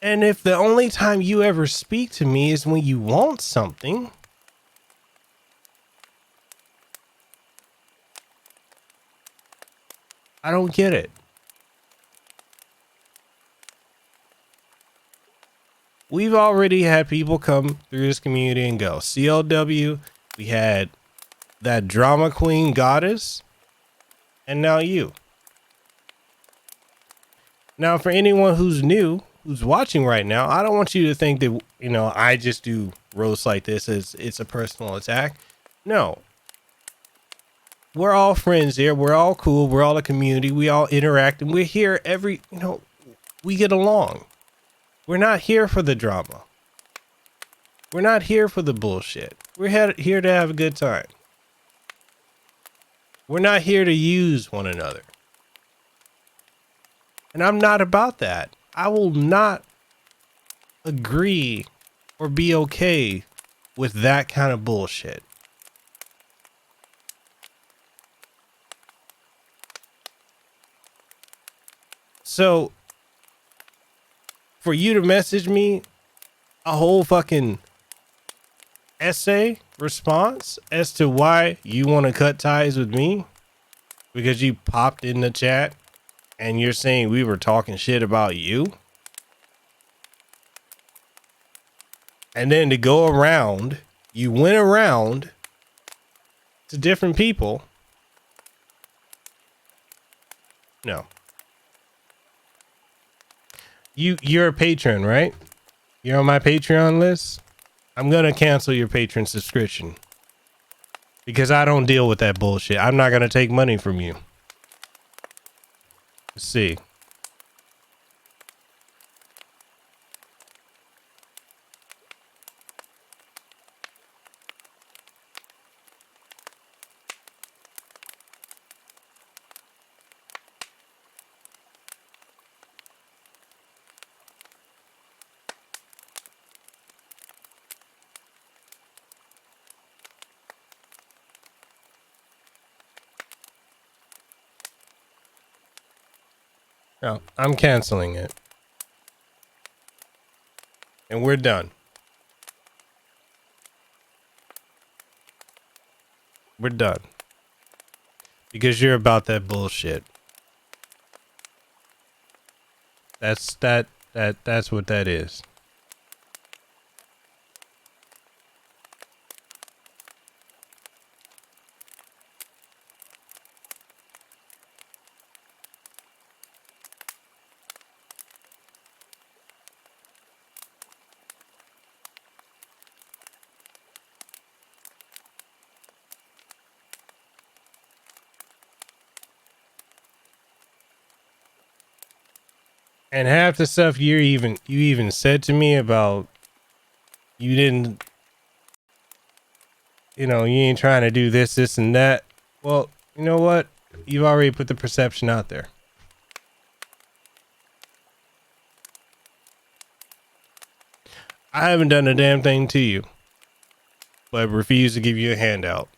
And if the only time you ever speak to me is when you want something, I don't get it. we've already had people come through this community and go. CLW, we had that drama queen goddess, and now you. Now, for anyone who's new, who's watching right now, I don't want you to think that, you know, I just do roasts like this as it's a personal attack. No. We're all friends here. We're all cool. We're all a community. We all interact, and we're here we get along. We're not here for the drama. We're not here for the bullshit. We're here to have a good time. We're not here to use one another. And I'm not about that. I will not agree or be okay with that kind of bullshit. So, for you to message me a whole fucking essay response as to why you want to cut ties with me because you popped in the chat and you're saying we were talking shit about you, and then to go around, you went around to different people. No. You're a patron, right? You're on my Patreon list. I'm going to cancel your patron subscription because I don't deal with that bullshit. I'm not going to take money from you. Let's see. No, I'm canceling it. And we're done. We're done. Because you're about that bullshit. That's what that is. And half the stuff you even said to me about you didn't, you ain't trying to do this and that. Well, you know what? You've already put the perception out there. I haven't done a damn thing to you, but refuse to give you a handout.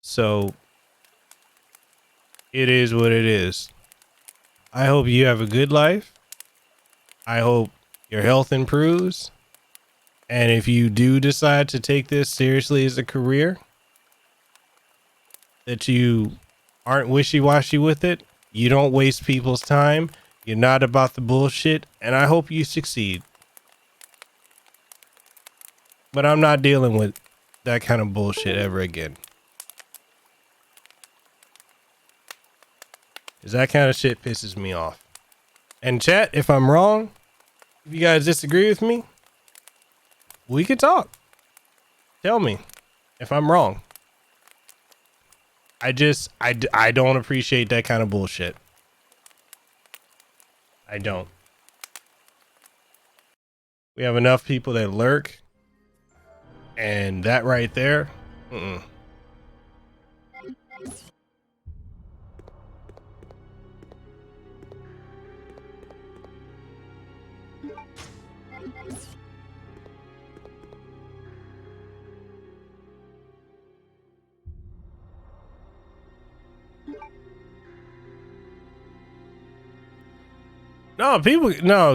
So it is what it is. I hope you have a good life. I hope your health improves. And if you do decide to take this seriously as a career, that you aren't wishy-washy with it. You don't waste people's time. You're not about the bullshit. And I hope you succeed. But I'm not dealing with that kind of bullshit ever again. Because that kind of shit pisses me off. And chat, if I'm wrong, if you guys disagree with me, we could talk. Tell me if I'm wrong. I don't appreciate that kind of bullshit. I don't. We have enough people that lurk. And that right there,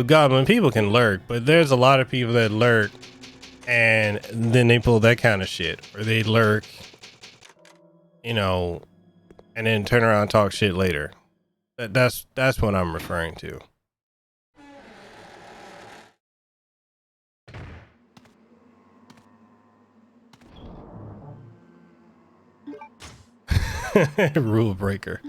Goblin, people can lurk, but there's a lot of people that lurk and then they pull that kind of shit, or they lurk, and then turn around and talk shit later. That's what I'm referring to. Rule breaker.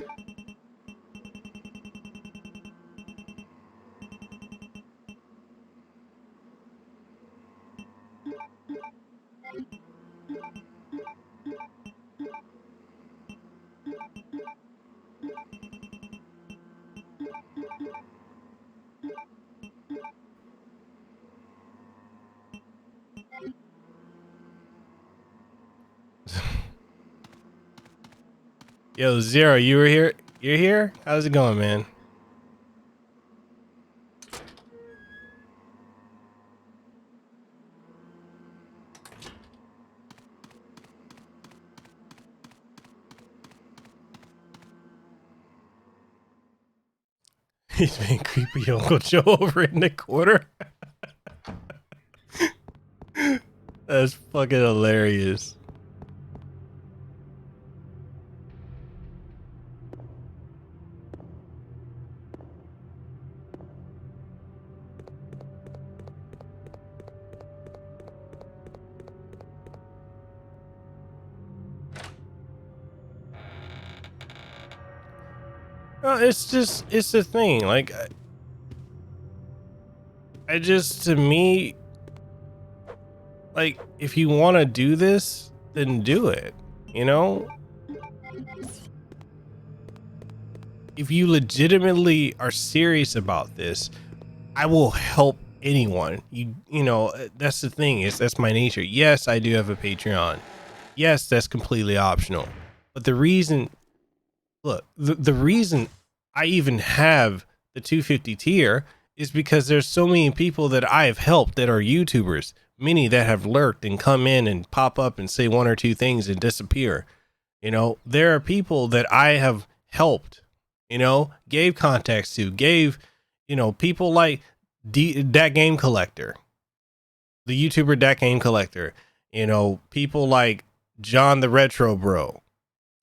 Yo, Zero, you were here? You're here? How's it going, man? He's being creepy Uncle Joe over in the corner. That's fucking hilarious. Well, it's the thing. Like, I just, to me, like, if you want to do this, then do it. You know? If you legitimately are serious about this, I will help anyone. You know, that's the thing, is that's my nature. Yes, I do have a Patreon. Yes, that's completely optional. But the reason, look, the reason I even have the 250 tier is because there's so many people that I have helped that are YouTubers, many that have lurked and come in and pop up and say one or two things and disappear. You know, there are people that I have helped, you know, gave contacts to, gave, you know, people like that Game Collector, the YouTuber that Game Collector, you know, people like John the Retro Bro,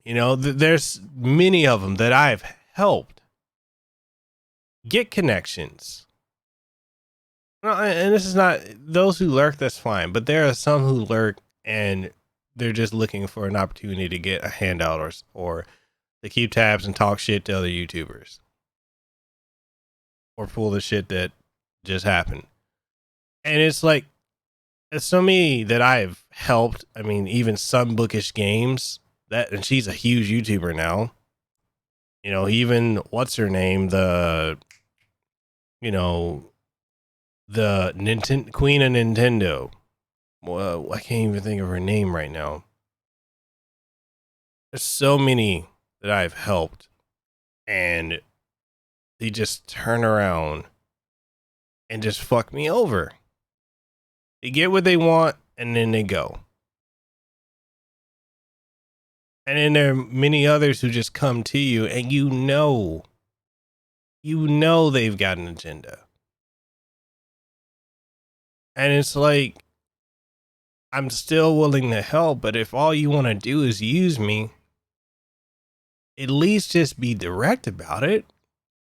you know, there's many of them that I've helped get connections. And this is not those who lurk, that's fine, but there are some who lurk and they're just looking for an opportunity to get a handout or to keep tabs and talk shit to other YouTubers or pull the shit that just happened. And it's like, it's so many that I've helped. I mean, even some Bookish Games, that, and she's a huge YouTuber now. You know, even what's her name, the, you know, the Queen of Nintendo. Well, I can't even think of her name right now. There's so many that I've helped, and they just turn around and just fuck me over. They get what they want, and then they go. And then there are many others who just come to you, and you know they've got an agenda. And it's like, I'm still willing to help, but if all you want to do is use me, at least just be direct about it.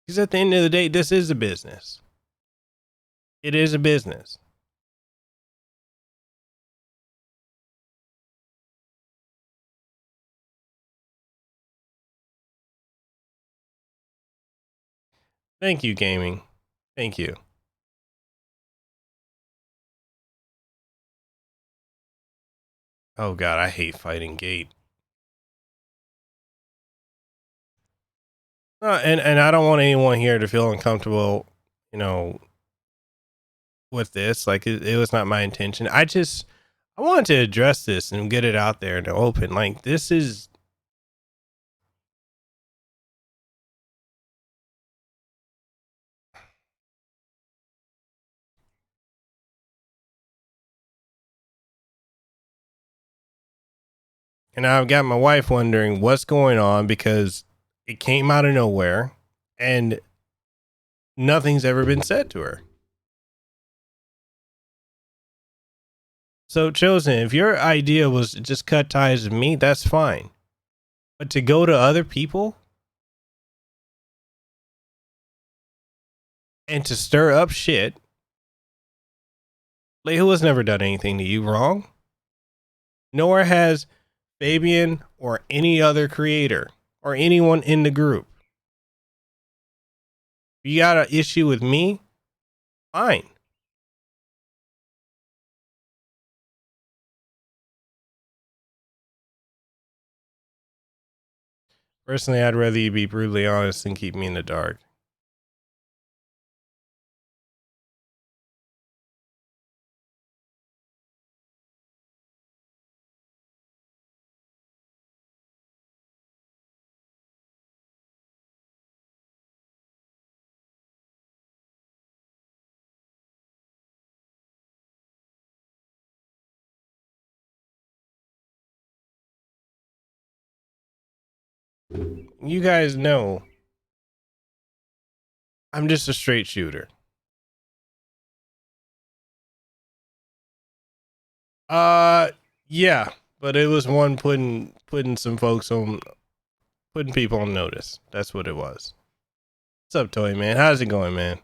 Because at the end of the day, this is a business. It is a business. Thank you, gaming. Thank you. Oh God, I hate fighting Gate. And I don't want anyone here to feel uncomfortable, you know, with this. Like, it was not my intention. I wanted to address this and get it out there in the open. Like, this is, and I've got my wife wondering what's going on because it came out of nowhere and nothing's ever been said to her. So, Chosen, if your idea was to just cut ties with me, that's fine. But to go to other people and to stir up shit, like, who has never done anything to you wrong? Nor has Fabian or any other creator or anyone in the group. If you got an issue with me, fine. Personally, I'd rather you be brutally honest and keep me in the dark. You guys know I'm just a straight shooter. Yeah, but it was one putting some folks on, putting people on notice. That's what it was. What's up, Toy Man? How's it going, man?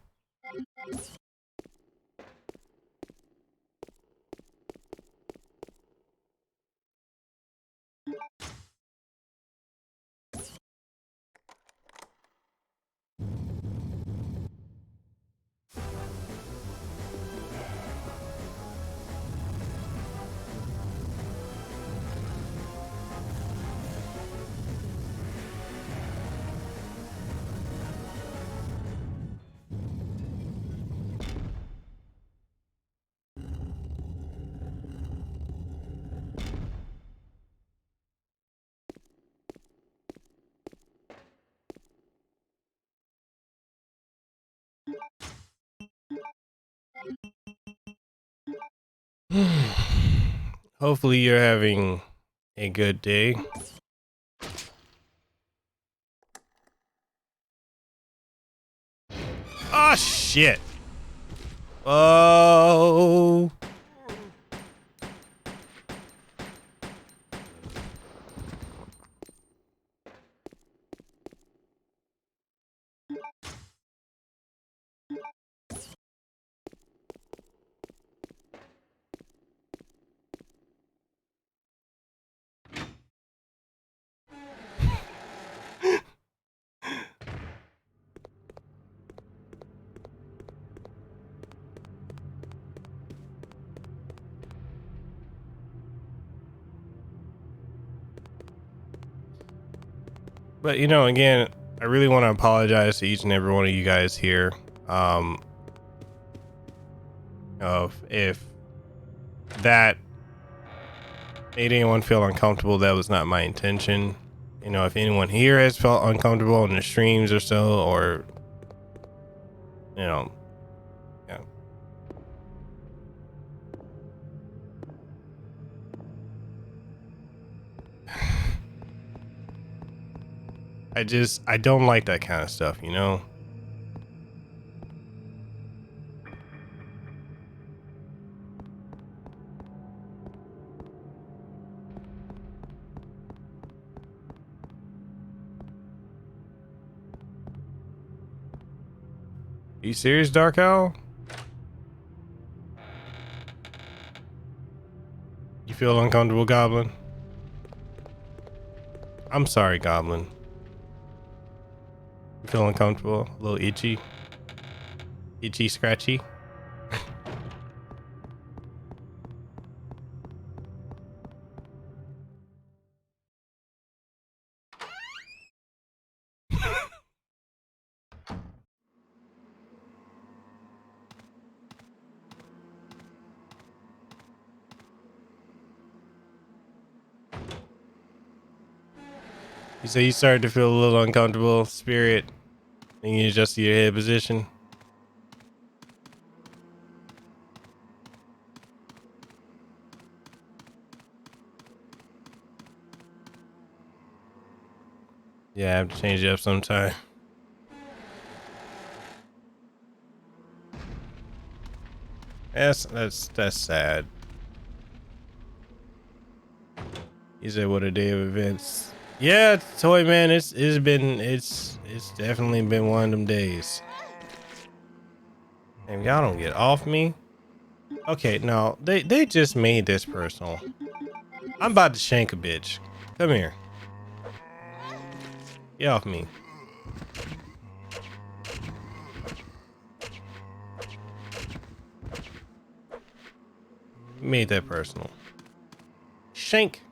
Hopefully you're having a good day. Oh shit. Oh. But you know, again, I really want to apologize to each and every one of you guys here. If that made anyone feel uncomfortable, that was not my intention. You know, if anyone here has felt uncomfortable in the streams or so, or you know, yeah. I don't like that kind of stuff, you know? Are you serious, Dark Owl? You feel uncomfortable, Goblin? I'm sorry, Goblin. You feel uncomfortable? A little itchy? Itchy, scratchy? You say you started to feel a little uncomfortable, Spirit, and you adjusted your head position. Yeah, I have to change it up sometime. That's sad. He said, "What a day of events." Yeah, Toy Man, it's definitely been one of them days. And y'all don't get off me. Okay, no, they just made this personal. I'm about to shank a bitch. Come here. Get off me. Made that personal. Shank.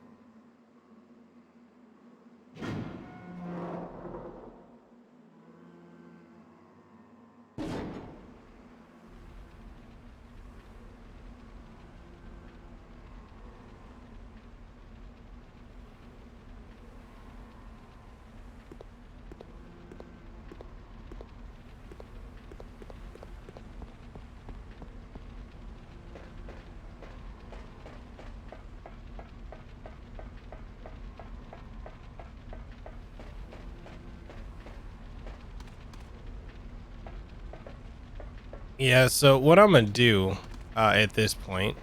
Yeah, so what I'm gonna do at this point,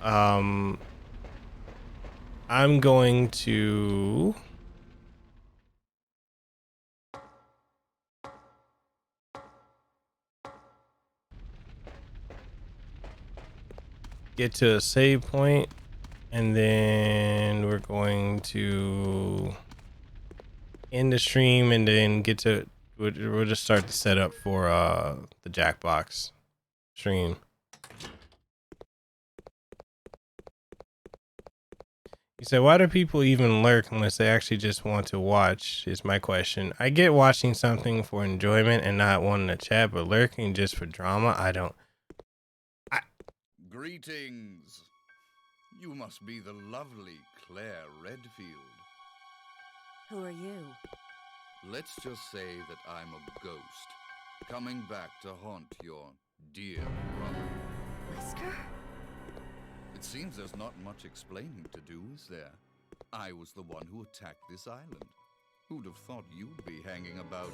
I'm going to get to a save point, and then we're going to end the stream, and then get to we'll just start the setup for the Jackbox stream. You said, why do people even lurk unless they actually just want to watch, is my question. I get watching something for enjoyment and not wanting to chat, but lurking just for drama, I don't. Greetings. You must be the lovely Claire Redfield. Who are you? Let's just say that I'm a ghost, coming back to haunt your dear brother. Whisker? It seems there's not much explaining to do, is there? I was the one who attacked this island. Who'd have thought you'd be hanging about?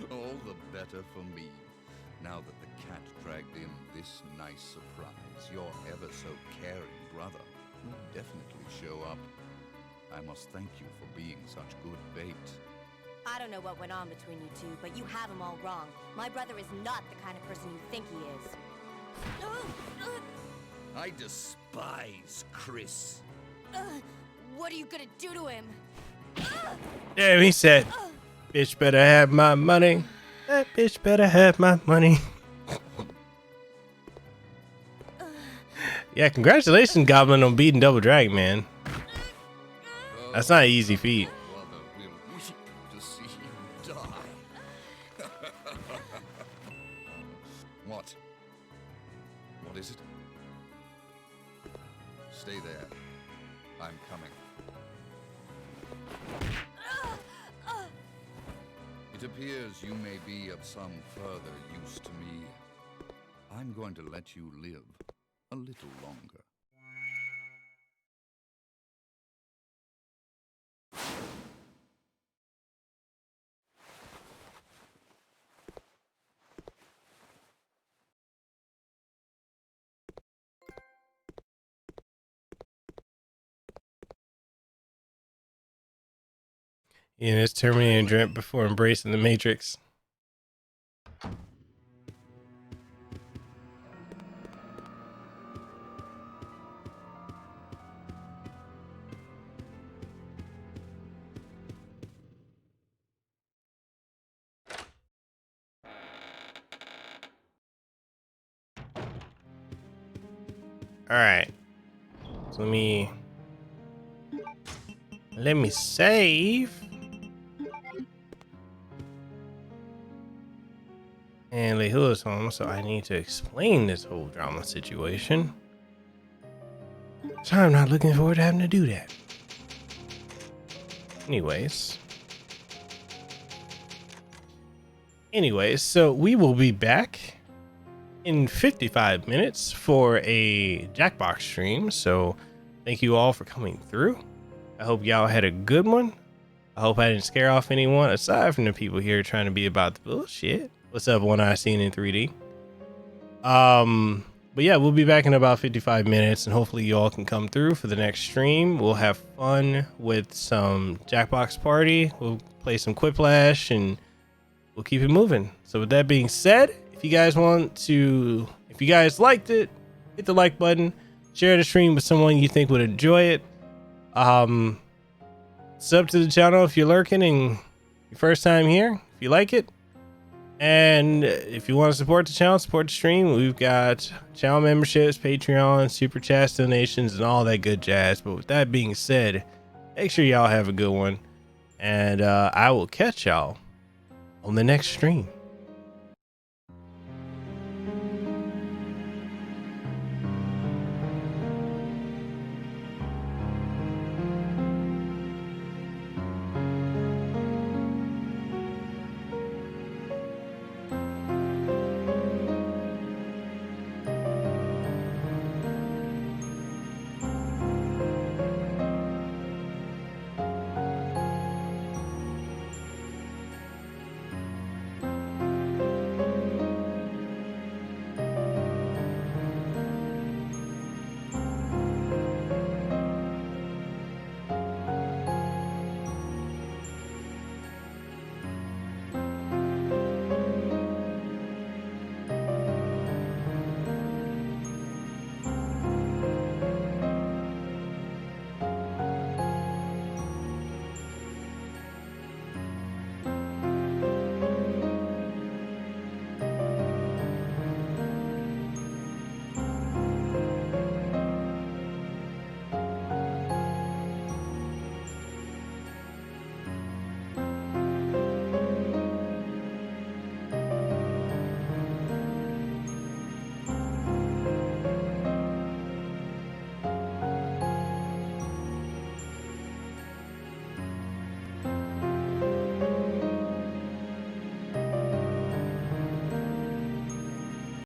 All the better for me. Now that the cat dragged in this nice surprise, your ever so caring brother will definitely show up. I must thank you for being such good bait. I don't know what went on between you two, but you have him all wrong. My brother is not the kind of person you think he is. I despise Chris. What are you gonna do to him? Damn, he said, bitch better have my money. That bitch better have my money. Yeah, congratulations, Goblin, on beating Double Dragon, man. That's not an easy feat. Brother will weep to see you die. What? What is it? Stay there. I'm coming. It appears you may be of some further use to me. I'm going to let you live a little longer. Yeah, it's Terminator dreamt before embracing the Matrix. All right, so let me save. And Lehua's home, so I need to explain this whole drama situation. So I'm not looking forward to having to do that. Anyways, so we will be back in 55 minutes for a Jackbox stream. So thank you all for coming through. I hope y'all had a good one. I hope I didn't scare off anyone aside from the people here trying to be about the bullshit. What's up, One Eye Seen in 3D? But yeah, we'll be back in about 55 minutes, and hopefully you all can come through for the next stream. We'll have fun with some Jackbox Party. We'll play some Quiplash, and we'll keep it moving. So with that being said, if you guys liked it, hit the like button. Share the stream with someone you think would enjoy it. Sub to the channel if you're lurking and your first time here, if you like it. And if you want to support the channel, support the stream, we've got channel memberships, Patreon, super chats, donations, and all that good jazz. But with that being said, make sure y'all have a good one. And I will catch y'all on the next stream.